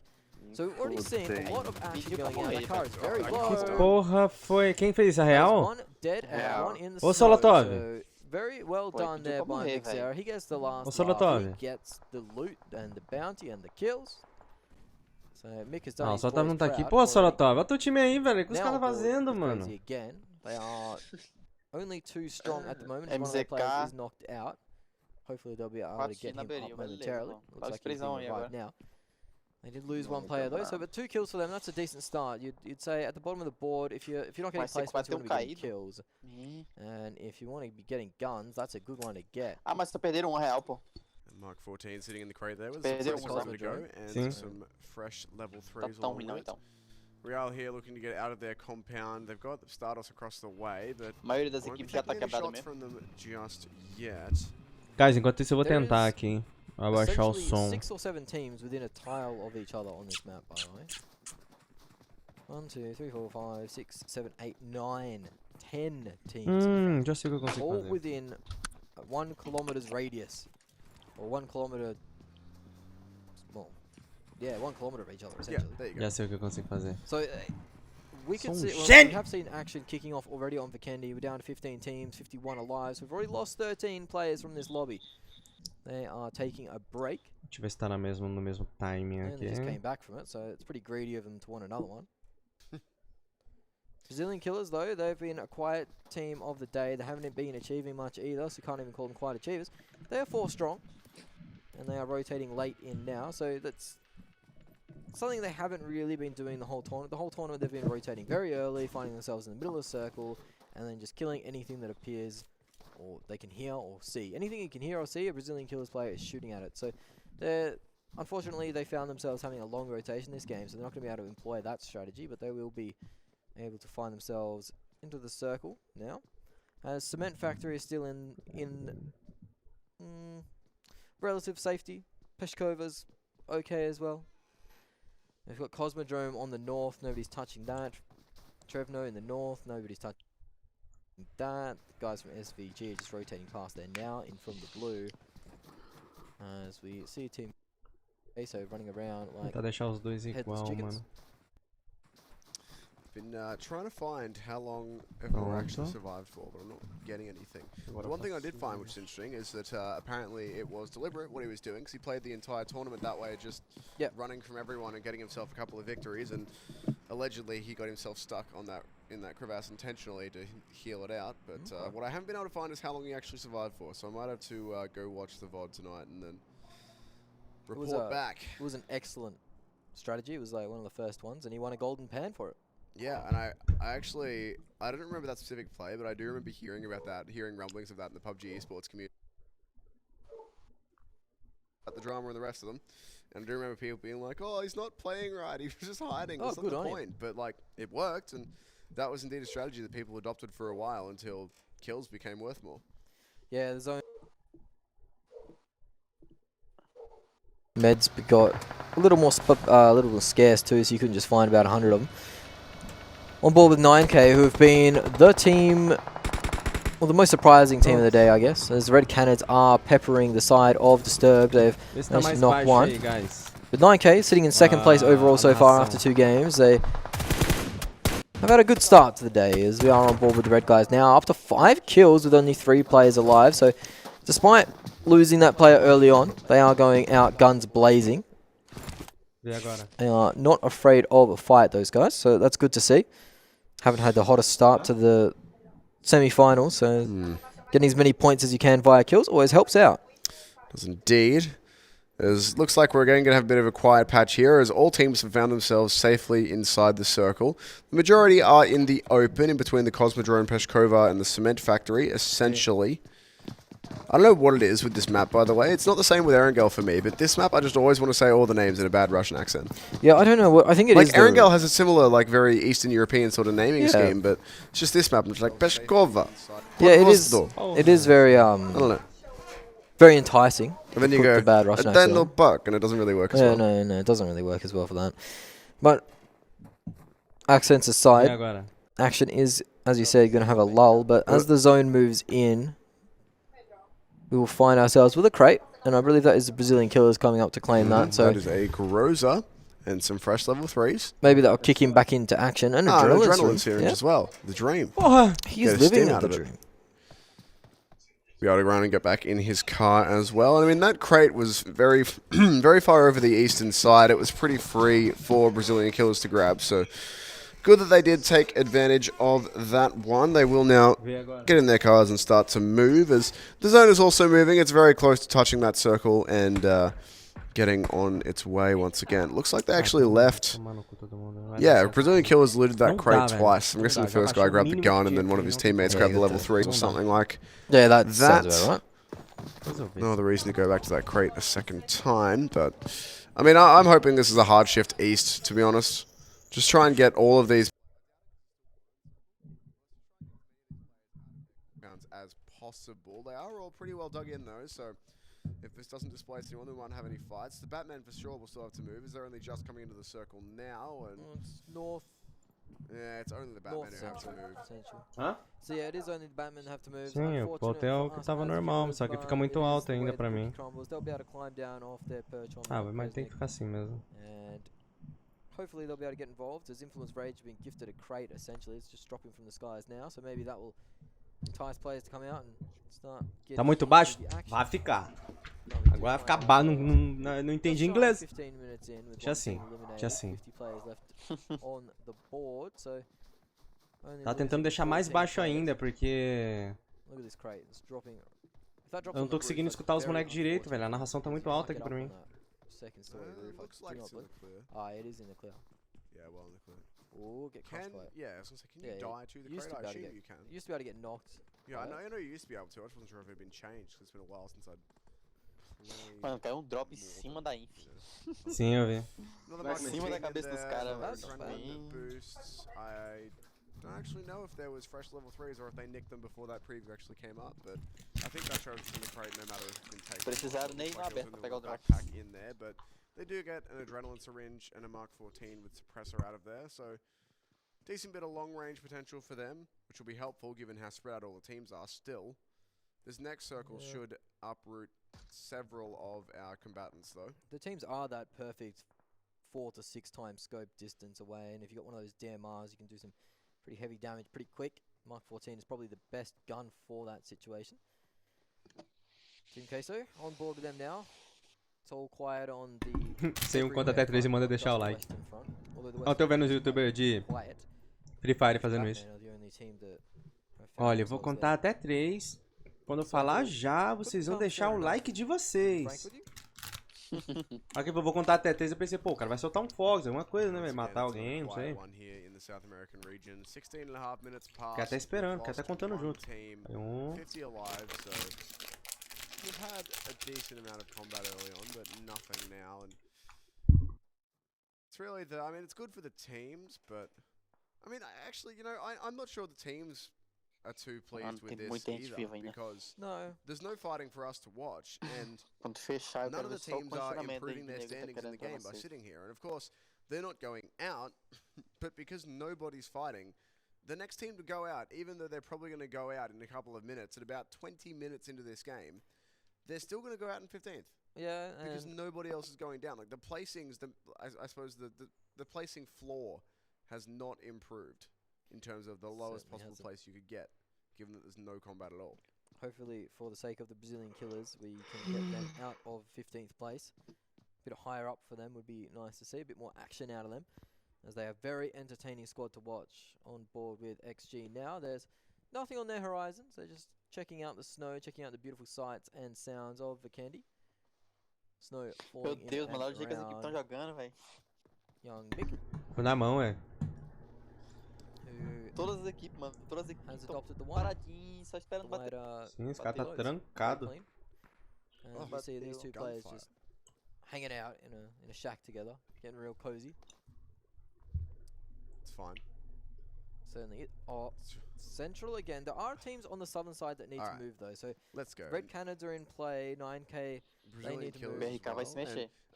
So we've already seen a lot of action going on. That car is very low.
Que porra foi? Quem fez isso? A real?
One dead and one in the
Ô,
snow.
Solotov.
So very well done there by Mick Zera. He gets the last.
Ô, Solotov.
He gets the loot and the bounty and the kills. So Mick has done.
Não, o Solotov não tá aqui. Pô, Solotov, olha teu time aí, velho. O que os caras tá fazendo, mano?
Again, they are only 2 strong at the moment. One of their players is knocked out. Hopefully they'll be able to get him up momentarily. Looks like he's doing right now. They did lose 1 player though, so but 2 kills for them. That's a decent start. You'd say at the bottom of the board, if you're not getting placements, you want to be getting kills, and if you want to be getting guns, that's a good one to get.
Ah, mas só perderam R$1, pô.
Mark 14 sitting in the crate there with some time to go and some fresh level 3s all the way. Real here looking to get out of their compound. They've got the Stardust across the way, but
A maioria das equipes já tá quebrada mesmo.
from them just yet.
Guys, enquanto isso eu vou tentar aqui, hein? Abaixar o som.
6 or 7 teams within a tile of each other on this map, by the way. 1, 2, 3, 4, 5, 6, 7, 8, 9, 10 teams.
Já sei o que eu consigo
all
fazer.
within 1 kilometer's radius. Or 1 kilometer. Well, yeah, 1 kilometer of each other, essentially.
Yeah, there you go.
Já sei o que eu consigo fazer.
So, we can see, well, we have seen action kicking off already on Vikendi. We're down to 15 teams, 51 alive. So we've already lost 13 players from this lobby. They are taking a break.
Deixa eu ver se tá no mesmo timing
And they just
aqui.
came back from it, so it's pretty greedy of them to want another one. Brazilian Killers, though, they've been a quiet team of the day. They haven't been achieving much either, so you can't even call them quiet achievers. They are 4 strong, and they are rotating late in now, so that's something they haven't really been doing the whole tournament. The whole tournament they've been rotating very early, finding themselves in the middle of the circle, and then just killing anything that appears or they can hear or see. Anything you can hear or see, a Brazilian Killers player is shooting at it. So unfortunately, they found themselves having a long rotation this game, so they're not going to be able to employ that strategy, but they will be able to find themselves into the circle now. Cement Factory is still in relative safety. Peshkova's okay as well. We've got Cosmodrome on the north, nobody's touching that. Trevno in the north, nobody's touching that. The guys from SVG are just rotating past there now in from the blue. As we see a team so running around like
Tentar deixar os dois
headless
igual,
chickens.
mano.
Been trying to find how long everyone actually survived for, but I'm not getting anything. The one thing I did find, which is interesting, is that apparently it was deliberate what he was doing, because he played the entire tournament that way, just running from everyone and getting himself a couple of victories, and allegedly he got himself stuck on in that crevasse intentionally to heal it out. But what I haven't been able to find is how long he actually survived for, so I might have to go watch the VOD tonight and then report back.
It was an excellent strategy. It was like one of the first ones, and he won a golden pan for it.
Yeah, and I don't remember that specific play, but I do remember hearing about that, hearing rumblings of that in the PUBG esports community. About the drama and the rest of them. And I do remember people being like, oh, he's not playing right, he was just hiding, that's not the point. But like, it worked, and that was indeed a strategy that people adopted for a while until kills became worth more.
Yeah, the zone meds got a little more scarce too, so you couldn't just find about 100 of them. On board with 9K, who have been the team, well, the most surprising team of the day, I guess, as the Red Cannons are peppering the side of Disturbed. They've managed to knock one. With 9K sitting in second place overall so far after 2 games, they have had a good start to the day, as we are on board with the Red guys now, up to 5 kills with only 3 players alive. So, despite losing that player early on, they are going out guns blazing. They are not afraid of a fight, those guys, so that's good to see. Haven't had the hottest start to the semi-finals, so getting as many points as you can via kills always helps out.
Does indeed. Looks like we're going to have a bit of a quiet patch here, as all teams have found themselves safely inside the circle. The majority are in the open, in between the Cosmodrome, Peshkova, and the Cement Factory, essentially. I don't know what it is with this map, by the way. It's not the same with Erangel for me, but this map I just always want to say all the names in a bad Russian accent.
Yeah, I don't know what I think it is.
Like Erangel has a similar, like, very Eastern European sort of naming scheme, but it's just this map. It's like Peshkova.
Yeah, it is. It is very
I don't know.
Very enticing.
And then you go
bad Russian accent.
Buck, and it doesn't really work as well.
No, it doesn't really work as well for that. But accents aside, action is, as you said, going to have a lull. But as the zone moves in, we will find ourselves with a crate, and I believe that is the Brazilian Killers coming up to claim that. So
that is a Groza and some fresh level 3s.
Maybe that'll kick him back into action. And
Adrenaline's here as well. The dream.
He's living the dream.
Be able to run and get back in his car as well. I mean, that crate was very, very far over the eastern side. It was pretty free for Brazilian Killers to grab. So good that they did take advantage of that one. They will now get in their cars and start to move, as the zone is also moving. It's very close to touching that circle and getting on its way once again. Looks like they actually left. Yeah, Brazilian Killers looted that crate twice. I'm guessing the first guy grabbed the gun and then one of his teammates grabbed the level 3s or something like
that. Yeah, that sounds about right.
No other reason to go back to that crate a second time, but I mean, I'm hoping this is a hard shift east, to be honest. Just try and get all of these as possible. They are all pretty well dug in though, so if this doesn't displace anyone, we won't have any fights. The Batman for sure will still have to move, as they're only just coming into the circle now. And
it's north.
Yeah, it's only the Batman who have to move.
Hã?
So yeah, it is only the Batman who have to move.
Sim, o hotel que tava normal, só que fica muito alto ainda pra mim.
They'll be able to climb down off their perch on
Ah, mas tem que ficar assim mesmo.
And hopefully they'll be able to get involved. As Influence Rage being gifted a crate, essentially, it's just dropping from the skies now. So maybe that will entice players to come out and start getting.
Tá muito baixo? Vai ficar. Agora vai ficar baixo, não entendi inglês. Deixa assim, deixa assim. Tá tentando deixar mais baixo ainda, porque eu não tô conseguindo escutar os bonecos direito, velho. A narração tá muito alta aqui pra mim.
Looks like it's in the clear.
It is in the clear.
Yeah, well in the clear.
Or get crushed by it.
Yeah, I was gonna say, can you die to the crate? I assume you can.
You used to be able to get knocked.
Yeah, I know you used to be able to. I just wasn't sure if it had been changed, because it's been a while since I'd played.
Mano, caiu drop em cima da Inf.
Sim, eu vi.
Em cima da cabeça dos caras,
boosts. I don't actually know if there was fresh level 3s or if they nicked them before that preview actually came up, but I think that shows in the crate no matter if it's been taken.
Precisaram nem ir aberto pra pegar o drop.
Backpack in there, but they do get an adrenaline syringe and a Mark 14 with suppressor out of there, so decent bit of long range potential for them, which will be helpful given how spread out all the teams are. Still, this next circle should uproot several of our combatants though.
The teams are that perfect 4 to 6 times scope distance away, and if you got one of those DMRs, you can do some pretty heavy damage pretty quick. Mark 14 is probably the best gun for that situation. Team Queso on board with them now. It's all quiet on the
Sem conta até 3 e manda deixar o like. Eu tô vendo os youtubers de Free Fire fazendo isso. Olha, eu vou contar até 3. Quando eu falar já, vocês vão deixar o like de vocês. Aqui eu vou contar até 3, eu pensei, pô, o cara vai soltar um Fox, alguma coisa, né, matar alguém, não sei. Fiquei até esperando, fiquei até contando junto. Aí 1.
We've had a decent amount of combat early on, but nothing now. And it's really I mean, it's good for the teams, but I mean, actually, you know, I'm not sure the teams are too pleased with this either, because there's no fighting for us to watch, and none of the teams are improving their standings in the game by sitting here. And of course, they're not going out, but because nobody's fighting, the next team to go out, even though they're probably going to go out in a couple of minutes, at about 20 minutes into this game, they're still going to go out in 15th.
Yeah,
because nobody else is going down. Like the placings, I suppose the placing floor has not improved in terms of the lowest possible place you could get, given that there's no combat at all.
Hopefully, for the sake of the Brazilian killers, we can get them out of 15th place. A bit higher up for them would be nice to see. A bit more action out of them, as they are a very entertaining squad to watch on board with XG. Now, there's nothing on their horizons. They're just checking out the snow, checking out the beautiful sights and sounds of Vikendi. Snow falling in and around. Young Mick.
Tô na mão,
Todas as equipes, mano. Todas as equipes estão paradinhas, só esperando bater.
Sim, esse cara tá trancado.
And you see these two players just hanging out in a shack together, getting real cozy.
It's fine.
Certainly. Central again. There are teams on the southern side that need to move though. So
let's go.
Red Cannons are in play. 9K. They need to move.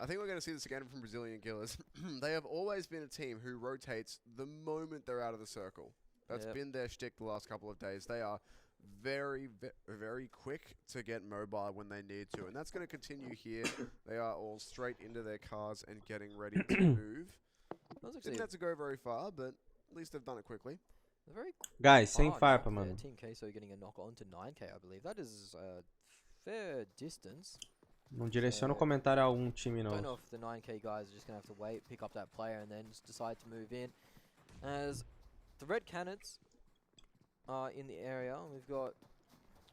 I think we're going to see this again from Brazilian Killers. They have always been a team who rotates the moment they're out of the circle. That's been their shtick the last couple of days. They are very, very quick to get mobile when they need to, and that's going to continue here. They are all straight into their cars and getting ready to move. Didn't have to go very far, but at least they've done it quickly.
Guys, sem farpa, mano.
Team Queso getting a knock on to 9K, I believe. That is a fair distance.
Não direciona o comentário a algum time, não.
I don't know if the 9K guys are just going to have to wait, pick up that player, and then just decide to move in. As the Red Cannons are in the area, we've got...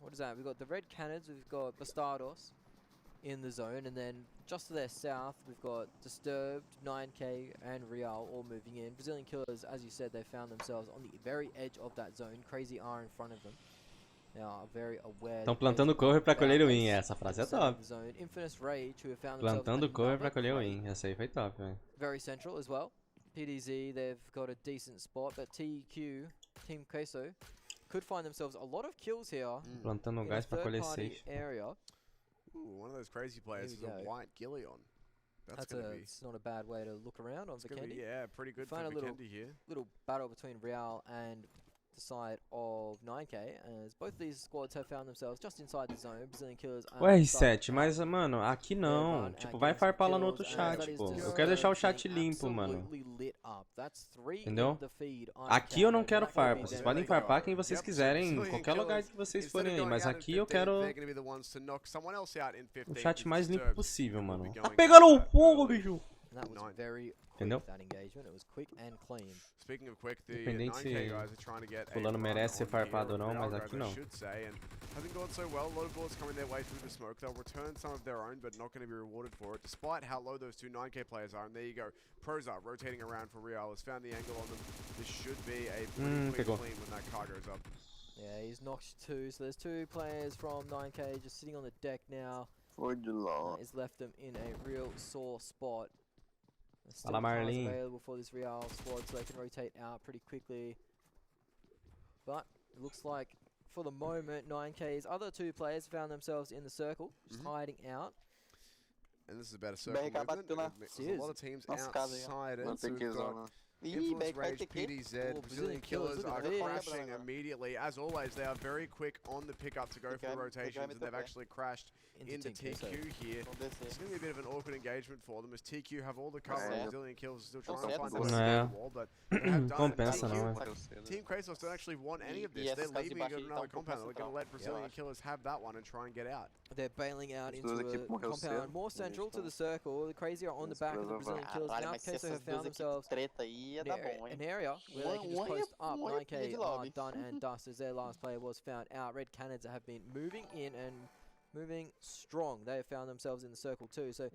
What is that? We've got the Red Cannons, we've got Bastardos in the zone, and then just to their south, we've got Disturbed, 9K, and Real all moving in. Brazilian Killers, as you said, they found themselves on the very edge of that zone. Crazy R in front of them. They are very aware.
Estão plantando cover pra colher o win. Essa frase é top.
Infinite Rage, who have found
plantando cover pra colher o win. Essa aí foi top, velho.
Very central as well. PDZ, they've got a decent spot, but TQ, Team Queso, could find themselves a lot of kills here
Plantando
in a
gás pra colher
third-party
safe.
area.
Ooh, one of those crazy players is a white Gillion. That's gonna be.
It's not a bad way to look around on Vikendi.
Yeah, pretty good for Vikendi here.
Little battle between Real and the side of 9K, as both these squads have found themselves just inside the zone. Brazilian Killers.
Ué, R7, mas, mano, aqui não. Tipo, vai farpar lá no outro chat, pô. Eu quero deixar o chat limpo, mano. Entendeu? Aqui eu não quero farpa. Vocês podem farpar quem vocês quiserem, em qualquer lugar que vocês forem aí. Mas aqui eu quero o chat mais limpo possível, mano. Tá pegando um fogo, bicho! Entendeu? Independente se fulano merece ser farpado ou não, mas aqui não.
Hasn't gone so well. A lot of bullets coming their way through the smoke. They'll return some of their own, but not going to be rewarded for it, despite how low those two 9K players are. And there you go. Pros are rotating around for Real. Has found the angle on them. This should be a pretty clean when that car goes up.
Yeah, he's knocked two. So there's two players from 9K just sitting on the deck now. It's left them in a real sore spot. Still cars available for this Real squad, so they can rotate out pretty quickly. But it looks like, for the moment, 9K's other two players found themselves in the circle, just hiding out.
And this is about a circle movement. There's a lot of teams outside it. So we've got Influence Rage, PDZ, Brazilian Killers are crashing immediately. As always, they are very quick on the pickup to go for the rotations, and they've actually crashed into TQ here. It's going to be a bit of an awkward engagement for them, as TQ have all the cover, and Brazilian Killers are still trying to find their way to the wall, but they have done it. Team Kratos don't actually want any of this. They're leaving and go to another compound. They're going to let Brazilian Killers have that one and try and get out.
They're bailing out into a compound more central to the circle. The Crazy are on the back of the Brazilian Killers. Now Queso have found themselves an area where they can just post up. 9K are done and dust as their last player was found out. Red Cannons have been moving in and moving strong. They have found themselves in the circle too. So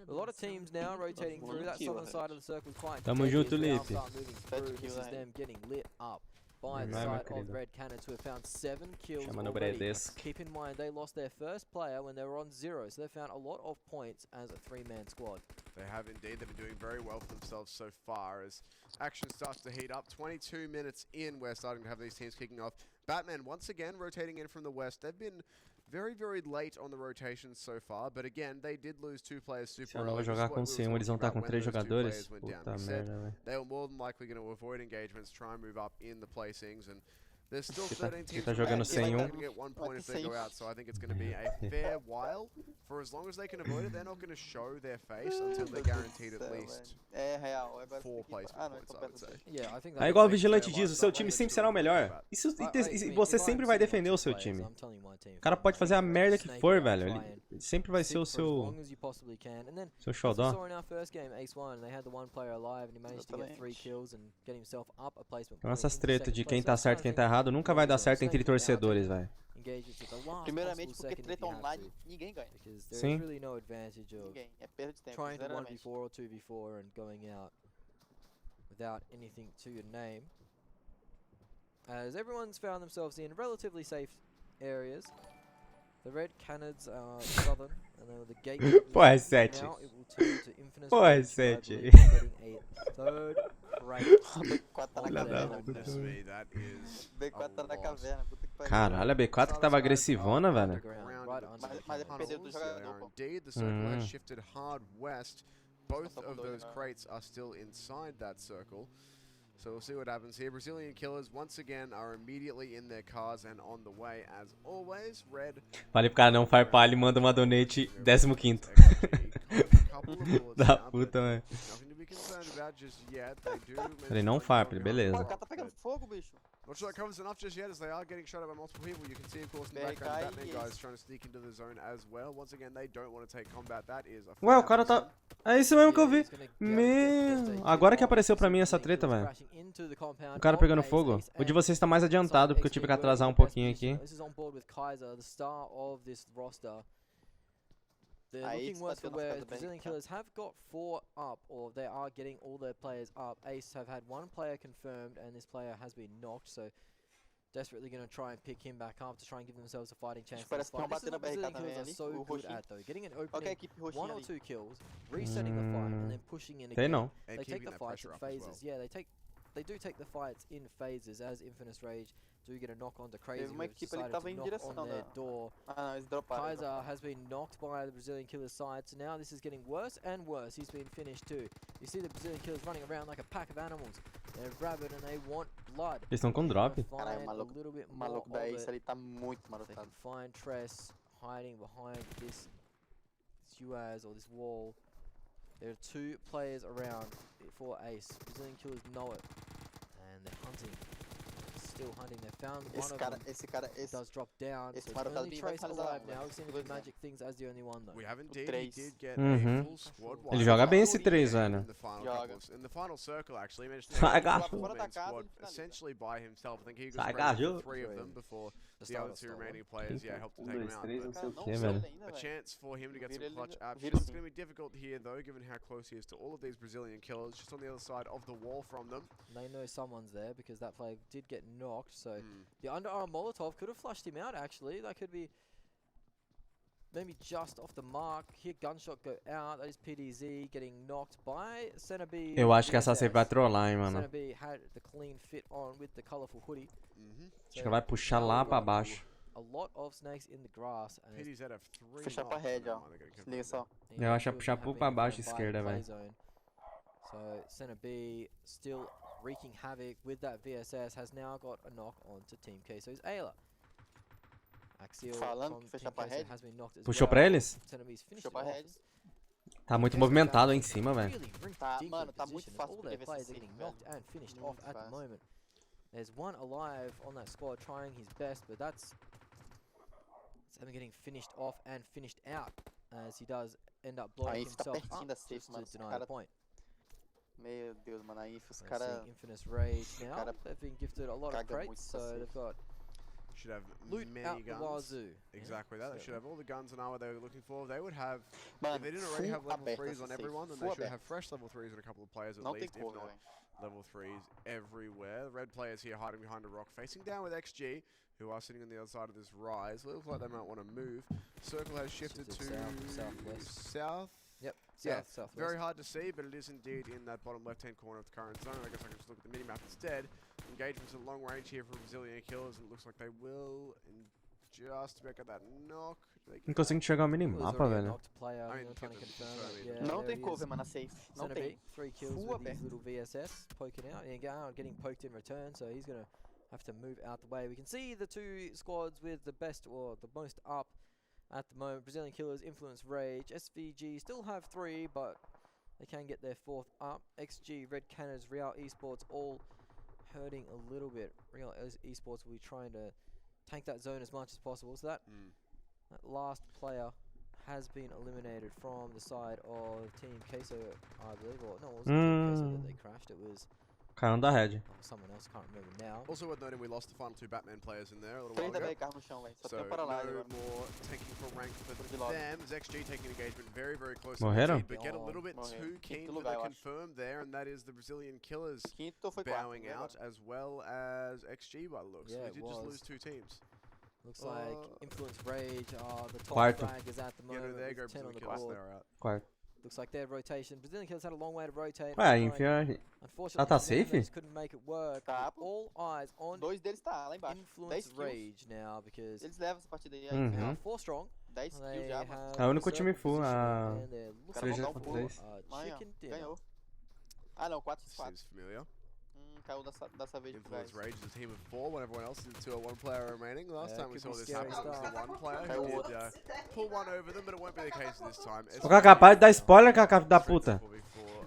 a lot of teams now rotating through. That southern side of the circle is quite
Tamo junto, Lipe.
This is them getting lit up by the side of Red Cannons, who have found 7 kills already. Keep in mind, they lost their first player when they were on 0, so they found a lot of points as a 3-man squad.
They have indeed. They've been doing very well for themselves so far as action starts to heat up. 22 minutes in, we're starting to have these teams kicking off. Batman once again rotating in from the west. They've been very, very late on the rotations so far, but again, they did lose 2 players super early.
Se eu não vou jogar com 100, eles vão estar com 3 jogadores? Puta merda, velho.
They were more than likely going to avoid engagements, try and move up in the placings, and there's still 13 teams
tá jogando sem
going to get 1 point if they go out, so I think it's going to be a fair while. For as long as they can avoid it, they're not going to show their face until they're guaranteed at least 4 placement points, I would say.
É igual o Vigilante diz, o seu time sempre será o melhor. E você sempre vai defender o seu time. O cara pode fazer a merda que for, velho. Ele sempre vai ser o seu xodó. Então essas tretas de quem tá certo e quem tá errado nunca vai dar certo entre torcedores, velho.
Primeiramente porque treta online ninguém ganha.
Sim. Ninguém. É perda de tempo. Trying to 1v4 or 2v4 and going out without anything to your name. As everyone's found themselves in relatively safe areas. The Red Cannons are southern, and then the gate.
Pô, é 7. Pô, é 7. Caralho, a B4 que tava agressivona, velho.
Mas perdeu do jogador. Indeed, the circle has shifted hard west. Both of those crates are still inside that circle. So we'll see what happens here. Brazilian Killers once again are immediately in their cars and on the way as always. Red.
Falei pro cara não farpar, ele manda uma donate 15º. Da puta, velho. Falei, não farpa, beleza.
O cara tá pegando fogo, bicho.
Not sure that covers enough just yet, as they are getting shot at by multiple people. You can see, of course, in the background, Batman guys trying to sneak into the zone as well. Once again, they don't want to take combat. That is a
Ué, o cara tá... É isso mesmo que eu vi. Meu... Agora que apareceu pra mim essa treta, velho. O cara pegando fogo. O de vocês tá mais adiantado, porque eu tive que atrasar um pouquinho aqui.
They're looking worse for wear. Brazilian Killers have got 4 up, or they are getting all their players up. Ace have had 1 player confirmed, and this player has been knocked, so desperately going to try and pick him back up to try and give themselves a fighting chance.
Parece que
This
estão
is
batendo a
what Brazilian
BRK também
Killers are
ali.
so
O
good
roxinho.
at though. Getting an
Qual que é a
opening,
equipe roxinha
1 or
ali?
2 kills, resetting the fight, and then pushing in
Sei
again.
não.
They take the fights in phases. Yeah, they do take the fights in phases as Infinite Rage do get a knock onto Crazy,
Teve uma
who's
equipe ali que
decided
tava
to
em
knock
direção
on their
da...
door.
Ah, não, eles droparam.
Kaiser has been knocked by the Brazilian Killers side, so now this is getting worse and worse. He's been finished too. You see the Brazilian Killers running around like a pack of animals. They're rabid and they want blood.
Eles estão com drop.
Caralho, o maluco da Ace ali tá muito
They
marotado.
can find Tress hiding behind this UAZ or this wall. There are 2 players around for Ace. Brazilian Killers know it. And they're hunting. Still hunting. They found one of them.
Esse cara
Does drop down.
esse
So it's
marotado
only
bem vai
Trace
finalizar
alive
um,
now.
velho.
We've seen the Magic Things as the only one though.
We have indeed. He did get
Uhum.
a full squad
Ele
wipe.
joga bem esse 3, velho.
In the final couple- in the final circle, actually, managed to
Sai,
make a
gajo.
four-man squad essentially by himself. I think he was
Sai,
spread
gajo.
with 3 of them before the other 2 remaining players, helped to take him out.
não sei o
But
que, velho.
a chance for him to get some clutch action.
vira
It's
sim.
going to be difficult here, though, given how close he is to all of these Brazilian killers, just on the other side of the wall from them.
They know someone's there because that player did get knocked. So the underarm Molotov could have flushed him out actually. That could be maybe just off the mark. Here gunshot go out. That is PDZ getting knocked by Center B.
Eu acho que essa safe vai trollar, hein, mano.
Center B had the clean fit on with the colorful hoodie.
Acho que ela vai puxar lá pra baixo.
A lot of snakes in the grass. And
PDZ have 3
Fechar pra red, ó. Se liga só.
Eu acho que é puxar pra baixo esquerda, velho.
So Center B still wreaking havoc with that VSS, has now got a knock onto Team Queso's Ayla. Axial
Falando
from
que
Team
fechar pra
Queso
red.
has been knocked as
Puxou
well.
pra eles?
Center B's finished
Puxou
it
pra
off.
red.
Tá muito movimentado aí em cima, velho.
Really rinky
Tá,
dink
mano, tá
position,
muito
and
fácil
all
pra
their
ver
players
essa
are getting
safe,
knocked and finished off
Muito
at the
fácil.
moment. There's one alive on that squad trying his best, but that's him getting finished off and finished out as he does end up blowing
Aí tá
himself
pertinho
up
da
just
safe,
to
mano. Os
deny the
cara...
point.
Meu Deus, mano, aí os
We're
caras...
seeing Infinite Rage now.
cara
They've been gifted a lot of
caga muito
crates,
essa
so
safe.
they've got
Should have
loot
many
out the
guns.
wazoo.
Exactly that. They
So-
should have all the guns and armor they were looking for. They would have,
Mano,
if they didn't already
full
have level
aberto
3s
essa
on
safe.
everyone, then
Full
they should
aberto.
have fresh level 3s on a couple of players at
Não tem
least, if
como,
not
velho.
level 3s everywhere. The red players here hiding behind a rock, facing down with XG, who are sitting on the other side of this rise. Looks like they might want to move. Circle has shifted to
southwest.
south.
Yep,
Yeah,
southwest.
very hard to see, but it is indeed in that bottom left-hand corner of the current zone. I guess I can just look at the mini-map instead. Engagements at long range here for Brazilian killers, and it looks like they will just about get that knock.
Não consigo enxergar o minimapa, velho.
Não tem cover, mano, na safe. Não
Center
tem.
B, 3 kills
Full
with these
aberto.
little VSS poking out and getting poked in return, so he's gonna have to move out the way. We can see the 2 squads with the best or the most up at the moment. Brazilian Killers, Influence Rage, SVG still have 3, but they can get their 4th up. XG, Red Cannons, Real Esports all hurting a little bit. Real Esports will be trying to tank that zone as much as possible. So that last player has been eliminated from the side of Team Queso, I believe. Or no, it wasn't Team Queso that they crashed. It was
Caiu da red.
someone else, can't remember now.
Also worth noting, we lost the final 2 Batman players in there a little while
Três da
ago.
BK no chão, velho. Só
So
tem um para lá
no
agora.
more taking for rank for
de lado.
them. XG taking engagement very, very close
Morreram?
to the lead, but get a little bit
Morreram.
too keen
Quinto
for
lugar,
the
eu acho.
confirm there, and that is the Brazilian killers
Quinto foi quarto,
bowing
né,
out, as well as XG by the looks.
Yeah,
We
it
did just
was.
lose 2 teams.
Looks like Influence Rage are the top
Quarto.
fraggers at the
Yeah, no,
moment.
there go
with 10 on
Brazilian
the
killers,
board.
they are out.
Quarto.
Looks like their rotation. Brazilian Killers had a long way to rotate.
Ué, enfia...
Unfortunately,
tá
for them,
safe?
they just couldn't make it work.
Tá,
With all eyes on
2 deles tá lá embaixo. 10
Influence
kills.
Rage now because
Eles levam essa partida aí.
Uhum.
now 4 strong.
10 kills
They
já, mano.
have
É o único
the
time
circle
full,
position
a
and they're
Os
looking
caras vão dar um
for
pulo.
três.
Manhã,
chicken dinner.
ganhou. Ah, não, 4 x 4.
Seems familiar.
Caiu dessa vez pro
Influence
guys.
Rage is a team of 4 when everyone else is a 2 or 1 player remaining. Last time we
could
saw
be
this
scary
happen, it was the
stuff.
1 player who did pull one over them, but it won't be the case this time.
O cara capaz de dar spoiler, cara da puta.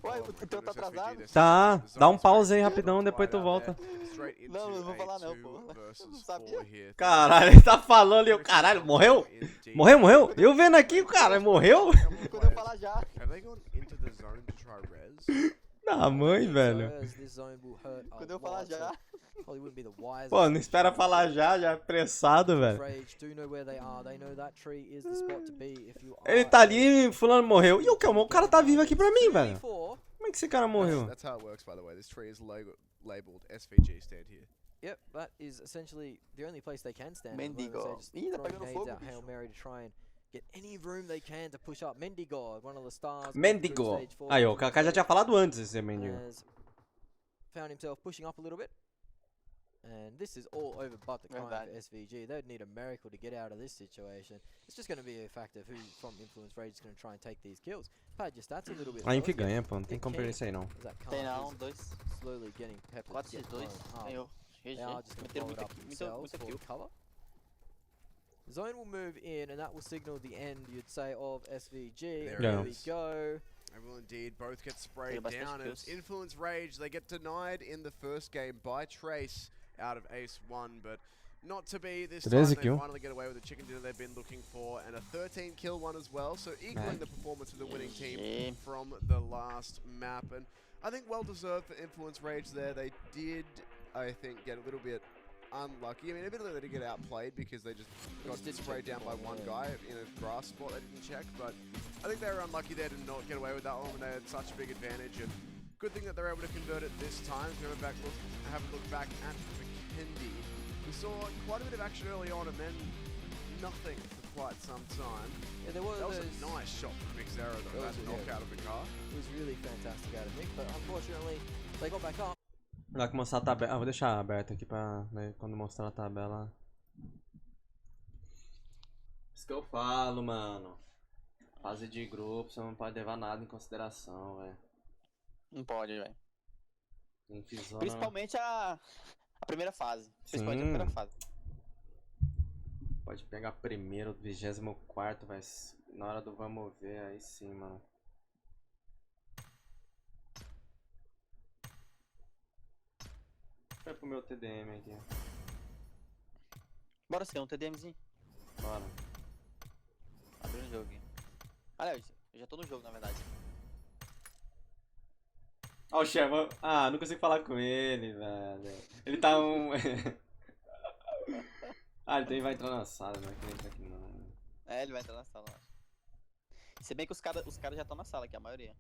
Ué, o teu tá atrasado?
Tá, dá um pause aí rapidão, depois tu volta.
Não, não vou falar não, pô. Eu não sabia.
Caralho, ele tá falando e o caralho, morreu? Morreu? Eu vendo aqui, o cara morreu?
Quando eu falar já.
Have they gone into the zone to try res?
Da mãe, velho.
Quando eu falar já.
Pô, não espera falar já é apressado, velho. Ele tá ali, fulano morreu. E o cara tá vivo aqui pra mim, velho. Como é que esse cara morreu?
That's how it works, by the way. This tree is labeled SVG, stand here.
Yep, that is essentially the only place they can stand.
Mendigo.
Hail Mary to try and get any room they can to push up. Mendigo, one of the stars.
Mendigo. Aí, ó, o Kaká já tinha falado antes esse Mendigo.
Found himself pushing up a little bit. And this is all over but the crime for SVG. They would need a miracle to get out of this situation. It's just going to be a fact of who from Influence Rage is going to try and take these kills. Pad your stats a little bit.
A Inf ganha, pô. Não tem como perder isso aí, não.
Tem não, 2.
Slowly getting peppered.
4x2. Ganhou.
They are just going to blow it up themselves for cover. Zone will move in, and that will signal the end, you'd say, of SVG. There we go.
They will indeed both get sprayed down. And it's Influence Rage. They get denied in the first game by Trace out of Ace 1, but not to be this time. They finally get away with the chicken dinner they've been looking for, and a 13 kill one as well, so equaling the performance of the winning team from the last map. And I think well deserved for Influence Rage there. They did, I think, get a little bit unlucky. I mean, admittedly they did get outplayed because they just got sprayed down by one guy in a grass spot they didn't check, but I think they were unlucky there to not get away with that one when they had such a big advantage. And good thing that they're able to convert it this time. If you have a look back at Vikendi, we saw quite a bit of action early on and then nothing for quite some time.
Yeah, there was
that was a nice shot from Mixera though, that knockout of the car.
It was really fantastic out of Nick, but unfortunately they got back up.
Vai mostrar a tabela. Ah, vou deixar aberto aqui pra, né, quando mostrar a tabela. Isso que eu falo, mano. Fase de grupo, você não pode levar nada em consideração, velho.
Não pode, velho.
Principalmente
Principalmente a primeira fase. Principalmente a primeira fase.
Pode pegar primeiro, 24º, vai. Na hora do vamos ver, aí sim, mano. Vai pro meu TDM aqui.
Bora ser um TDMzinho.
Bora.
Abrindo o jogo aqui. Aliás, eu já tô no jogo, na verdade.
Ó o Sherman. Ah, não consigo falar com ele, velho. Ele tá Ah, ele vai entrar na sala, não é que ele entra aqui não.
É, ele vai entrar na sala, eu acho. Se bem que os caras já estão na sala aqui, a maioria.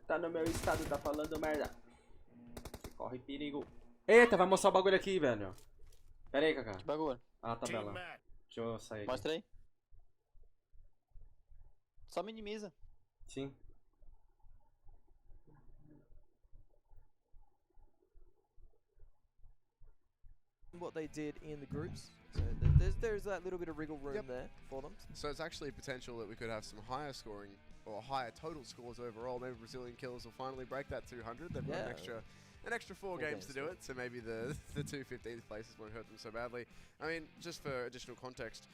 Tá no meu estado, tá falando merda. Você corre perigo. Eita, vai mostrar o bagulho aqui, velho. Pera aí, Kaká.
Que bagulho?
Ah, a tabela. Deixa eu sair aqui.
Mostra aí. Só minimiza.
Sim.
What they did in the groups. So there's that little bit of wriggle room there for them.
So it's actually potential that we could have some higher scoring or higher total scores overall. Maybe Brazilian Killers will finally break that 200. They've got an extra four games to do it, so maybe the 2 15th places won't hurt them so badly. I mean, just for additional context,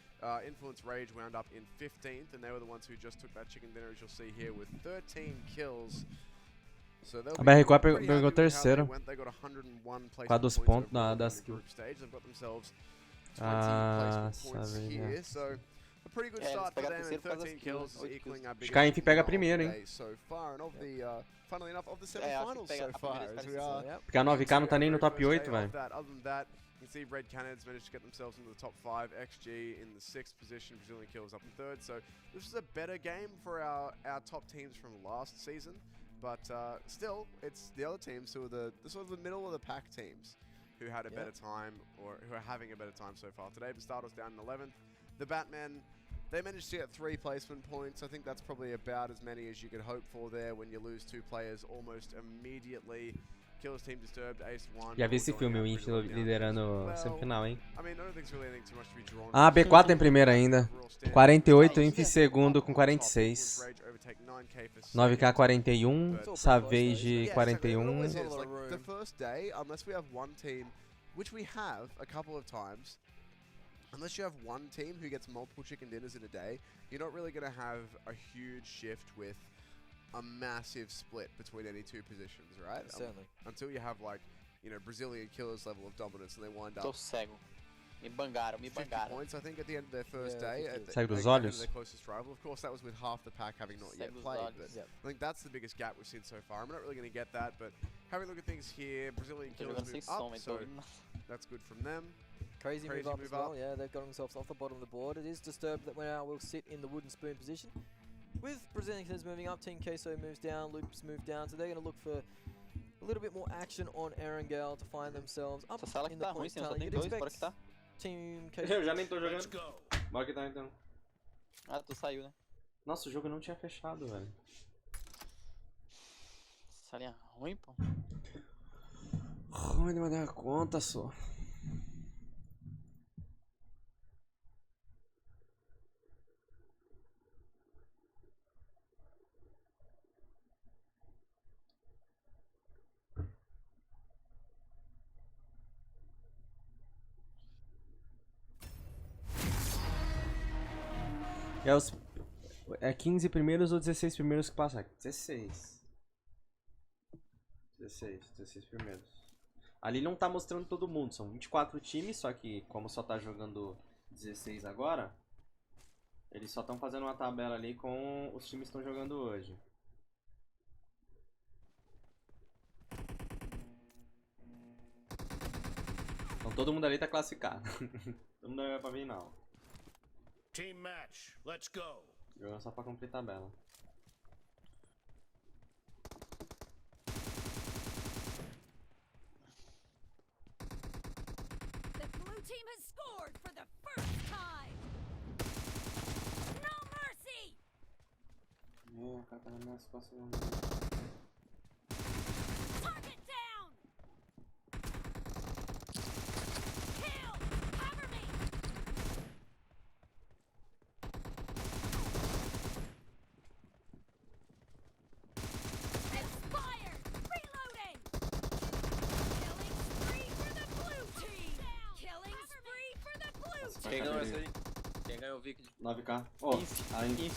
Influence Rage wound up in 15th, and they were the ones who just took that chicken dinner, as you'll see here, with 13 kills. So a
BR4 pegou terceiro. Com a dos pontos das kills. Ah, sabe.
Pretty good start for them, and 13 kills is equaling our
Acho que a Inf pega primeiro, hein?
So far, and of the, funnily enough, of the semi-finals so far, as we are.
Porque a 9K não tá nem no top 8, velho.
Other than that, you can see Red Cannons managed to get themselves into the top 5. XG in the 6th position, Brazilian Kills up in 3rd. So this is a better game for our top teams from last season. But still, it's the other teams who are the sort of the middle of the pack teams who had a better time, or who are having a better time so far today. Bastardo's down in 11th. The Batmen, they managed to get 3 placement points. I think that's probably about as many as you could hope for there when you lose 2 players almost immediately. Kills team disturbed, Ace 1.
Já vi esse filme, o Inf liderando a semifinal, hein? Ah, B4 em primeiro ainda. 48, Inf em segundo com 46. 9K 41, Savage 41.
The first day, unless we have one team, which we have a couple of times, unless you have one team who gets multiple chicken dinners in a day, you're not really going to have a huge shift with a massive split between any 2 positions, right?
Certainly.
Until you have, like, you know, Brazilian Killers level of dominance and they wind up...
Me bangaram.
50 points, I think, at the end of their first day.
Segue dos
Again,
olhos.
their closest rival. Of course, that was with half the pack having not yet played. But I think that's the biggest gap we've seen so far. I'm not really going to get that, but having a look at things here, Brazilian killers move up, so that's good from them.
Crazy move up as well. Yeah, they've got themselves off the bottom of the board. It is disturbed that now will sit in the wooden spoon position. With Brazilian killers moving up, Team Queso moves down, Loops move down, so they're going to look for a little bit more action on Erangel to find themselves up in the point tally. You'd expect Team Queso...
Eu já nem tô jogando. Bora que tá então.
Ah, tu saiu, né?
Nossa, o jogo não tinha fechado, velho.
Salinha ruim, pô.
Ruim de mandar conta, só. É 15 primeiros ou 16 primeiros que passam? 16 primeiros. Ali não tá mostrando todo mundo, são 24 times, só que como só tá jogando 16 agora, eles só estão fazendo uma tabela ali com os times que estão jogando hoje. Então todo mundo ali tá classificado. Todo mundo vai pra final.
Team match, let's go.
Jogando só pra cumprir tabela.
The blue team has scored for the first time. No mercy.
O cara tá na minha situação.
Target down. Kill. Cover me. Expired. Reloading. Killing spree for the blue team. Killing spree for the blue team.
Quem ganhou essa aí? Quem ganhou o Vikendi?
9k. Oh, a Inf.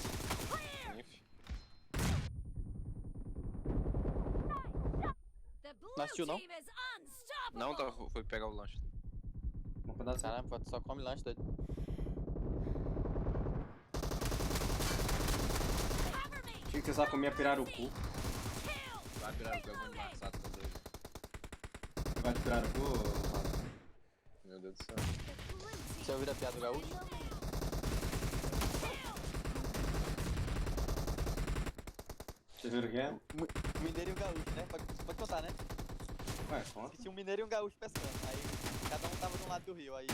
The blue
Não assistiu, não?
team is unstoppable.
Não, tá, foi pegar o lanche.
Um pedaço.
Caramba, só come lanche doido.
Tinha que você comia pirarucu.
Vai virar o que eu vou de maçado com dois.
Você vai de pirarucu, Rafa?
Meu Deus do céu.
Você ouviu a piada do gaúcho?
Você viu o que é?
O mineiro e o gaúcho, né? Pode contar, né?
Ué, conta.
Que tinha um mineiro e um gaúcho pescando. Aí cada um tava de um lado do rio. Aí o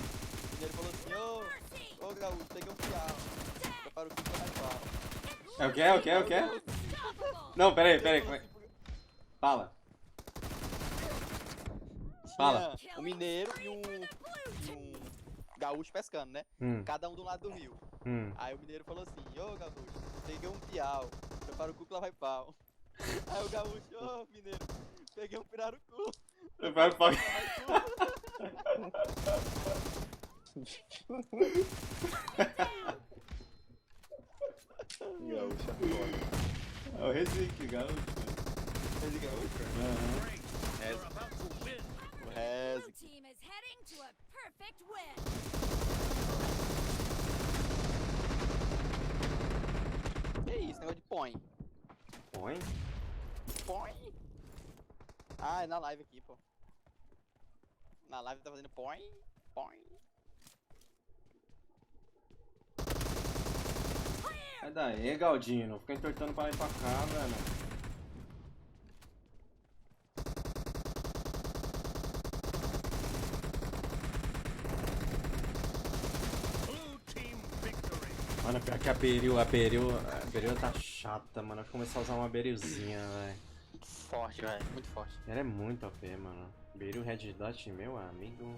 mineiro falou assim, ô gaúcho, peguei um fial. Prepara o que vai pau.
É o que? É o que? É o que? Não, peraí. Fala. Fala.
Tinha um mineiro e um gaúcho pescando, né? Cada um do lado do rio. Aí o mineiro falou assim, ô gaúcho, peguei um piau, prepara o cu que lá vai pau. Aí o gaúcho, ô mineiro, peguei um pirarucu,
prepara o pau.
Gaúcho é foda.
É o Resic, gaúcho.
Resic gaúcho? O Resic.
Team is heading to a perfect win.
Que isso, negócio de põe.
Põe?
Põe? Ah, é na live aqui, pô. Na live tá fazendo põe.
Sai daí, Galdinho. Não fica entortando pra lá e pra cá, velho. Mano, pior que a Beril tá chata, mano. Vou começar a usar uma Berilzinha, velho.
Forte, velho. Muito forte.
Ela é muito OP, mano. Beril Red Dot, meu amigo.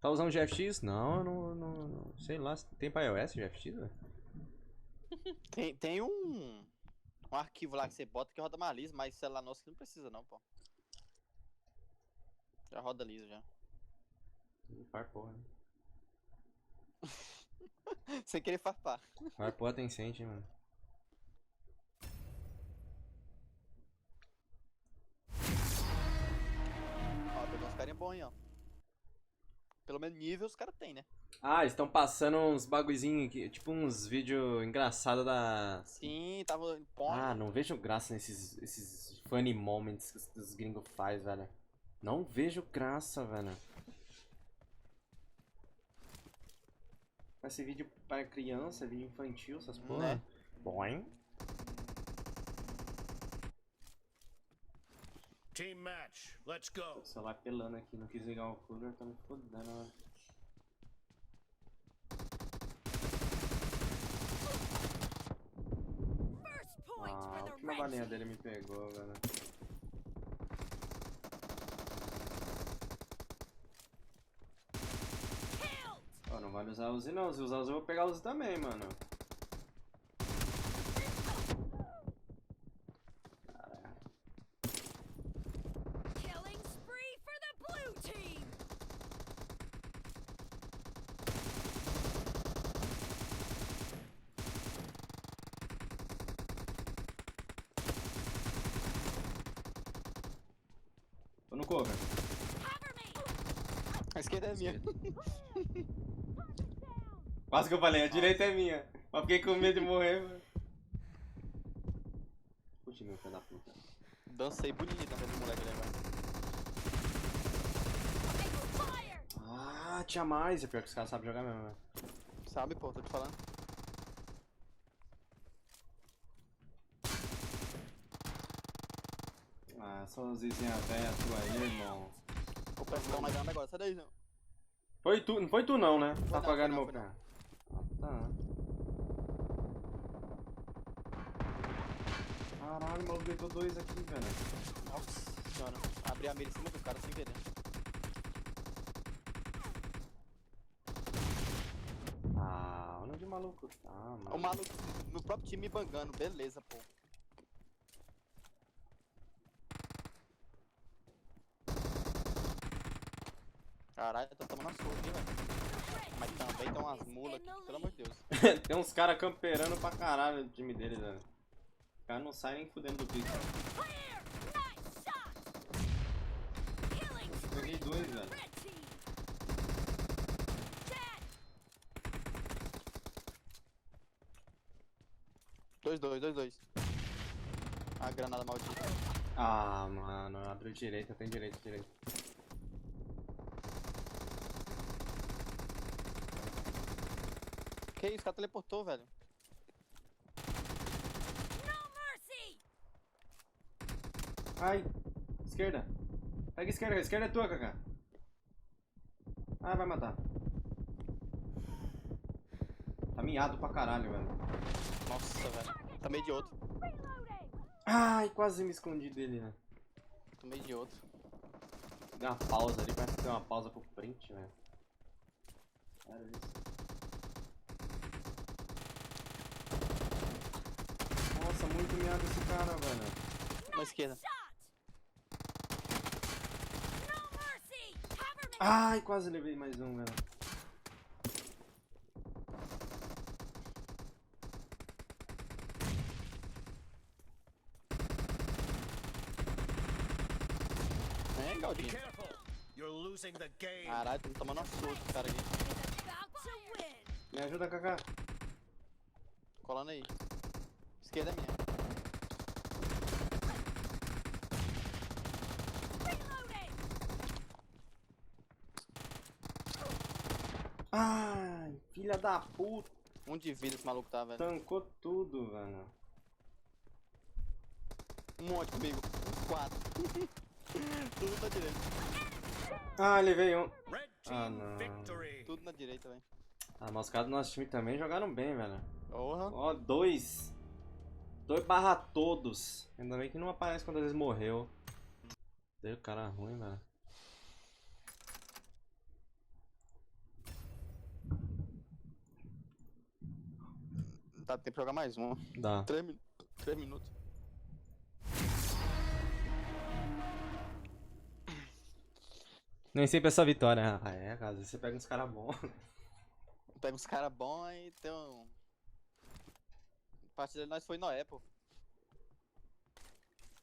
Tá usando GFX? Não, não. Sei lá, tem pra iOS GFX, velho?
Tem um arquivo lá que você bota que roda mais liso, mas celular nosso que não precisa não, pô. Já roda liso já.
Farpou, né?
Sem querer farpar.
Farpou a Tencent, mano.
pelo menos nível os caras têm, né?
Ah, eles estão passando uns bagulhozinhos, tipo uns vídeos engraçados da...
Sim, tava...
Ah, não vejo graça nesses funny moments que os gringos fazem, velho. Não vejo graça, velho. Esse vídeo para criança, vídeo infantil, essas porra.
Né?
Boing.
Team match, let's go.
O celular pelando aqui, não quis ligar o cooler, tá me fodendo, velho. Ah, a última balinha dele me pegou, velho. Oh, não vale usar a Uzi não, se usar a Uzi eu vou pegar a Uzi também, mano. Tô no cover.
A esquerda é minha.
Quase que eu falei, a direita é minha. Mas fiquei com medo de morrer, mano. Puxa, meu filho da puta.
Dancei bonito na frente do moleque ali agora.
Ah, tinha mais. É pior que os caras sabem jogar mesmo, velho.
Sabe, pô, tô te falando.
Ah, essa Uzizinha velha tua aí, irmão.
O pessoal mais grande agora, sai daí, não.
Foi tu, não foi tu não, né? Tá apagando meu pé.
não.
Ah, tá. Caralho, o maluco deitou dois aqui, velho.
Nossa senhora, abri a mira em cima do cara sem querer.
Ah, onde o maluco tá, mano?
O maluco no próprio time me bangando, beleza, pô. Caralho, tá tomando a surra aqui, velho. Mas também tem umas mulas aqui, pelo amor de Deus.
Tem uns caras camperando pra caralho no time dele, velho. O cara não sai nem fudendo do pico. Peguei dois, velho.
Dois. A granada maldita.
Ah, mano, abriu direita, tem direita.
Que isso, o cara teleportou, velho.
Ai, esquerda. Pega a esquerda é tua, Kaká. Ah, vai matar. Tá miado pra caralho, velho.
Nossa, velho. Tomei de outro.
Ai, quase me escondi dele, né?
Tomei de outro.
Deu uma pausa ali, parece que deu uma pausa pro print, velho. Era isso. Nossa, muito miado esse cara, velho.
Na esquerda.
Ai, quase levei mais um, velho.
É, Galdinho. Caralho, tô tomando uma surra esse cara aqui.
Me ajuda, Kaká.
Colando aí. Esquerda é minha.
Ai, filha da puta.
Um de vida esse maluco tá, velho.
Tancou tudo, velho.
Um monte comigo. Uns 4. Tudo na direita.
Ah, levei um. Ah, não.
Tudo na direita, velho.
Ah, mas os caras do nosso time também jogaram bem, velho.
Porra.
Ó, 2 barra todos. Ainda bem que não aparece quando às vezes morreu. Deu cara ruim, velho.
Dá tempo de jogar mais um.
Dá.
3 minutos.
Nem sempre é só vitória. Ah, é, cara. Você pega uns caras bons.
Pega uns caras bons e tem um... A partida de nós foi Noé, pô.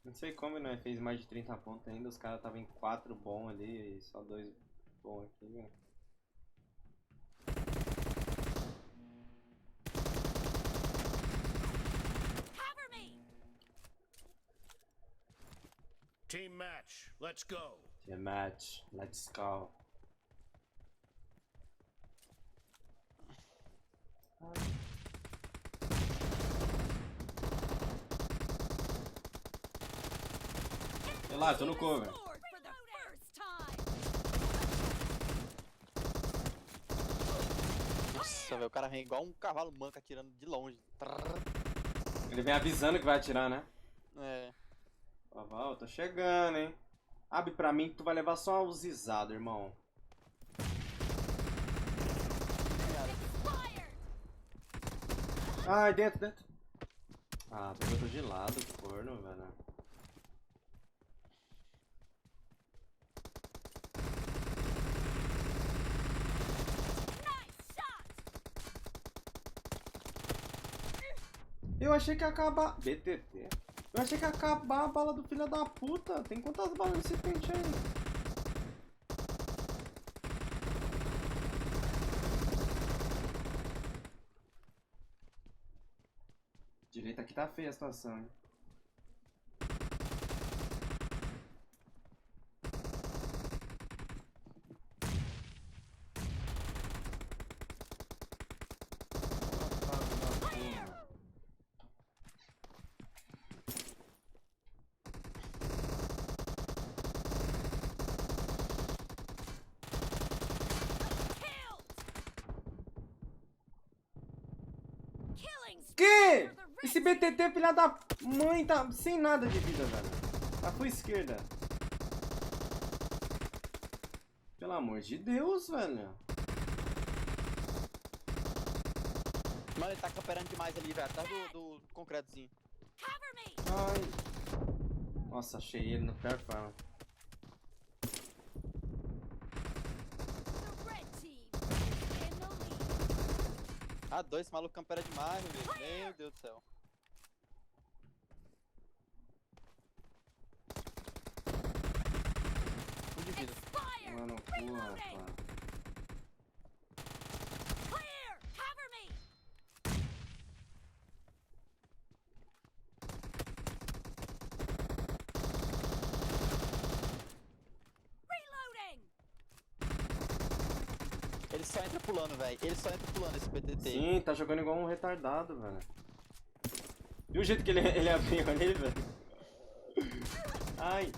Não sei como, né? Fez mais de 30 pontos ainda. Os caras estavam em 4 bons ali e só 2 bons aqui, velho.
Team match, let's go.
Team match, let's go. Sei lá, tô no cover.
Nossa, velho, o cara vem igual um cavalo manco atirando de longe.
Ele vem avisando que vai atirar, né?
É.
Ó, tô chegando, hein? Abre pra mim que tu vai levar só o zizado, irmão. Ai, dentro. Ah, pegou tô de lado, corno, velho. Eu achei que ia acabar... BTT. Eu achei que ia acabar a bala do filho da puta. Tem quantas balas nesse pente aí? Direita aqui tá feia a situação, hein? Que? Esse BTT, filha da mãe, tá sem nada de vida, velho. Tá por esquerda. Pelo amor de Deus, velho.
Mano, ele tá camperando demais ali, velho. Atrás do concretozinho.
Ai. Nossa, achei ele no pior forma.
Ah, dois malucos campera demais, meu Deus do céu. Um de vida.
Mano, porra, rapaz.
Ele só entra pulando, velho. Ele só entra pulando esse PTT.
Sim, tá jogando igual um retardado, velho. Viu o jeito que ele abriu ali, velho? Ai.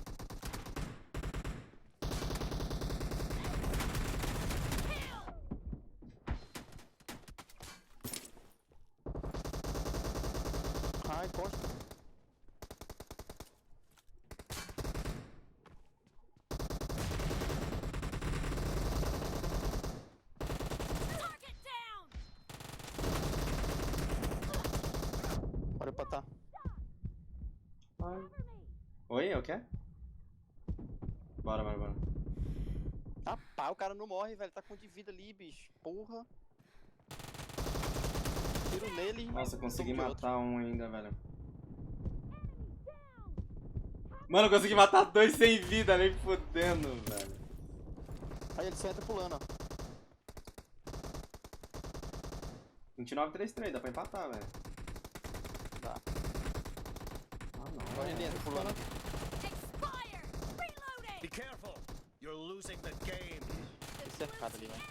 Ai, costa. Bora empatar.
Oi, é o quê? Bora.
Ah, pá, o cara não morre, velho. Tá com de vida ali, bicho. Porra. Tiro nele.
Nossa, consegui matar um ainda, velho. Mano, eu consegui matar dois sem vida, nem fodendo, velho.
Aí ele só entra pulando, ó.
29-3-3, dá pra empatar, velho.
Tá.
Ah, não.
Agora ele entra pulando.
Be careful. You're losing the game.
Tem cercado ali, velho.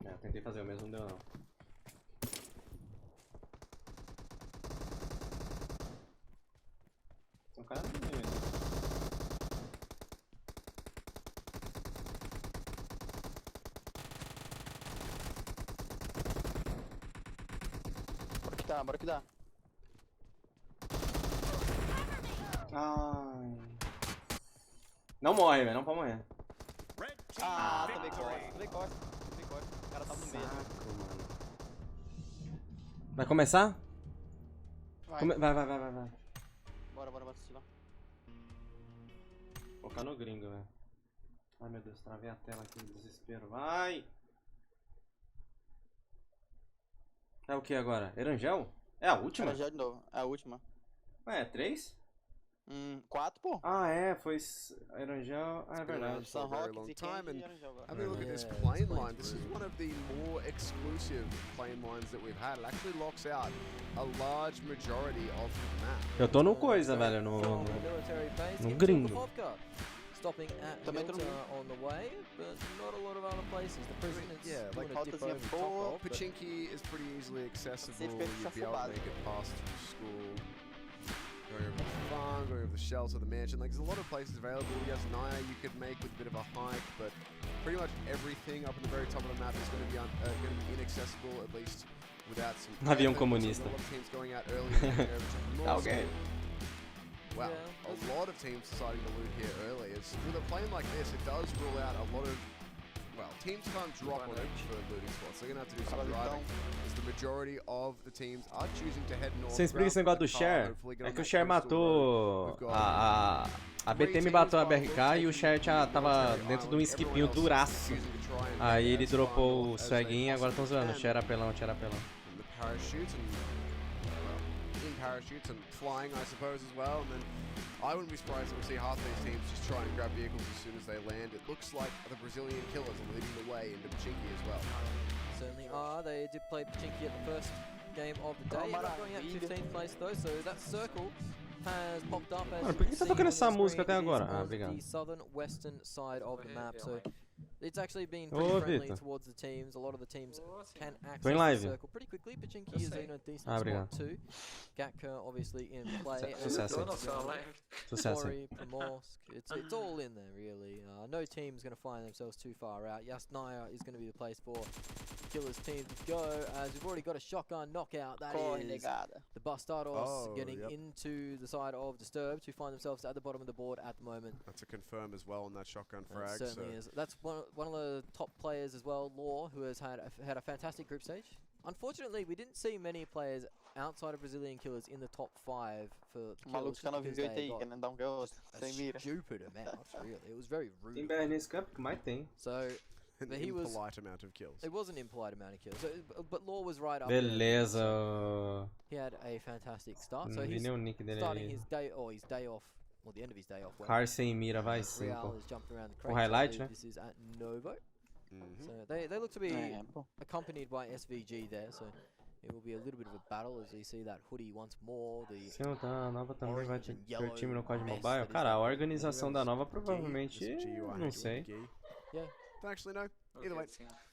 É, eu tentei fazer o mesmo, não deu não. Tem um cara no meio ainda.
Bora que dá.
Ai. Não morre, velho, não pode morrer.
Ah, também corre. O cara tá no meio.
Saco, mano. Vai começar?
Vai.
Vai.
Bora assistir lá.
Focar no gringo, velho. Ai, meu Deus, travei a tela aqui no desespero. Vai! É o que agora? Erangel? É a última?
Erangel de novo, é a última.
Ué, é 3?
4, pô.
Ah, é, foi Erangel. Ah, é verdade.
Sanhok,
long
Vikendi
time,
e
and
Erangel agora.
I mean, look at this plane line. This is one of the more exclusive plane lines that we've had. It actually locks out a large majority of the map.
Eu tô no coisa, velho, no gringo.
Stopping at Milta on the way, but not a lot of other places. The prisoners
like
dip over the top of, but
Pachinki is pretty easily accessible. You'd be able to make it past through school, going over the farm, going over the shelter, the mansion. Like, there's a lot of places available. Yes, Naya you could make with a bit of a hike, but pretty much everything up in the very top of the map is going to be inaccessible, at least without some.
Avião comunista.
A lot of teams going out early and over to the north.
Okay.
Wow, a lot of teams deciding to loot here early. With a plane like this, it does rule out a lot of, well, teams can't drop on it for looting spots. They're going to have to do some driving, as the majority of the teams are choosing to head north.
Você explica esse negócio do Cher? É que o Cher matou a BTM matou a BRK e o Cher tava dentro de um skipinho duraço. Aí ele dropou o swaguinho e agora estão zoando. Cher apelão, Cher apelão.
Parachutes and flying, I suppose, as well. And then I wouldn't be surprised if we see half these teams just try and grab vehicles as soon as they land. It looks like the Brazilian killers are leading the way into Pachinki as well.
Certainly are. They did play Pachinki at the first game of the day. Going at 15th place though, so that circle has popped up as
Por que tá tocando essa música até agora? Ah, obrigado.
The southern western side of the map, so it's actually been pretty friendly towards the teams. A lot of the teams can access the circle pretty quickly. Pachinki is in a decent spot too. Gatka obviously in play. Quarry, Primorsk, it's all in there really. No team's going to find themselves too far out. Yasnaya is going to be the place for Killer's team to go, as we've already got a shotgun knockout. That is the Bastardos getting into the side of Disturbed, who find themselves at the bottom of the board at the moment.
That's a confirm as well on that shotgun frag.
Certainly is. That's one of the top players as well, Law, who has had a fantastic group stage. Unfortunately, we didn't see many players outside of Brazilian Killers in the top 5 for Kills, because they got a stupid amount, really. It was very rude.
Tem BR nesse campo que mais tem.
So,
an impolite amount of kills.
It was an impolite amount of kills. So, but Law was right up
Beleza.
There. He had a fantastic start. So he's starting his day off. Well, the end of his day off.
Car sem mira, vai sim.
Real is jumping around the crate.
O highlight, né?
This is at Novo. So they look to be accompanied by SVG there. So it will be a little bit of a battle as we see that hoodie once more.
Se a Nova também vai ter o time no COD Mobile. Cara, a organização da Nova provavelmente, não sei.
Actually, no. Either way.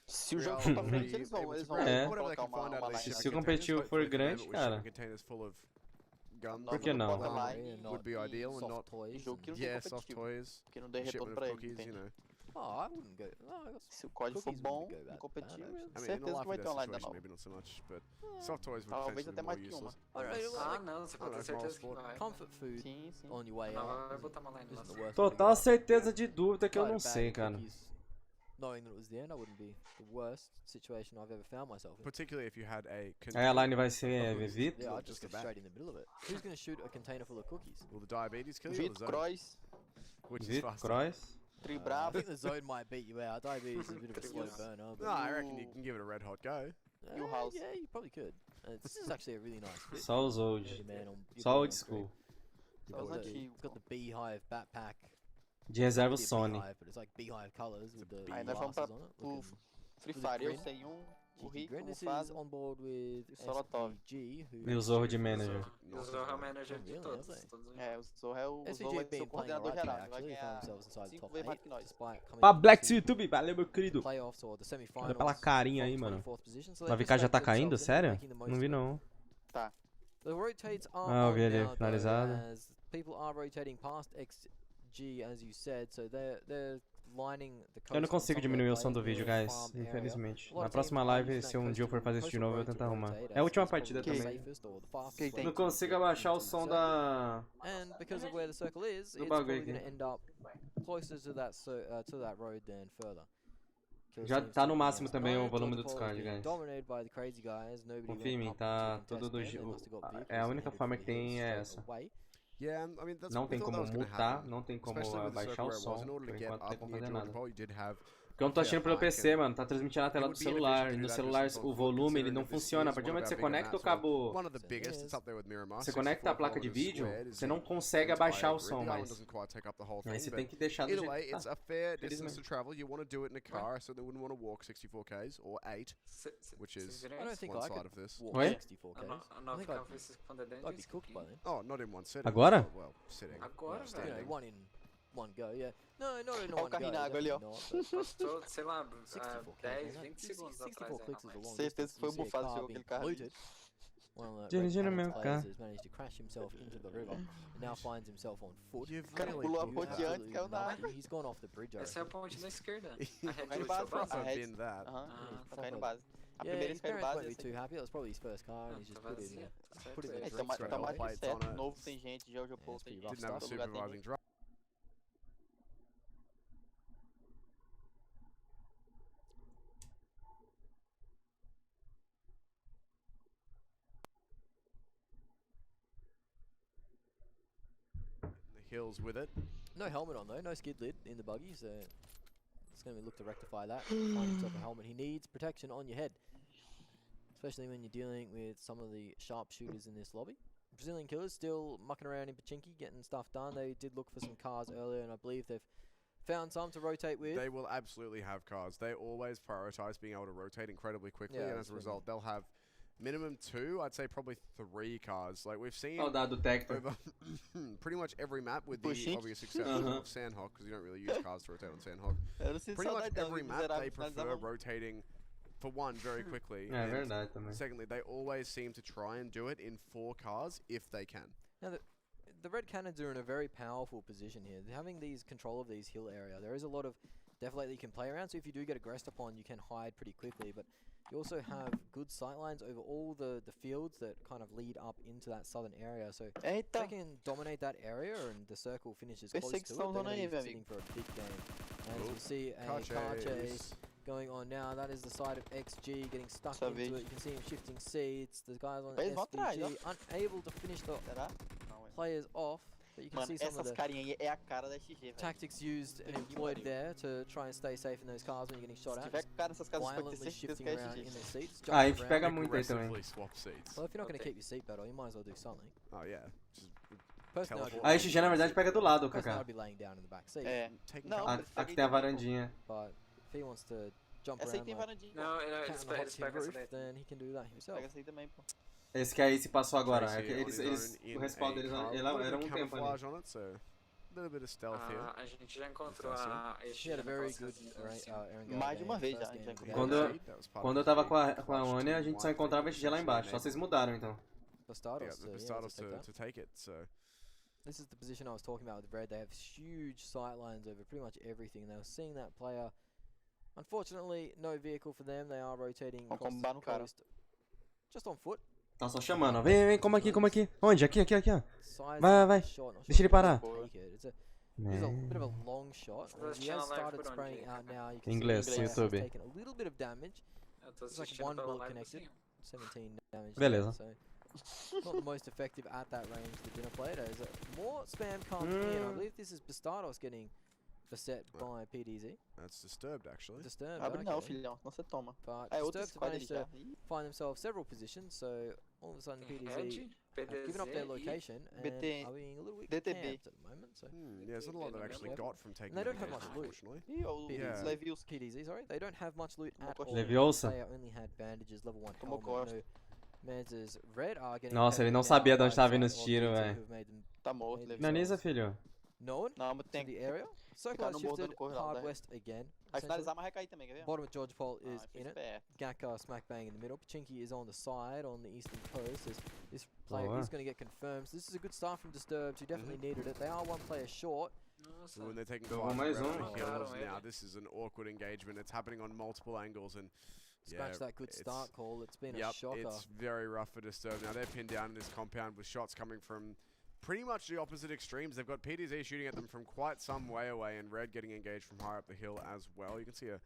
Se o jogo for pra frente, eles vão
Se o competitivo for grande, cara. Por que não?
Would be ideal and not soft toys.
Que não dê retorno pra ele.
I wouldn't go.
Se o código for bom e competitivo, certeza que vai ter online da nova.
Maybe not so much, but soft toys would
talvez até mais que uma.
Não, você pode ter certeza que vai. Comfort food on your way out.
Total certeza de dúvida que eu não sei, cara.
Knowing that it was the end, I wouldn't be the worst situation I've ever found myself in.
Particularly if you had a.
Aí a line vai ser Vivit?
Yeah, I'd just go straight in the middle of it. Who's going to shoot a container full of cookies?
Will the diabetes kill you?
Vit, Croix.
Vit, Croix.
I think the zone might beat you out. Diabetes is a bit of a slow burner.
No, I reckon you can give it a red hot go.
Your house.
Yeah, you probably could. This is actually a really nice fit.
Só os old. Só old school.
Got the beehive backpack.
De reserva o Sony.
Aí nós vamos pra Free Fire, eu sei o Rico, o Faz
on board with
SVG,
e o Zorro de manager.
O Zorro é o manager de todos.
O Zorro é o coordenador geral, vai ganhar 5 vezes mais que nós.
Pra Black YouTube, valeu meu querido. Olha pela carinha aí, mano. A VK já tá caindo? Sério? Não vi não.
Tá.
Ah, eu vi ali, finalizado.
As you said, so they're lining the
eu não consigo diminuir o som do vídeo, guys, infelizmente. Na próxima live, se um dia eu for fazer isso de novo, eu vou tentar arrumar. É a última partida também. Não consigo abaixar o som da... do bagulho aqui. Já tá no máximo também o volume do Discord, guys. Confia em mim, tá tudo do... É a única forma que tem é essa.
Yeah, I mean,
não tem como mutar, não tem como abaixar o som, por enquanto não tem como fazer nada. Porque eu não tô assistindo pelo PC, mano. Tá transmitindo na tela do celular. E no celular o volume ele não funciona. A partir do momento que você conecta o cabo. Você conecta a placa de vídeo, você não consegue abaixar o som mais. Aí você tem que deixar do jeito que tá.
It's a fair distance to travel. You want to do it in a car, so they wouldn't want to walk 64Ks or 8, which is one side of this.
Oi?
Oh, not in one sitting.
Agora?
Well, sitting.
Agora,
standing.
velho.
One in one go, yeah. No, not in
Olha o
one
carrinho
go.
na água ali, ó.
definitely not, but
Passou, sei lá,
64
10,
né?
20 segundos
64
atrás.
clicks is
Aí,
the longest.
Certeza que foi
You see a
bufado
car
seu
being
aquele carro.
polluted. One of the
Dirigindo
Red
meu
Cannons
carro.
players has managed to crash himself into the river and now finds himself on foot.
You've
O cara
really
pulou a
do
ponte
that.
antes, caiu na água.
He's gone off the bridge, I
essa é a
reckon.
ponte da esquerda. A
Caiu
rede
no
do
base,
seu
a
I've
rede.
been that.
Aham, tá caindo no
proper.
base. A
Yeah,
primeira
his
que caiu no
parents
base
won't
é
be
essa
too
aí.
happy. That was probably his first car and he's just put in
É,
the
então,
drink straight
tá mais
away.
que certo. Novo tem gente, já o povo tem
pretty rough
gente.
Didn't have a
Todo lugar tem
supervising
gente.
driver. The hills with it.
No helmet on though, no skid lid in the buggy, so it's going to look to rectify that. Find himself a helmet. He needs protection on your head, especially when you're dealing with some of the sharpshooters in this lobby. Brazilian killers still mucking around in Pchinki, getting stuff done. They did look for some cars earlier, and I believe they've found some to rotate with.
They will absolutely have cars. They always prioritize being able to rotate incredibly quickly,
Yeah,
and as
that's
a result, they'll have minimum 2, I'd say probably 3 cars. Like we've seen
Saudade do Tector.
over pretty much every map, with the
Pushing.
obvious exception of Sanhok, because you don't really use cars to rotate on Sanhok.
Eu não sinto
Pretty much
saudade não,
every
que
map they
miserável,
prefer
finalizava.
rotating, for one, very quickly.
É
and
verdade também.
secondly, they always seem to try and do it in 4 cars if they can.
Now, the Red Cannons are in a very powerful position here. Having these control of these hill area, there is a lot of defilade that you can play around, so if you do get aggressed upon, you can hide pretty quickly, but you also have good sightlines over all the fields that kind of lead up into that southern area, so if they can dominate that area and the circle finishes close to it, they're going to be sitting for a big game. And as you see a car chase going on now, that is the side of XG getting stuck into it. You can see him shifting seats. The guys on SVG unable to finish the players off. But you can
Mano,
see some of
essas
the
carinhas aí é a cara da XG, velho.
tactics used and employed there to try and stay safe in those cars when you're getting shot
Se
at.
tiver cara nessas casas, pode ter
Violently
certeza
shifting
que é
around
XG.
in their seats.
Ah,
jumping
isso pega
around.
muito aí também.
Aggressively swap seats.
Well, if you're not going to keep your seat battle, you might as well do something.
Oh yeah. Just
Personally,
teleport.
A XG na verdade pega do lado,
personally,
Kaká.
I'd be laying down in the back seat.
É. Não,
A-
mas
Aqui tem a varandinha.
But if he wants to jump
essa aí
around
tem
like
varandinha.
Não,
cat
eles
on the
pegam essa
roof,
daí.
then he can do that himself.
Pega essa aí também, pô.
Esse que aí se passou agora.
Tracy
É que
on his
eles,
own in
o respawn
a
deles
car.
era
Little
era
bit of
um tempo ali.
camouflage on it, so a little bit of stealth here.
A gente já encontrou a
He had a very good Erangel
Mais de uma
game,
vez já,
first
a gente
game
já
with
Quando,
Erangel.
quando eu tava com a Oni, a gente só encontrava XG lá embaixo. Só vocês mudaram então.
Bastardos,
Yeah, the
yeah,
Bastardos
to take that.
to take it, so.
This is the position I was talking about with Red. They have huge sight lines over pretty much everything. They were seeing that player. Unfortunately, no vehicle for them. They are rotating
Vamos
coast
combar
to
no cara.
coast. Just on foot.
Tá só chamando, ó. Vem, vem, como aqui, como aqui. Onde? Aqui, aqui, aqui, ó.
Size
Vai,
of
vai.
the shot, not
Deixa
sure
ele
if
parar.
they take it. It's a bit of a long shot.
Vou
He has
assistir na live
started
por onde?
spraying out now. You can
Inglês,
see the player has
YouTube.
taken a little bit of damage.
Eu tô
It's like
assistindo
one
pela
bullet
live
connected.
assim.
17 damage.
Beleza.
There, so not the most effective at that range. The dinner plate as more spam comes in. I believe this is Bastardos getting beset by PDZ.
That's disturbed, actually.
Disturbed.
Abre não,
okay.
filhão, não você toma.
But
É outro
Disturbed
squad ali
managed
já.
to find themselves several positions. So all of a sudden PDZ have given up their location and
BT
are being a little bit
DTB.
camped at the moment. So
Yeah, there's not a lot they've actually got from taking
and they don't have
the
much
game,
loot.
unfortunately.
Ih, o
Yeah.
Levius.
PDZ, sorry, they don't have much loot at all.
Leviosa.
They only had bandages, level 1
Como
helmet,
gosto.
no meds. Red are getting
Nossa, ele não
heavily
sabia de
down
onde tava
by
vindo
the
os
side
tiros,
of
velho.
BT who've made them
Tá morto,
Maybe.
Levius.
Finaliza, filho.
known
Não, mas
to
tem
the area. Circle
ficar
has
no bordo
shifted
do corredor,
hard
né?
west again.
Vai
essentially.
finalizar, mas vai cair também, quer ver?
Bottom of George Pole
Ah,
is
foi
in it.
esperto.
Gakka smack bang in the middle. Pachinki is on the side on the eastern coast. This player
Boa.
is going to get confirmed. So this is a good start from Disturbed, who definitely needed it. They are one player short.
Nossa.
When they're taking
Pegou
flight
mais
around
um.
the hills
Mataram
now,
ele.
this is an awkward engagement. It's happening on multiple angles, and
Scratch
yeah,
that good
it's-
start call. It's been a
Yep,
shocker.
it's very rough for Disturbed. Now they're pinned down in this compound with shots coming from pretty much the opposite extremes. They've got PDZ shooting at them from quite some way away, and Red getting engaged from higher up the hill as well. You can see a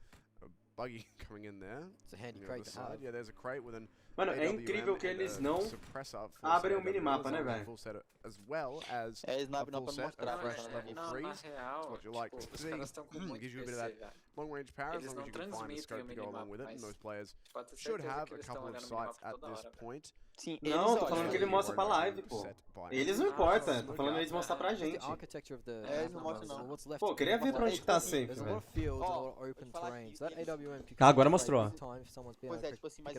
buggy coming in there.
It's a handy
on the
crate
other
to have.
side. Yeah, there's a crate with an
Mano, é
AWM
incrível que
and
eles
a
não
suppressor, full
abrem
set
o
of
minimapa,
AWMs
né,
on a
velho?
full set, as well as
É, eles não
a
abrem não
full
pra não
set
mostrar.
of
pra
fresh
não
level
ver.
Na
3s.
real,
What you like
tipo,
to
os
see.
caras estão com muito
Gives you a bit of
PC,
that
velho.
long-range power, as long as you can find a scope to go along with it, and those players should have a couple of sights at this point.
Sim,
Não, tô falando que ele mostra pra live, pô. Eles não importam, tô falando eles mostrar pra gente.
Eles não mostram não.
Pô, eu queria ver pra onde que tá safe, velho.
Ah,
agora mostrou, ó.
Pois é, tipo assim, mas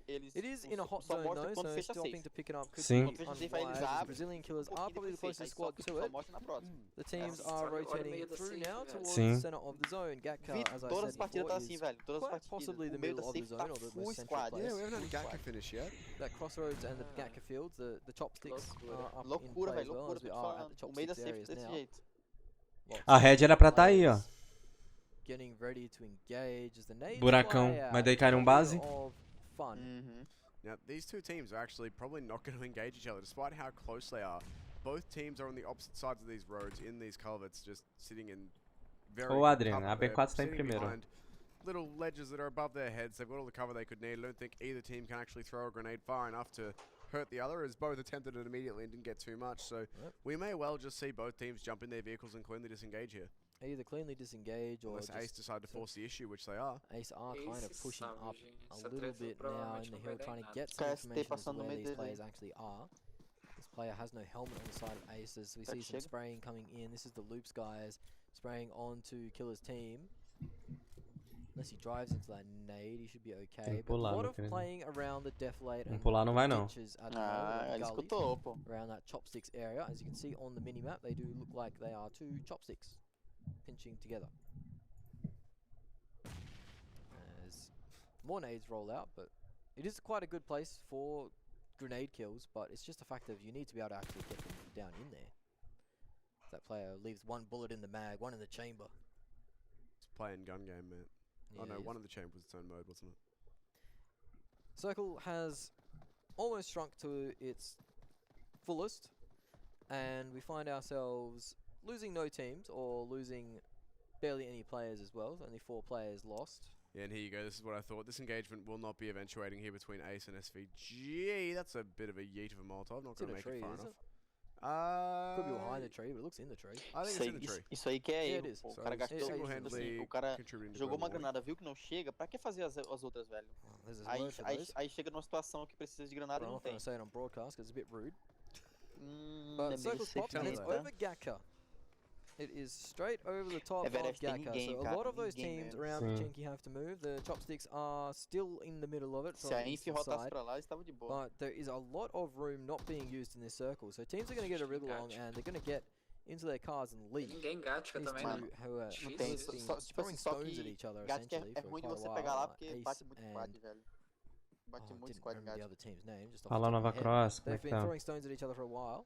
eles
It is in a hot
só
zone
mostram
though,
quando
so
fecha
stopping
safe.
to pick it up could
Sim.
be unwise. Brazilian killers are probably the closest squad to
Só
it.
mostra na próxima.
The teams are rotating through now towards
Sim.
the center of the zone. Gatka, as I
Todas as
said
partidas tá
before,
assim,
is
velho. Todas as
quite
partidas.
possibly the
O meio
middle
da
of the
safe
zone
tá
or the
full
most central
squad.
place.
Yeah, we haven't had a Gatka finish yet.
That crossroads and the Gatka fields, the chopsticks are up in
Loucura,
play as
velho.
well,
Loucura,
as we
tô te
are at
falando.
the
O meio da
chopsticks
safe
areas
desse
now.
jeito.
A Red era pra tá aí, ó.
Getting ready to engage as the nades
Buracão,
fly out.
mas daí cai num base.
Of fun.
Now, these two teams are actually probably not going to engage each other, despite how close they are. Both teams are on the opposite sides of these roads, in these culverts, just sitting in very
Ô, Adrian,
cover.
a B4 tá em
Sitting
primeiro.
behind little ledges that are above their heads. They've got all the cover they could need. I don't think either team can actually throw a grenade far enough to hurt the other, as both attempted it immediately and didn't get too much. So we may well just see both teams jump in their vehicles and cleanly disengage here.
Either cleanly disengage or
unless Ace decide to force the issue, which they are.
Ace are kind of pushing up a little bit now in the hill, trying to get some information as to where these players actually are. This player has no helmet on the side of Ace, as we see some spraying coming in. This is the Loops guys spraying onto Killer's team. Unless he drives into that nade, he should be okay. But a lot of playing around the deflate and ditches at the moment, around that chopsticks area. As you can see on the minimap, they do look like they are two chopsticks pinching together. As more nades roll out, but it is quite a good place for grenade kills, but it's just a fact of you need to be able to actually get them down in there. That player leaves one bullet in the mag, one in the chamber.
It's playing gun game, man. Yeah, oh no, one of the chamber was its own mode, wasn't it?
Circle has almost shrunk to its fullest, and we find ourselves losing no teams, or losing barely any players as well. Only 4 players lost.
Yeah, and here you go. This is what I thought. This engagement will not be eventuating here between Ace and SVG. That's a bit of a yeet of a Molotov. Not going to make it far enough.
Could be behind the tree, but it looks in the tree.
I think it's in the tree.
Isso aí que é erro. O cara gastou assim, o cara jogou uma granada, viu que não chega, pra que fazer as outras, velho? Aí chega numa situação que precisa de granada e não tem.
I'm say it on broadcast because it's a bit rude. But Circle's popped and it's over Gatka. It is straight over the top of Gatka. So a lot of those teams around Pchenki have to move. The chopsticks are still in the middle of it from the eastern side. But there is a lot of room not being used in this circle. So teams are going to get a wriggle along and they're going to get into their cars and leave. These two who are throwing stones at each other essentially for quite a while. Ace and didn't remember the other team's name. Just off the top of my head. They've been throwing stones at each other for a while.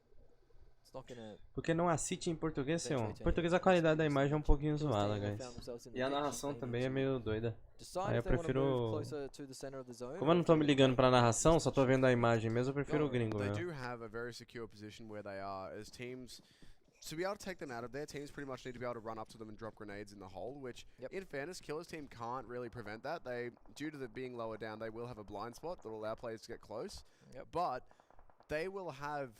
Porque não assiste em português, senhor? Em português a qualidade da imagem é um pouquinho zoada, guys. E a narração também é meio doida. Aí eu prefiro... Como eu não tô me ligando pra narração, só tô vendo a imagem mesmo, eu prefiro o gringo mesmo.
They do have a very secure position where they are, as teams... To be able to take them out of there, teams pretty much need to be able to run up to them and drop grenades in the hole, which, in fairness, Killer's team can't really prevent that. They, due to the being lower down, they will have a blind spot that will allow players to get close. But they will have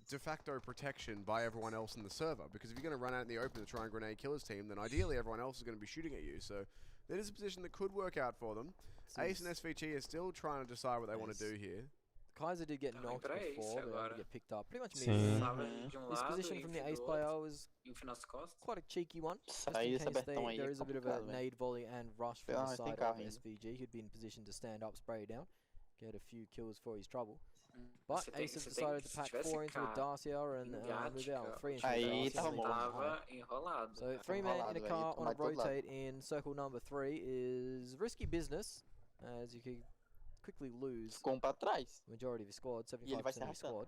de facto protection by everyone else in the server, because if you're going to run out in the open to try and grenade Killer's team, then ideally everyone else is going to be shooting at you. So that is a position that could work out for them. Ace and SVG are still trying to decide what they want to do here.
Kaiser did get knocked before, but didn't get picked up pretty much immediately. This position from the Ace player was quite a cheeky one. Just in case there is a bit of a nade volley and rush from the side of SVG, who'd be in position to stand up, spray down, get a few kills for his trouble. But Ace has decided to pack 4 into a Dacia and move out 3 into a Dacia. So 3 men in a car on a rotate in circle number 3 is risky business, as you could quickly lose majority of your squad, 75% of your squad.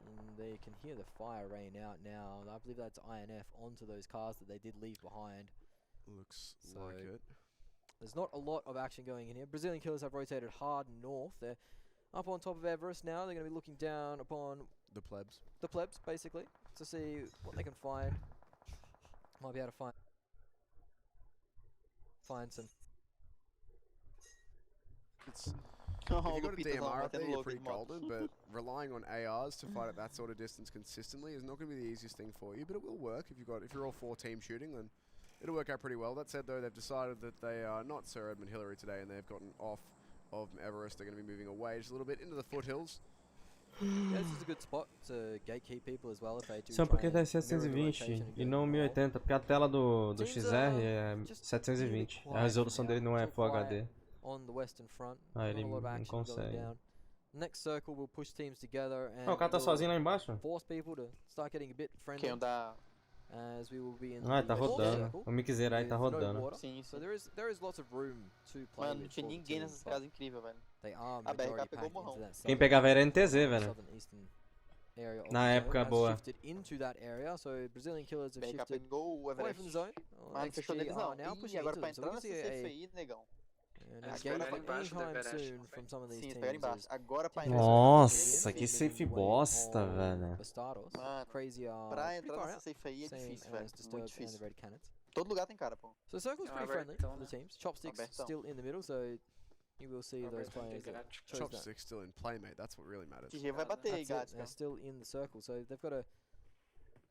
And they can hear the fire rain out now. I believe that's INF onto those cars that they did leave behind.
Looks like it.
There's not a lot of action going in here. Brazilian Killers have rotated hard north. They're up on top of Everest now. They're going to be looking down upon
the plebs.
The plebs, basically, to see what they can find. Might be able to find some.
If you've got a DMR up there, you're pretty golden, but relying on ARs to fight at that sort of distance consistently is not going to be the easiest thing for you, but it will work if you're all 4 teams shooting, then it'll work out pretty well. That said, though, they've decided that they are not Sir Edmund Hillary today, and they've gotten off of Everest. They're going to be moving away just a little bit into the foothills.
Yeah, this is a good spot to gatekeep people as well if they do.
São porque tá 720 e não 1080, porque a tela do XR é 720. A resolução dele não é Full HD. Ah, ele não consegue.
Next circle will push teams together and
o cara tá sozinho lá embaixo?
Force people to start getting a bit friendly. As we will be in
tá rodando. O mixer aí tá rodando.
Sim, so there is lots of room to play.
Mano, não tinha ninguém nessas casas incríveis, velho.
A
BRK pegou o morrão.
Quem pegava era NTZ, velho. Na época boa.
Into that area, so Brazilian killers have
BRK
shifted
pegou o
away from the zone.
Mano, fechou neles não. Ih, agora pra entrar nessa safe aí, negão.
Nossa, que safe bosta, velho.
Pra entrar nessa safe aí é difícil, velho. Muito difícil. Todo lugar tem cara, pô.
So circle's pretty friendly for the teams. Chopsticks still in the middle, so you will see those players that chose that.
Chopsticks still in play, mate. That's what really matters.
GG vai bater aí, guys.
They're still in the circle, so they've got a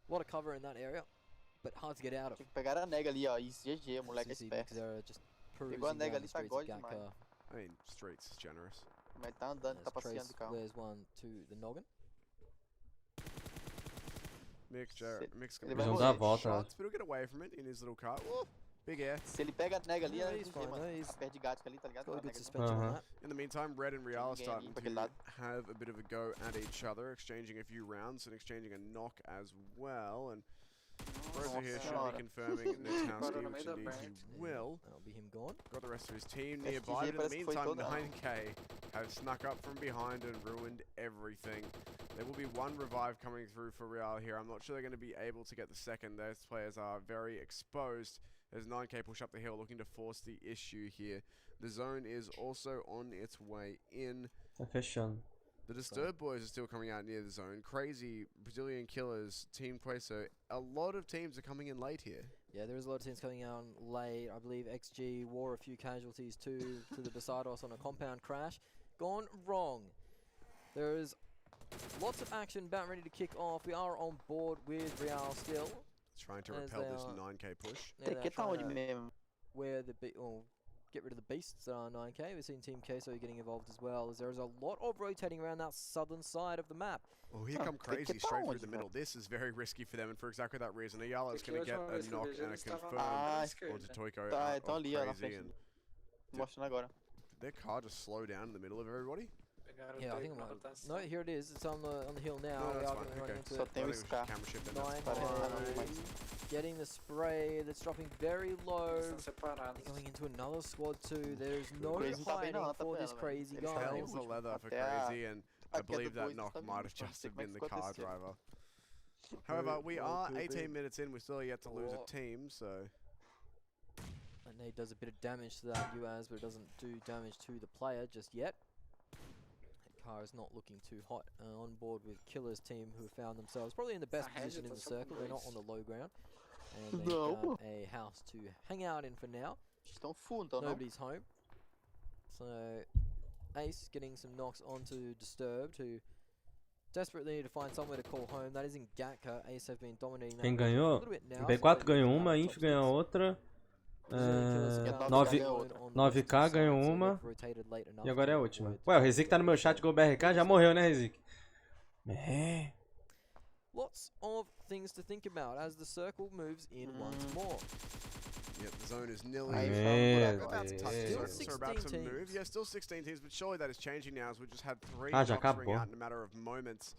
lot of cover in that area, but hard to get out of.
Tem que pegar a nega ali, ó. Isso, GG, moleque é esperto. Pegou a nega ali, tá god demais.
I mean, Streets is generous.
Mas tá andando, tá passeando de carro.
There's one to the noggin.
Mick's
gonna be a volta.
But he'll get away from it in his little car. Whoa, big air.
Se ele pega a nega ali, ele tá perto de gatka ali, tá ligado?
In the meantime, Red and Real are starting to have a bit of a go at each other, exchanging a few rounds and exchanging a knock as well. And Rosa here should be confirming Netowski, which indeed he will.
That'll be him gone.
Got the rest of his team nearby, but in the meantime, 9K have snuck up from behind and ruined everything. There will be one revive coming through for Real here. I'm not sure they're going to be able to get the second. Those players are very exposed. As 9K push up the hill, looking to force the issue here. The zone is also on its way in. The Disturbed boys are still coming out near the zone. Crazy Brazilian killers, Team Queso. A lot of teams are coming in late here.
Yeah, there is a lot of teams coming out late. I believe XG wore a few casualties too to the Basados on a compound crash. Gone wrong. There is lots of action about ready to kick off. We are on board with Real still.
Trying to repel this 9K push.
Yeah, where the get rid of the beasts that are 9K. We've seen Team Queso getting involved as well, as there is a lot of rotating around that southern side of the map.
Oh, here come Crazy straight through the middle. This is very risky for them, and for exactly that reason, Ayala's going to get a knock and a confirm onto Toiko out of Crazy. And their car just slow down in the middle of everybody?
Yeah, I think I'm no, here it is. It's on the hill now.
No, that's fine. Okay.
Getting the spray that's dropping very low. Going into another squad too. There's no hiding for this Crazy guy.
Hell's the leather for Crazy, and I believe that knock might have just have been the car driver. However, we are 18 minutes in. We're still yet to lose a team, so.
And Nate does a bit of damage to that UAS, but it doesn't do damage to the player just yet. Car is not looking too hot. On board with Killer's team, who found themselves probably in the best position in the circle. They're not on the low ground, and they've got a house to hang out in for now. Nobody's home, so Ace getting some knocks onto Disturbed, who desperately need to find somewhere to call home. That is in Gatka. Ace have been dominating that
Quem ganhou? B4 ganhou uma, Inf ganhou outra. 9K ganhou uma. E agora é a última. Ué, o Rezik tá no meu chat, gol BRK, já morreu, né, Rezik?
Lots of things to think about as the circle moves in once more.
Yep, the zone is nearly about to touch the zone, so about to move. Yeah, still 16 teams, but surely that is changing now as we just had 3 knocks ring out in a matter of moments.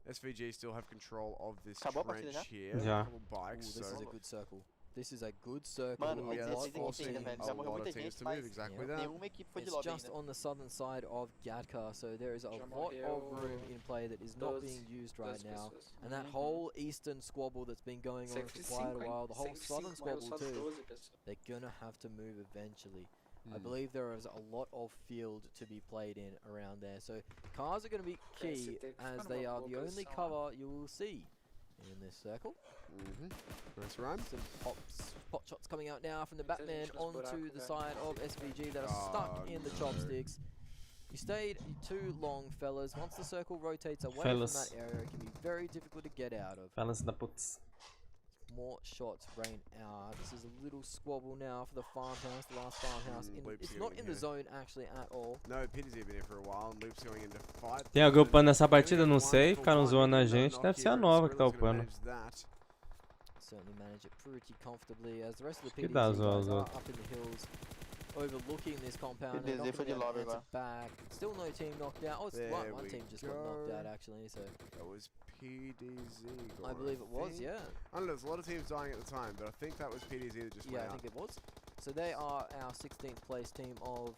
SVG still have control of this trench here. Couple bikes,
this is a good circle. This is a good circle.
Mano, that's forcing a lot of teams to move, exactly that.
It's just on the southern side of Gatka, so there is a lot of room in play that is not being used right now. And that whole eastern squabble that's been going on for quite a while, the whole southern squabble too, they're gonna have to move eventually. I believe there is a lot of field to be played in around there, so cars are going to be key as they are the only cover you will see in this circle.
Nice run.
Some pot shots coming out now from the Batman onto the side of SVG that are stuck in the chopsticks. You stayed too long, fellas. Once the circle rotates away from that area, it can be very difficult to get out of.
Fellas da putz.
more shots rain out. This is a little squabble now for the farmhouse, the last farmhouse. It's not in the zone actually at all.
No, Pitty's been here for a while, and Loop's going into fight.
Tem alguém upando nessa partida? Não sei. Ficaram zoando a gente. Deve ser a nova que tá upando.
Certainly manage it pretty comfortably as the rest of the
Que
PDZ
dá
guys
zoar os
are
outros.
up in the hills, overlooking this compound.
PDZ
And not
foi de
gonna
lobby
answer
agora.
back. Still no team knocked out. Oh, it's one team just got knocked out actually. So
that was PDZ.
I believe it was, yeah.
I don't know. There's a lot of teams dying at the time, but I think that was PDZ that just went
I
out.
think it was. So they are our 16th place team of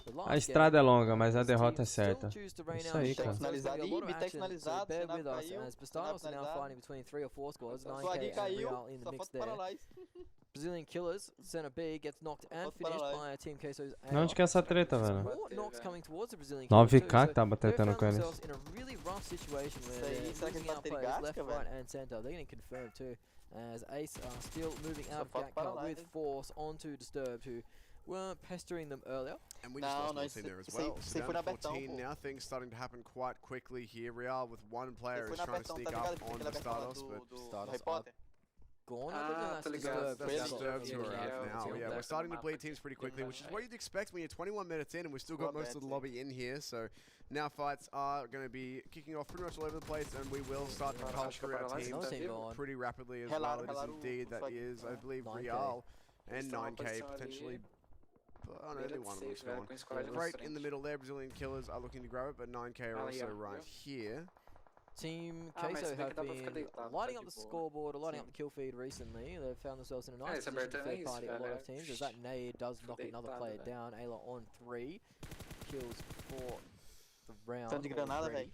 the last
A estrada é
game.
longa, mas a
This
derrota é
team still
certa.
choose to rain
Isso
out
aí,
shots.
cara.
There's gonna be a lot of
Bitex
action, so
finalizado,
bear
Sanhok
with us
caiu,
as Bastardos are now
finalizado.
fighting between 3 or 4 squads.
Swag
9K and
caiu,
Real in the
só
mix
falta
there.
Paralyze.
Brazilian Killers, center B, gets knocked and finished by Team Queso's AR.
Onde que é essa treta, velho?
More knocks coming towards the Brazilian Killers
9K
too,
que tava
so they
tretando
found
com eles.
themselves in a really rough situation where they're
será que
losing
ele
out
tá
players left,
trigástica,
right
velho?
and center. They're getting confirmed too, as Ace are still moving out of
falta
Gat Count with
Paralyze.
force onto Disturbed, who weren't pestering them earlier.
And we just lost one team there as well.
se
So
foi
down
na
to 14
Betão,
now, things starting to happen quite quickly here. Real with one player
foi
is
na
trying to
Betão,
sneak
tá
up
ligado?
on
Aquela
the
Betão
Stardos, but
do
Stardos
Harry Potter.
Gone,
Ah,
that's
tá ligado.
That's
That's
Disturbed who are
yeah,
out now.
yeah,
Yeah,
yeah.
we're starting to bleed teams pretty quickly, which is what you'd expect when you're 21 minutes in and we've still got most of the lobby in here. So now fights are going to be kicking off pretty much all over the place, and we will start to cull through our teams pretty rapidly as well. It is indeed, that is, I believe, Real and 9K potentially. Oh, no, only one of them's gone. Right in the middle there, Brazilian Killers are looking to grab it, but 9K are also right here.
Team
mas
Queso
se bem
have
que dá pra ficar
been
deitado,
lighting
tá
up
de
the
boa.
scoreboard, lighting up the kill feed recently. They've found themselves in a nice
esse
position to
aberto é
third
isso,
party a lot
velho.
of teams, as that nade does knock another
deitado,
player
velho.
down. Ayla on 3 kills for the round.
Tá de granada,
already.
velho.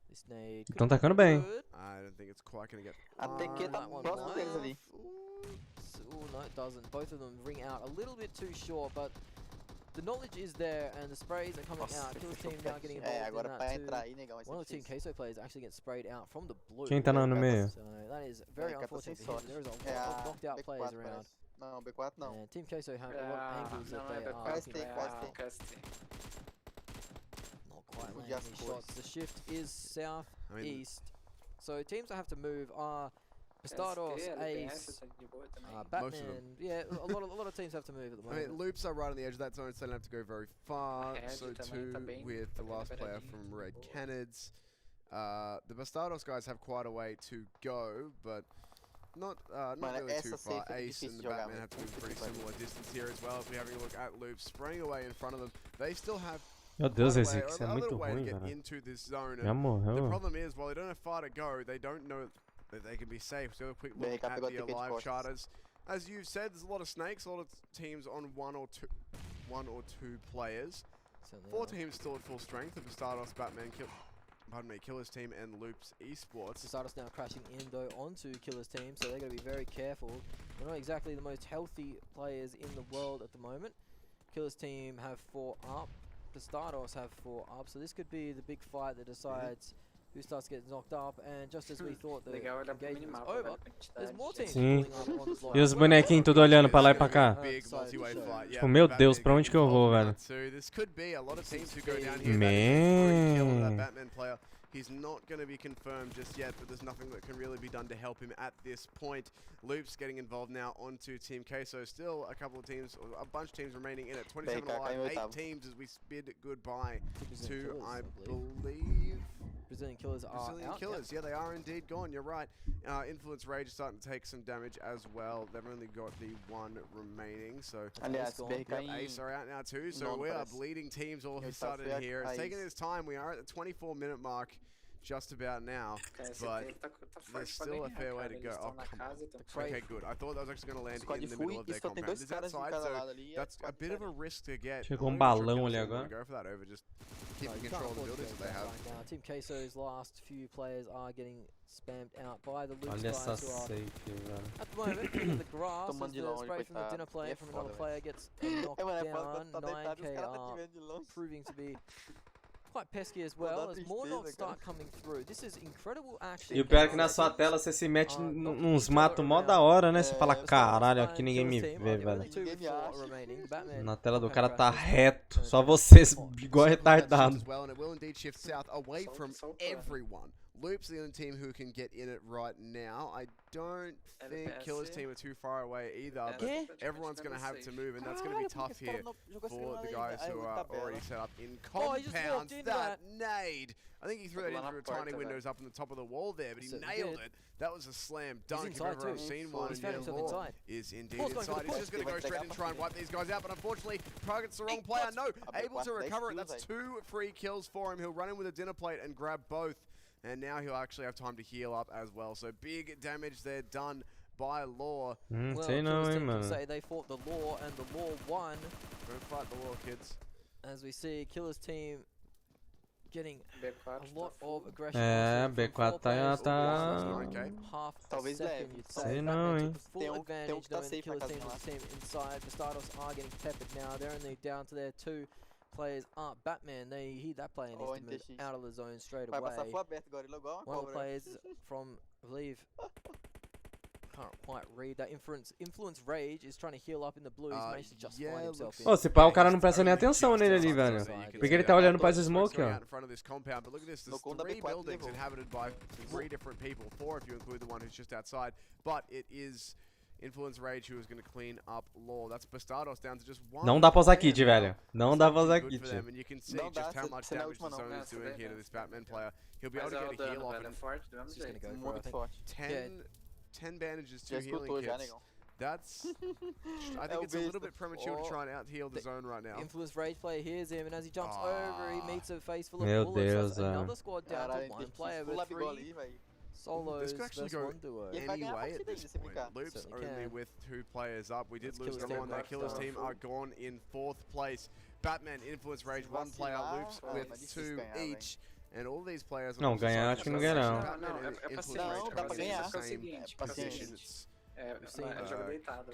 This nade
Tão
could be
tacando bem.
good.
I don't think it's quite going to get.
Até que tá
That one
próximo deles ali.
Oh, no, it doesn't. Both of them ring out a little bit too short, but the knowledge is there and the sprays are coming out. Killer's team now getting involved in
agora
that
pra
too.
entrar aí, negão, vai ser
One of the Team
difícil.
Queso players actually gets sprayed out from the blue.
Quem tá no meio?
So that is very
Vai, tá
unfortunate
sem
for him.
sorte.
There is a lot
É
of
a
knocked out
B4
players around.
parece. Não, B4 não.
And Team Queso have a lot of angles that
não
they
é
are
Quase
looking
tem,
at.
quase tem.
KST.
Not quite
Move
landing
as
these
cores.
shots. The shift is southeast.
I
So teams that have to move are Bastardos, Ace,
Most of
Batman.
them.
Yeah, a lot of teams have to move at the
I
moment.
mean, Loops are right on the edge of that zone, so they don't have to go very far.
Erangel
So
também
too
tá bem-
with the
tá bem
last player
liberadinho,
from
tá
Red
boa.
Canids. The Bastardos guys have quite a way to go, but not
Mano,
really too
essa
far.
safe é
Ace
difícil
and the
de jogar,
Batman
mano.
have to be
Puta
pretty
que pariu.
similar distance here as well. If we're having a look at Loops spraying away in front of them, they still have
Meu Deus,
quite a
esse
way,
X
a
é muito
little way to
ruim,
get
velho.
into this zone.
Já
And the
morreu.
problem is, while they don't have far to go, they don't know that they can be safe. So a quick look
BK
at
pegou
the
ticket de
alive
costas.
charters. As you've said, there's a lot of snakes, a lot of teams on one or two players.
Certainly
4
are.
teams still at full strength. The Bastardos, Batman, Killer's team, and Loops Esports.
Bastardos now crashing in though onto Killer's team, so they're going to be very careful. They're not exactly the most healthy players in the world at the moment. Killer's team have 4 up. Bastardos have 4 up, so this could be the big fight that decides who starts getting knocked up. And just as we thought the
Legal olhar pro
engagement was
minimapa,
over,
velho, pra gente
there's
dar
more
de-
teams
Sim.
pulling up on the block.
E os bonequinhos tudo olhando pra lá e pra cá.
Big multi-way fight.
Tipo, meu Deus, pra onde que eu vou, velho?
So this could be a lot of teams who go down here. That is a kill of that Batman player. He's not going to be confirmed just yet, but there's nothing that can really be done to help him at this point. Loops getting involved now onto Team Queso. Still a couple of teams, or a bunch of teams remaining in it. 27 alive, 8 teams as we bid goodbye to, I believe,
Brazilian Killers are
Brazilian
out.
Killers. Yeah, they are indeed gone. You're right. Influence Rage is starting to take some damage as well. They've only got the 1 remaining, so
Aliás,
Yep,
BK
Ace are out now too, so
nono
we are
parece.
bleeding teams all of a
Ele tá
sudden
feio
here. It's
a
taking
Ace.
its time. We are at the 24-minute mark just about now,
KST
but
tá
there's
forte pra
still a
ganhar,
fair way
cara.
to go.
Eles
Oh,
tão na
come
casa,
on.
tão
Okay, good. I thought that was actually going to land
Squad
in the
full
middle of
e
their
só tem
compound.
dois
It's
caras de
outside,
cada
so
lado ali.
that's a bit of a risk to get.
Chegou
I'm
um
not even
balão
sure
ali
Killers are
agora.
gonna go for that over just
No,
keeping
you
control
can't
of the
afford to
buildings
go
that they
that
have.
right now. Team Queso's last few players are getting spammed out by the Loops
Olha essa
guys who are
safe, velho.
at the moment in the grass as
Tomando de
the
longe,
spray from the
coitado.
dinner plate
É
from
foda,
another
velho.
player gets knocked
É, mano, é foda
down.
quando tá deitado e os
9K
caras tá te
are
vendo de longe.
proving to be quite pesky as
Pô, dá
well as more
tristeza,
knocks
cara.
start coming through. This is incredible action.
E o pior é que na sua tela você se mete nos matos mó da hora, né? Você fala, caralho, aqui ninguém me vê, velho. Na tela do cara tá reto, só vocês igual retardado.
As well, and it will indeed shift south away from everyone. Loop's the only team who can get in it right now. I don't think Killer's team are too far away either, but everyone's going to have to move, and that's going to be tough here for the guys who are already set up in compounds. That nade! I think he threw that in through a tiny windows up on the top of the wall there, but he nailed it. That was a slam dunk if I've ever seen one. And Law is indeed inside. He's just going to go straight and try and wipe these guys out, but unfortunately, targets the wrong player. No, able to recover it. That's 2 free kills for him. He'll run in with a dinner plate and grab both. And now he'll actually have time to heal up as well. So big damage there done by Law.
Well, Killer's team can
say they fought the Law and the Law won.
Don't fight the Law, kids.
As we see Killer's team getting a lot of aggression.
B4 tá...
Half a second, you'd say.
Sei não, hein.
Full advantage knowing the Killer's team is the team inside. Bastardos are getting tepid now. They're only down to their 2 players. Batman, they hear that player needs to move out of the zone straight away. One of the players from, I believe, can't quite read that. Influence Rage is trying to heal up in the blue. He's managed to just find himself in.
Oh, se pá, o cara não presta nem atenção nele ali, velho. Porque ele tá olhando pra smoke, ó.
In front of this compound, but look at this. There's 3 buildings inhabited by 3 different people. 4 if you include the one who's just outside. But it is Influence Rage who is going to clean up Law. That's Bastardos down to just 1.
Não dá pra usar kit, velho. Não dá pra usar kit.
And you can see just how much damage the zone is doing here to this Batman player. He'll be able to get a heal off and
he's just gonna go for it.
10 bandages, 2 healing kits. That's... I think it's a little bit premature to try and out-heal the zone right now.
Influence Rage player hears him, and as he jumps over, he meets a face full of bullets. Another squad down to 1 player with 3 solos.
This could actually go anyway at this point. Loops only with 2 players up. We did lose number 1 there. Killer's team are gone in 4th place. Batman, Influence Rage, 1 player. Loops with 2 each. And all these players
não, ganhar acho que não ganha não.
Não, dá pra ganhar.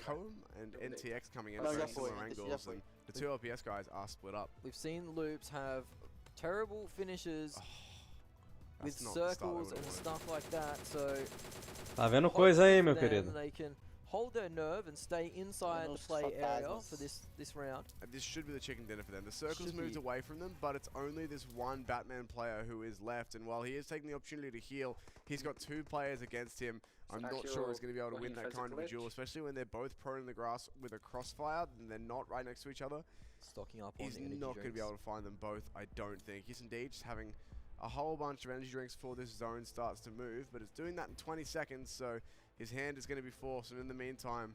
Comb and NTX coming in from similar angles, and the 2 LPS guys are split up.
We've seen Loops have terrible finishes with circles and stuff like that, so...
Tá vendo coisa aí, meu querido.
They can hold their nerve and stay inside the play area for this round.
And this should be the chicken dinner for them. The circle's moved away from them, but it's only this 1 Batman player who is left, and while he is taking the opportunity to heal, he's got 2 players against him. I'm not sure he's going to be able to win that kind of a duel, especially when they're both prone in the grass with a crossfire and they're not right next to each other.
Stocking up on
He's not going to be able to find them both, I don't think. He's indeed just having a whole bunch of energy drinks before this zone starts to move, but it's doing that in 20 seconds, so his hand is going to be forced, and in the meantime,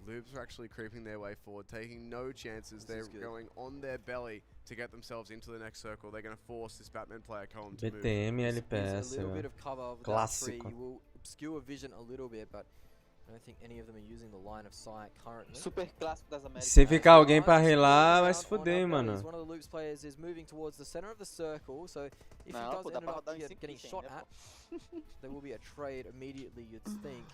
Loops are actually creeping their way forward, taking no chances. They're going on their belly to get themselves into the next circle. They're going to force this Batman player Column to move.
BTM e LPS,
a little bit of cover of that tree will obscure vision a little bit, but I don't think any of them are using the line of sight currently.
Super clássico das Américas.
Se ficar alguém pra relar, vai se fuder, mano.
One of the Loops players is moving towards the center of the circle, so if he does end up getting shot at, there will be a trade immediately, you'd think.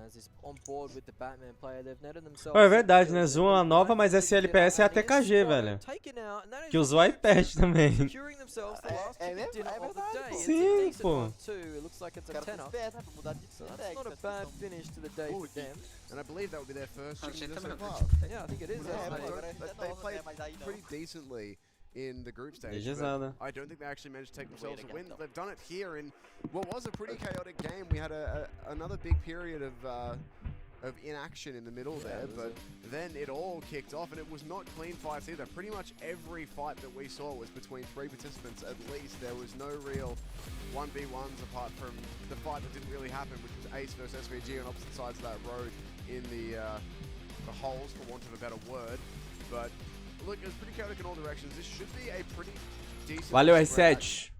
As he's on board with the Batman player, they've netted themselves.
É verdade, né? Zoom uma nova, mas esse LPS é ATKG, velho. Que usou iPad também. Sim, pô.
That's not a bad finish to the day for them.
And I believe that would be their first chicken dinner so far.
Yeah, I think it is.
They played pretty decently in the group stage. I don't think they actually managed to take themselves a win. They've done it here in what was a pretty chaotic game. We had another big period of inaction in the middle there, but then it all kicked off, and it was not clean fights either. Pretty much every fight that we saw was between 3 participants at least. There was no real 1v1s apart from the fight that didn't really happen, which was Ace versus SVG on opposite sides of that road in the holes, for want of a better word. But look, it was pretty chaotic in all directions. This should be a pretty decent...
Valeu, R7.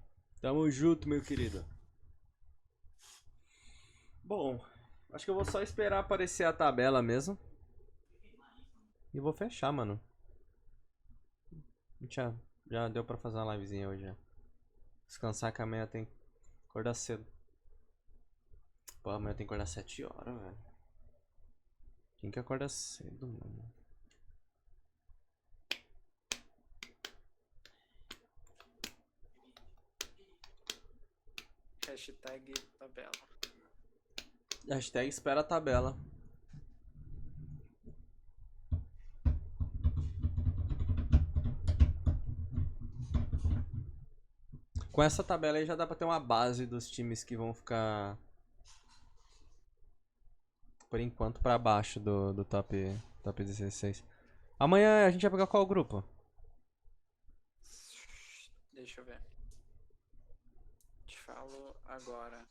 Tamo junto, meu querido. Bom, acho que eu vou só esperar aparecer a tabela mesmo. E vou fechar, mano. Já deu pra fazer uma livezinha hoje, já. Descansar que amanhã tem que acordar cedo. Pô, amanhã tem que acordar 7 horas, velho. Quem que acorda cedo, mano?
Hashtag tabela.
Hashtag espera a tabela. Com essa tabela aí já dá pra ter uma base dos times que vão ficar, por enquanto, pra baixo do top 16. Amanhã a gente vai pegar qual grupo?
Deixa eu ver. Te falo agora.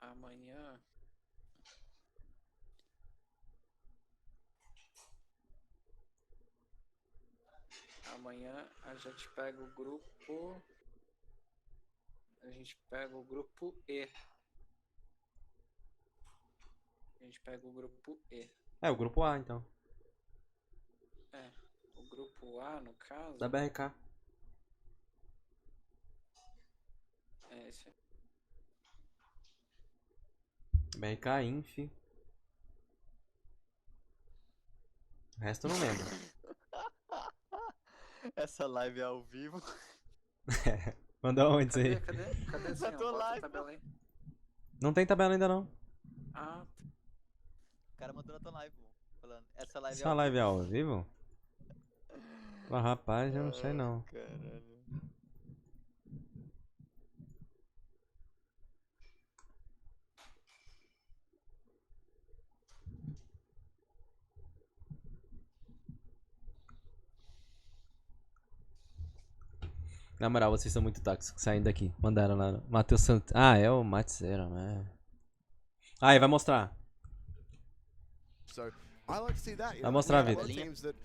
Amanhã. Amanhã a gente pega o grupo. A gente pega o grupo E. A gente pega o grupo E.
É, o grupo A, então.
É. O grupo A, no caso.
Da BRK.
É esse aí.
BRK, Inf. O resto eu não lembro.
Essa live é ao vivo.
Mandou onde isso aí?
Cadê assim, ó? Bota a tabela aí.
Não tem tabela ainda não.
Ah,
O cara mandou na tua live, pô, falando. Essa live
Essa live é ao vivo? Pô, rapaz, eu não sei não.
Caralho.
Na moral, vocês são muito tóxicos saindo daqui. Mandaram lá. Matheus Santos. Ah, é o Matzeira, né? Aí, vai mostrar.
So I like to see that.
Vai mostrar a
we had
vida.
a lot of teams that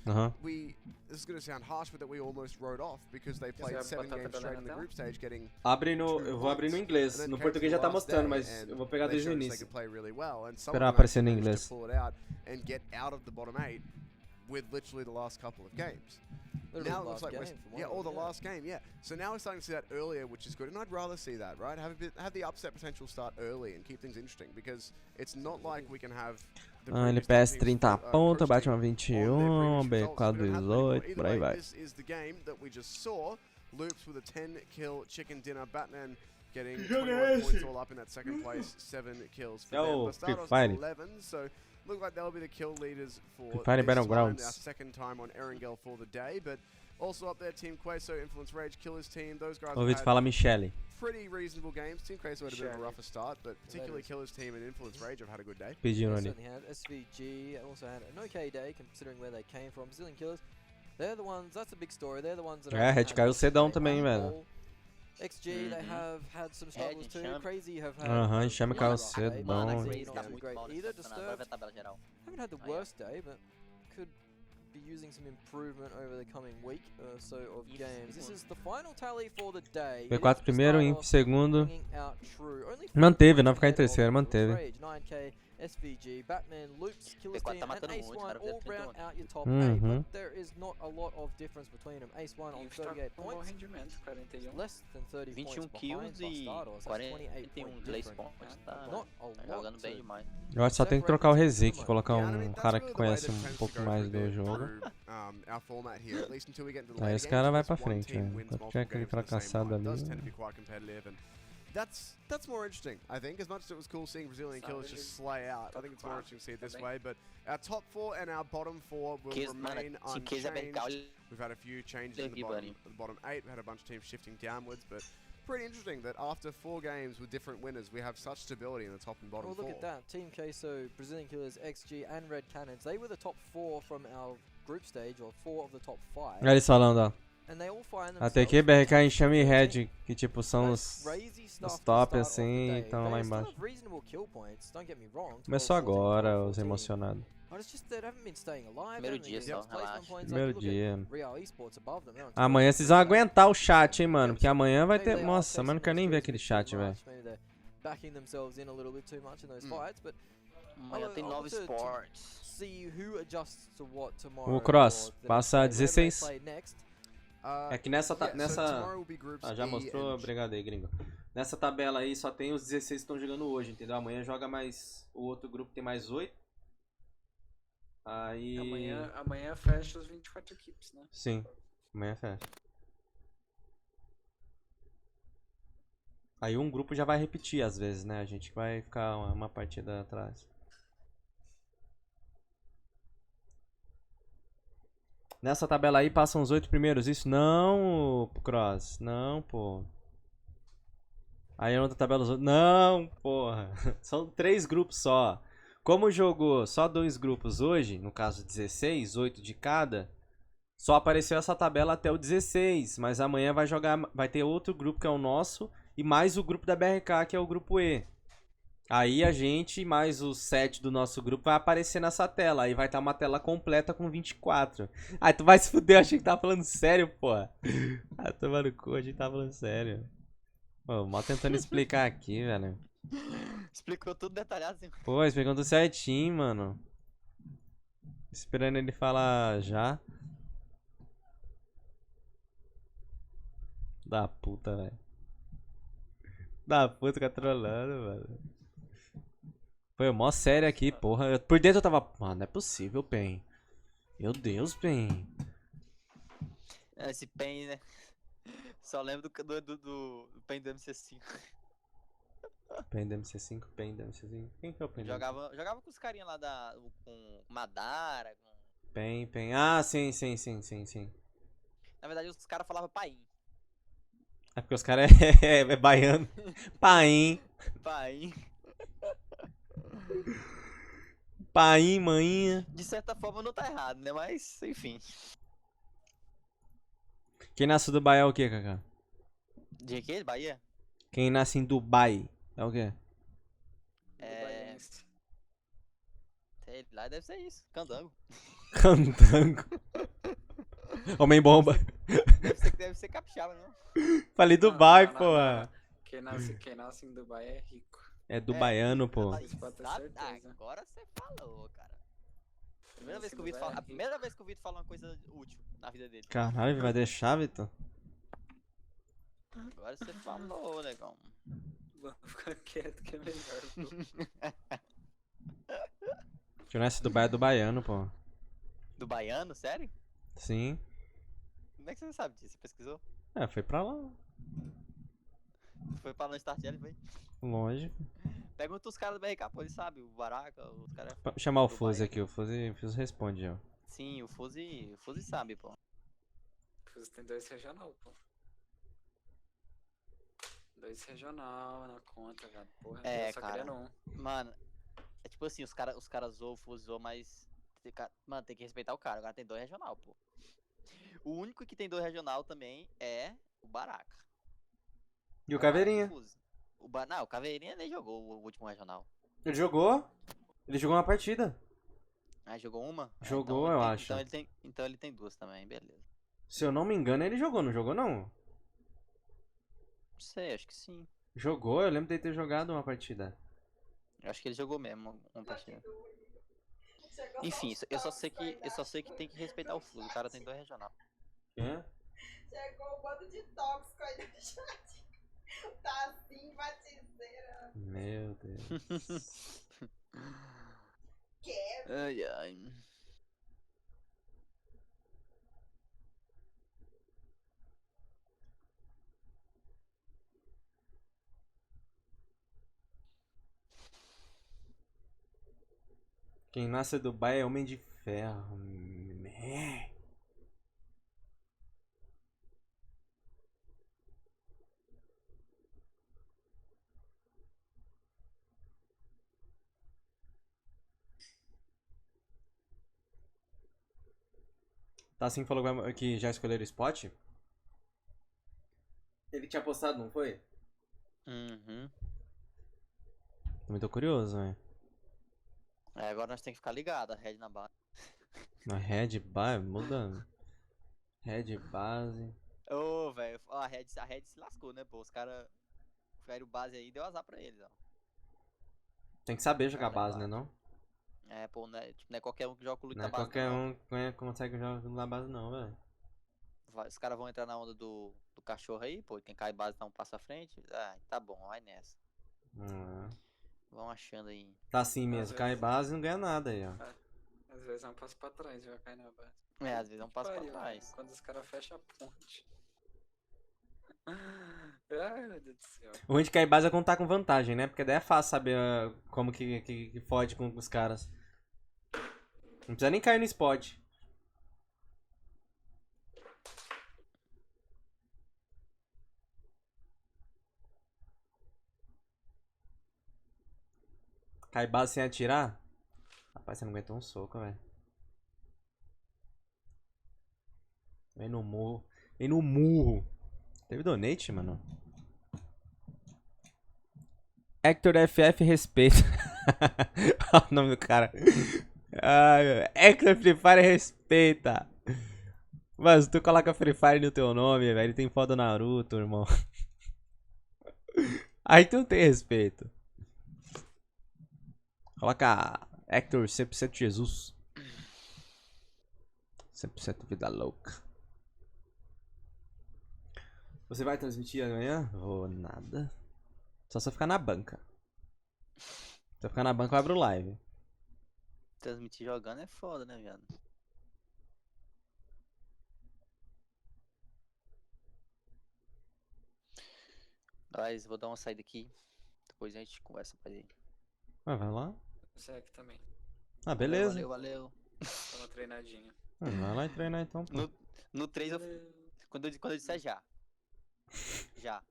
this is going to sound harsh, but that we almost wrote off because they played 7 games straight in the group stage, getting.
Eu vou abrir no inglês. No português já tá mostrando, mas eu vou pegar desde o início.
Esperar
aparecer no inglês.
And get out of the bottom 8 with literally the last couple of games. Now it looks like the last game, yeah. So now we're starting to see that earlier, which is good, and I'd rather see that, right? Have the upset potential start early and keep things interesting, because it's not like we can have.
LPS 30 pontos, Batman 21, B4 18, por aí vai.
This is the game that we just saw. Loops with a 10-kill chicken dinner. Batman getting 21 points all up in that second place, 7 kills for them. Bastardos 11, so look like they'll be the kill leaders for this time, our second time on Erangel for the day, but also up there, Team Queso, Influence Rage, Killer's team, those guys
Ouvi falar Michele.
pretty reasonable games. Team Queso had a bit of a rougher start, but particularly Killer's team and Influence Rage have had a good day.
Pediram ali.
SVG also had an okay day considering where they came from. Brazilian Killers, they're the ones, that's a big story, they're the ones that
É, Red caiu cedão também, velho.
XG, they have had some struggles too. Crazy have had.
Enxame caiu cedão.
Either Disturbed haven't had the worst day, but could be using some improvement over the coming week or so of games. This is the final tally for the day.
P4 primeiro, Inf segundo. Manteve, não ficar em terceiro, manteve.
9K, SVG, Batman, Loops, Killer's team, and Ace1 all round out your top 8, but there is not a lot of difference between them. Ace1 on 38 points, less than 30
21
points
kills
behind
e
Bastardos, that's 28
41 3 pontos, tá jogando bem demais.
Eu acho que só tem que trocar o Rezik, colocar um cara que conhece um pouco mais do jogo. Aí esse cara vai pra frente, né? Enquanto tiver aquele fracassado ali.
That's more interesting, I think. As much as it was cool seeing Brazilian Killers just slay out, I think it's more interesting to see it this way. But our top 4 and our bottom 4 will remain unchanged. We've had a few changes in the bottom 8. We've had a bunch of teams shifting downwards, but pretty interesting that after 4 games with different winners, we have such stability in the top and bottom 4.
Well, look at that. Team Queso, Brazilian Killers, XG, and Red Cannons. They were the top 4 from our group stage, or 4 of the top 5.
Olha eles falando, ó. Até aqui, BRK, Enxame e Red, que tipo são os top assim, então lá embaixo. Começou agora, os emocionados.
Primeiro dia só, relaxa.
Primeiro dia. Amanhã vocês vão aguentar o chat, hein, mano, porque amanhã vai ter... Nossa, mas não quero nem ver aquele chat, velho.
Amanhã tem 9 sports.
O Cross, passa 16. É que nessa já mostrou, obrigado aí, gringo. Nessa tabela aí só tem os 16 que estão jogando hoje, entendeu? Amanhã joga mais, o outro grupo tem mais 8. Aí...
Amanhã fecha os 24 equipes, né?
Sim, amanhã fecha. Aí um grupo já vai repetir às vezes, né? A gente vai ficar uma partida atrás. Nessa tabela aí passam os 8 primeiros. Isso não, Cross. Não, pô. Aí na outra tabela os outros. Não, porra. São 3 grupos só. Como jogou só 2 grupos hoje, no caso 16, 8 de cada, só apareceu essa tabela até o 16. Mas amanhã vai ter outro grupo que é o nosso e mais o grupo da BRK, que é o grupo E. Aí a gente, mais os 7 do nosso grupo, vai aparecer nessa tela. Aí vai estar uma tela completa com 24. Ai, tu vai se fuder, eu achei que tava falando sério, pô. Ah, toma no cu, a gente tava falando sério. Pô, mal tentando explicar aqui, velho.
Explicou tudo detalhado, assim.
Pô, explicando tudo certinho, mano. Esperando ele falar já. Da puta, velho. Da puta, fica trolando, velho. Foi mó sério aqui, porra. Por dentro eu tava... Mano, não é possível, Pen. Meu Deus, Pen.
Esse Pen, né? Só lembro do Pen do MC5.
Pen do MC5, Pen do MC5. Quem que é o Pen do MC5?
Jogava com os carinha lá com Madara, com...
Pen. Ah, sim.
Na verdade, os caras falavam Paim.
É porque os caras é baiano. Paim. Paim, maninha.
De certa forma não tá errado, né? Mas, enfim.
Quem nasce em Dubai é o que, Kaká?
De quê? Bahia?
Quem nasce em Dubai é o quê?
Sei lá, deve ser isso. Candango.
Candango. Homem-bomba.
Deve ser capixaba, não?
Falei Dubai,
não.
porra.
Quem nasce em Dubai é rico.
É dubaiano, pô.
Agora você falou, cara. A primeira vez que o Vitor fala uma coisa útil na vida dele.
Caralho, vai deixar, Vitor?
Agora você falou, negão.
Vamos ficar quieto que é melhor.
Quem nasce em Dubai é dubaiano, pô.
Dubaiano? Sério?
Sim.
Como é que você sabe disso? Você pesquisou?
É, foi pra lá.
Foi pra no Start ele, foi?
Lógico.
Pergunta os caras do BRK, pô, eles sabem, o Baraka, os caras...
Chamar o Fuzi aqui, o Fuzi responde, ó.
Sim, o Fuzi sabe, pô.
O Fuzi tem 2 regional, pô. 2 regional na conta, velho. Porra, só
cara.
querendo um.
Mano, é tipo assim, os caras zoam o Fuzi, mas... Mano, tem que respeitar o cara tem 2 regional, pô. O único que tem 2 regional também é o Baraka.
E o Caveirinha?
Não, o Caveirinha nem jogou o último regional.
Ele jogou? Ele jogou uma partida.
Ah, jogou uma?
Jogou, então eu acho.
Então ele tem 2 também, beleza.
Se eu não me engano, ele jogou, não jogou não?
Não sei, acho que sim.
Jogou? Eu lembro dele ter jogado uma partida.
Eu acho que ele jogou mesmo uma partida. Enfim, eu só sei que tem que respeitar o Fuso. O cara tem 2 regional.
Quê?
Chegou um bando de tóxico aí no chat. Tá assim, batizeira.
Meu Deus.
Ai.
Quem nasce em Dubai é homem de ferro. Tá assim, falou que já escolheram o spot? Ele tinha postado, não foi?
Uhum.
Também tô curioso, velho.
Agora nós temos que ficar ligados, a Red na base.
Na Red base, muda. Red base.
Ô, velho, a Red se lascou, né, pô? Os caras fizeram base aí e deu azar pra eles, ó.
Tem que saber jogar base, né, não?
Pô, não é qualquer um que joga com o Luke
na base. Não é qualquer um que consegue jogar na base, não, velho.
Os caras vão entrar na onda do cachorro aí, pô. Quem cai base dá um passo à frente. Tá bom, vai nessa. Vão achando aí.
Tá assim mesmo, cai base e não ganha nada aí, ó.
Às vezes é um passo pra trás, vai cair na base.
Às vezes é um passo pra trás.
Quando os caras fecham a ponte. Ai, meu Deus do céu.
O ruim de cair base é quando tá com vantagem, né? Porque daí é fácil saber como que fode com os caras. Não precisa nem cair no spot. Cai base sem atirar? Rapaz, você não aguentou um soco, velho. Vem no murro. Vem no murro. Teve donate, mano. Hector FF respeita. Olha o nome do cara. Ai, Hector Free Fire respeita. Mas tu coloca Free Fire no teu nome, velho. Ele tem foda do Naruto, irmão. Aí tu não tem respeito. Coloca Hector 100% Jesus. 100% vida louca. Você vai transmitir amanhã? Vou nada. Só se eu ficar na banca. Se eu ficar na banca eu abro live.
Transmitir jogando é foda, né, viado? Mas vou dar uma saída aqui. Depois a gente conversa pra aí.
Ah, vai lá.
Você aqui também.
Ah, beleza.
Valeu.
Dá uma treinadinha.
Vai lá e treinar então. Pô.
No 3 eu... Quando eu disser já. Já.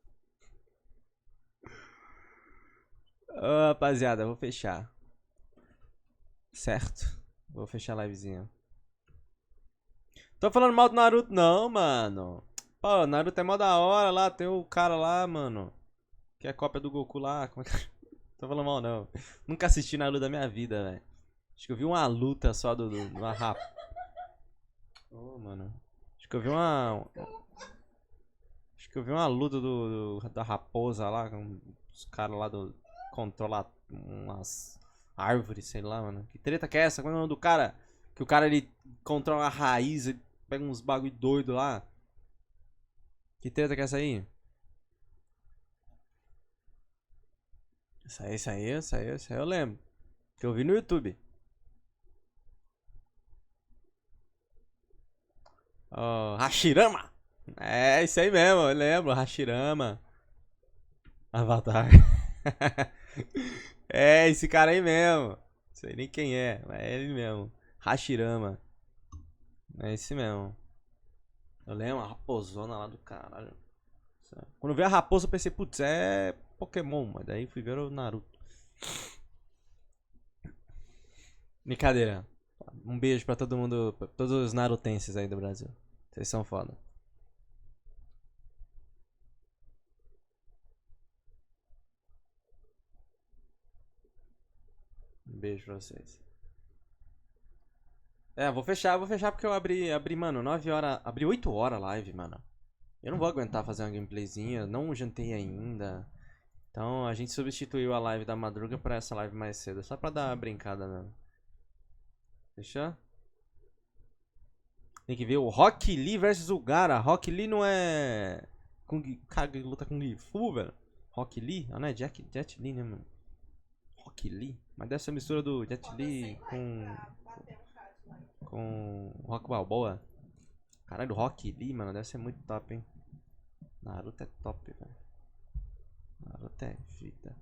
Ô, rapaziada, vou fechar. Certo. Vou fechar a livezinha. Tô falando mal do Naruto não, mano. Pô, o Naruto é mó da hora lá. Tem o cara lá, mano. Que é cópia do Goku lá. Como é que... Tô falando mal não. Nunca assisti Naruto da minha vida, velho. Acho que eu vi uma luta só do uma rap. Ô, mano. Acho que eu vi uma... Acho que eu vi uma luta da raposa lá. Com os caras lá do... Controla umas árvores, sei lá, mano. Que treta que é essa? Qual é o nome do cara? Que o cara, ele controla a raiz e pega uns bagulho doido lá. Que treta que é essa aí? Isso aí eu lembro. Que eu vi no YouTube. Oh, Hashirama! É, isso aí mesmo, eu lembro. Hashirama. Avatar. É, esse cara aí mesmo. Não sei nem quem é, mas é ele mesmo. Hashirama. É esse mesmo. Eu lembro, a raposona lá do caralho. Quando eu vi a raposa eu pensei, putz, é Pokémon. Mas daí fui ver o Naruto. Brincadeira. Um beijo pra todo mundo, pra todos os narutenses aí do Brasil. Vocês são foda. Um beijo pra vocês. É, vou fechar porque eu abri, mano, 9 horas, abri 8 horas a live, mano. Eu não vou aguentar fazer uma gameplayzinha, não jantei ainda. Então a gente substituiu a live da madruga pra essa live mais cedo, só pra dar uma brincada mesmo. Fechou? Tem que ver o Rock Lee versus o Gara. Rock Lee não é... Cara que luta com Kung Fu, velho. Rock Lee? Ah, não é Jet Li, né, mano? Rock Lee? Mas deve ser a mistura do Jet Li com Rock Balboa. Caralho, Rock Lee, mano, deve ser muito top, hein? Naruto é top, velho. Naruto é vida.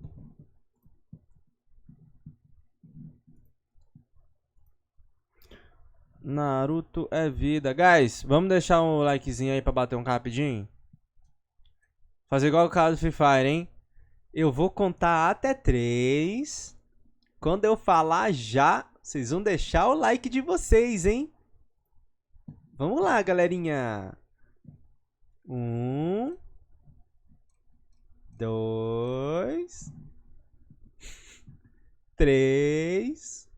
Naruto é vida. Guys, vamos deixar um likezinho aí pra bater um rapidinho? Fazer igual o cara do Free Fire, hein? Eu vou contar até 3. Quando eu falar já, vocês vão deixar o like de vocês, hein? Vamos lá, galerinha. 1, 2, 3.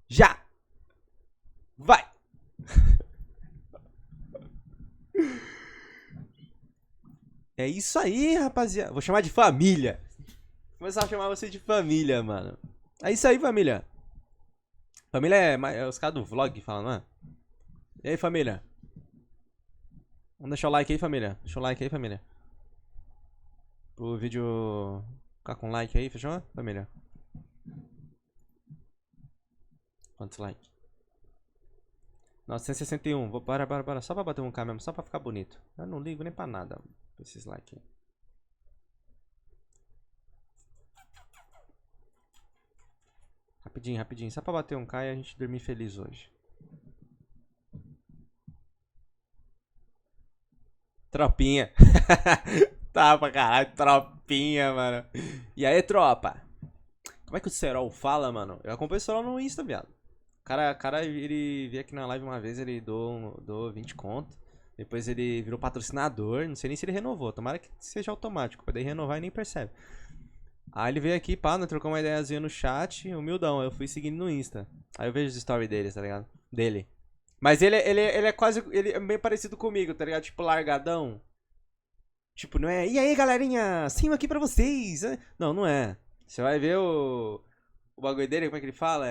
Já! Vai! É isso aí, rapaziada. Vou chamar de família. Vou começar a chamar vocês de família, mano. É isso aí, família. Família é os caras do vlog que falam, não é? E aí, família? Vamos deixar o like aí, família. Deixa o like aí, família. Pro vídeo ficar com like aí, fechou, família? Quantos likes? 961. Vou para. Só pra bater um K mesmo, só pra ficar bonito. Eu não ligo nem pra nada pra esses likes aí. Rapidinho. Só pra bater um K e a gente dormir feliz hoje. Tropinha. Tá pra caralho, tropinha, mano. E aí, tropa? Como é que o Serol fala, mano? Eu acompanho o Serol no Insta, viado. O cara, ele veio aqui na live uma vez, ele doou 20 conto. Depois ele virou patrocinador. Não sei nem se ele renovou. Tomara que seja automático, pra daí renovar e nem percebe. Aí ele veio aqui, pá, né, trocou uma ideiazinha no chat, humildão. Eu fui seguindo no Insta. Aí eu vejo os stories deles, tá ligado? Dele. Mas ele é quase. Ele é bem parecido comigo, tá ligado? Tipo, largadão. Tipo, não é. E aí, galerinha? Sim, aqui pra vocês. Não, não é. Você vai ver o bagulho dele, como é que ele fala?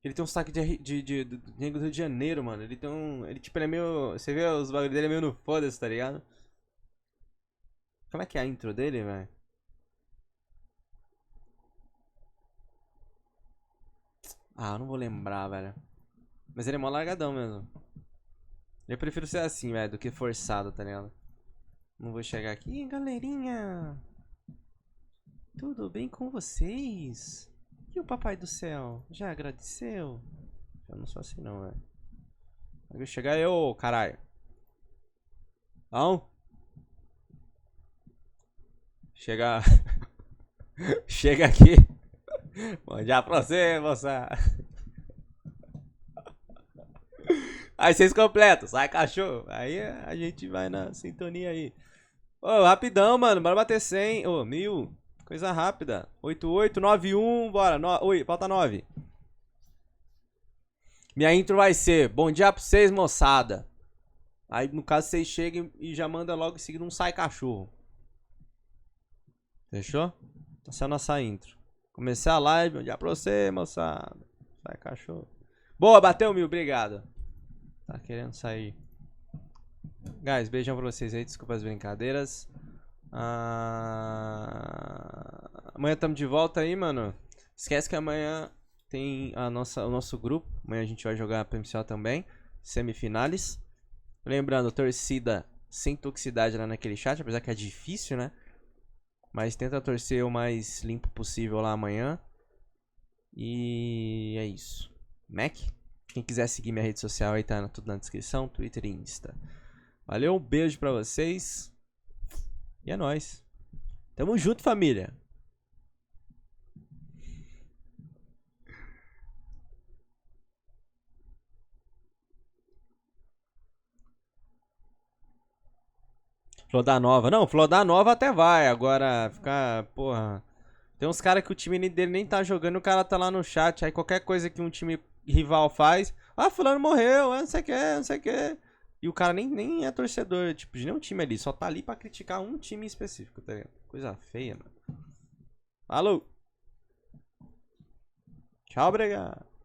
Ele tem um sotaque do Rio de Janeiro, mano. Ele tem um. Ele, tipo, ele é meio. Você vê os bagulhos dele é meio no foda-se, tá ligado? Como é que é a intro dele, velho? Ah, eu não vou lembrar, velho. Mas ele é mó largadão mesmo. Eu prefiro ser assim, velho, do que forçado, tá ligado? Não vou chegar aqui. Ih, galerinha! Tudo bem com vocês? E o papai do céu? Já agradeceu? Eu não sou assim não, velho. Aí eu chegar eu, caralho. Não? Chega. Chega aqui. Bom dia pra você, moça. Aí vocês completam, sai cachorro. Aí a gente vai na sintonia aí. Ô, rapidão, mano. Bora bater 100. Ô, 1000. Coisa rápida. 8891, bora. Oi, falta 9. Minha intro vai ser: bom dia pra vocês, moçada. Aí, no caso, vocês chegam e já manda logo em seguida um sai cachorro. Fechou? Essa é a nossa intro. Comecei a live, bom dia pra você, moçada. Sai cachorro. Boa, bateu 1000, obrigado. Tá querendo sair. Guys, beijão pra vocês aí, desculpa as brincadeiras. Amanhã estamos de volta aí, mano. Esquece que amanhã tem o nosso grupo. Amanhã a gente vai jogar a Pmco também. Semifinais. Lembrando, torcida sem toxicidade lá naquele chat, apesar que é difícil, né? Mas tenta torcer o mais limpo possível lá amanhã. E é isso. Mac? Quem quiser seguir minha rede social aí tá tudo na descrição, Twitter e Insta. Valeu, um beijo pra vocês. E é nóis. Tamo junto, família. Flodar Nova. Não, Flodar Nova até vai. Agora, ficar, porra. Tem uns caras que o time dele nem tá jogando, o cara tá lá no chat. Aí qualquer coisa que um time rival faz, fulano morreu, não sei o que, não sei o que. E o cara nem é torcedor, tipo, de nenhum time ali, só tá ali pra criticar um time específico, tá ligado? Coisa feia, mano. Falou! Tchau, obrigado.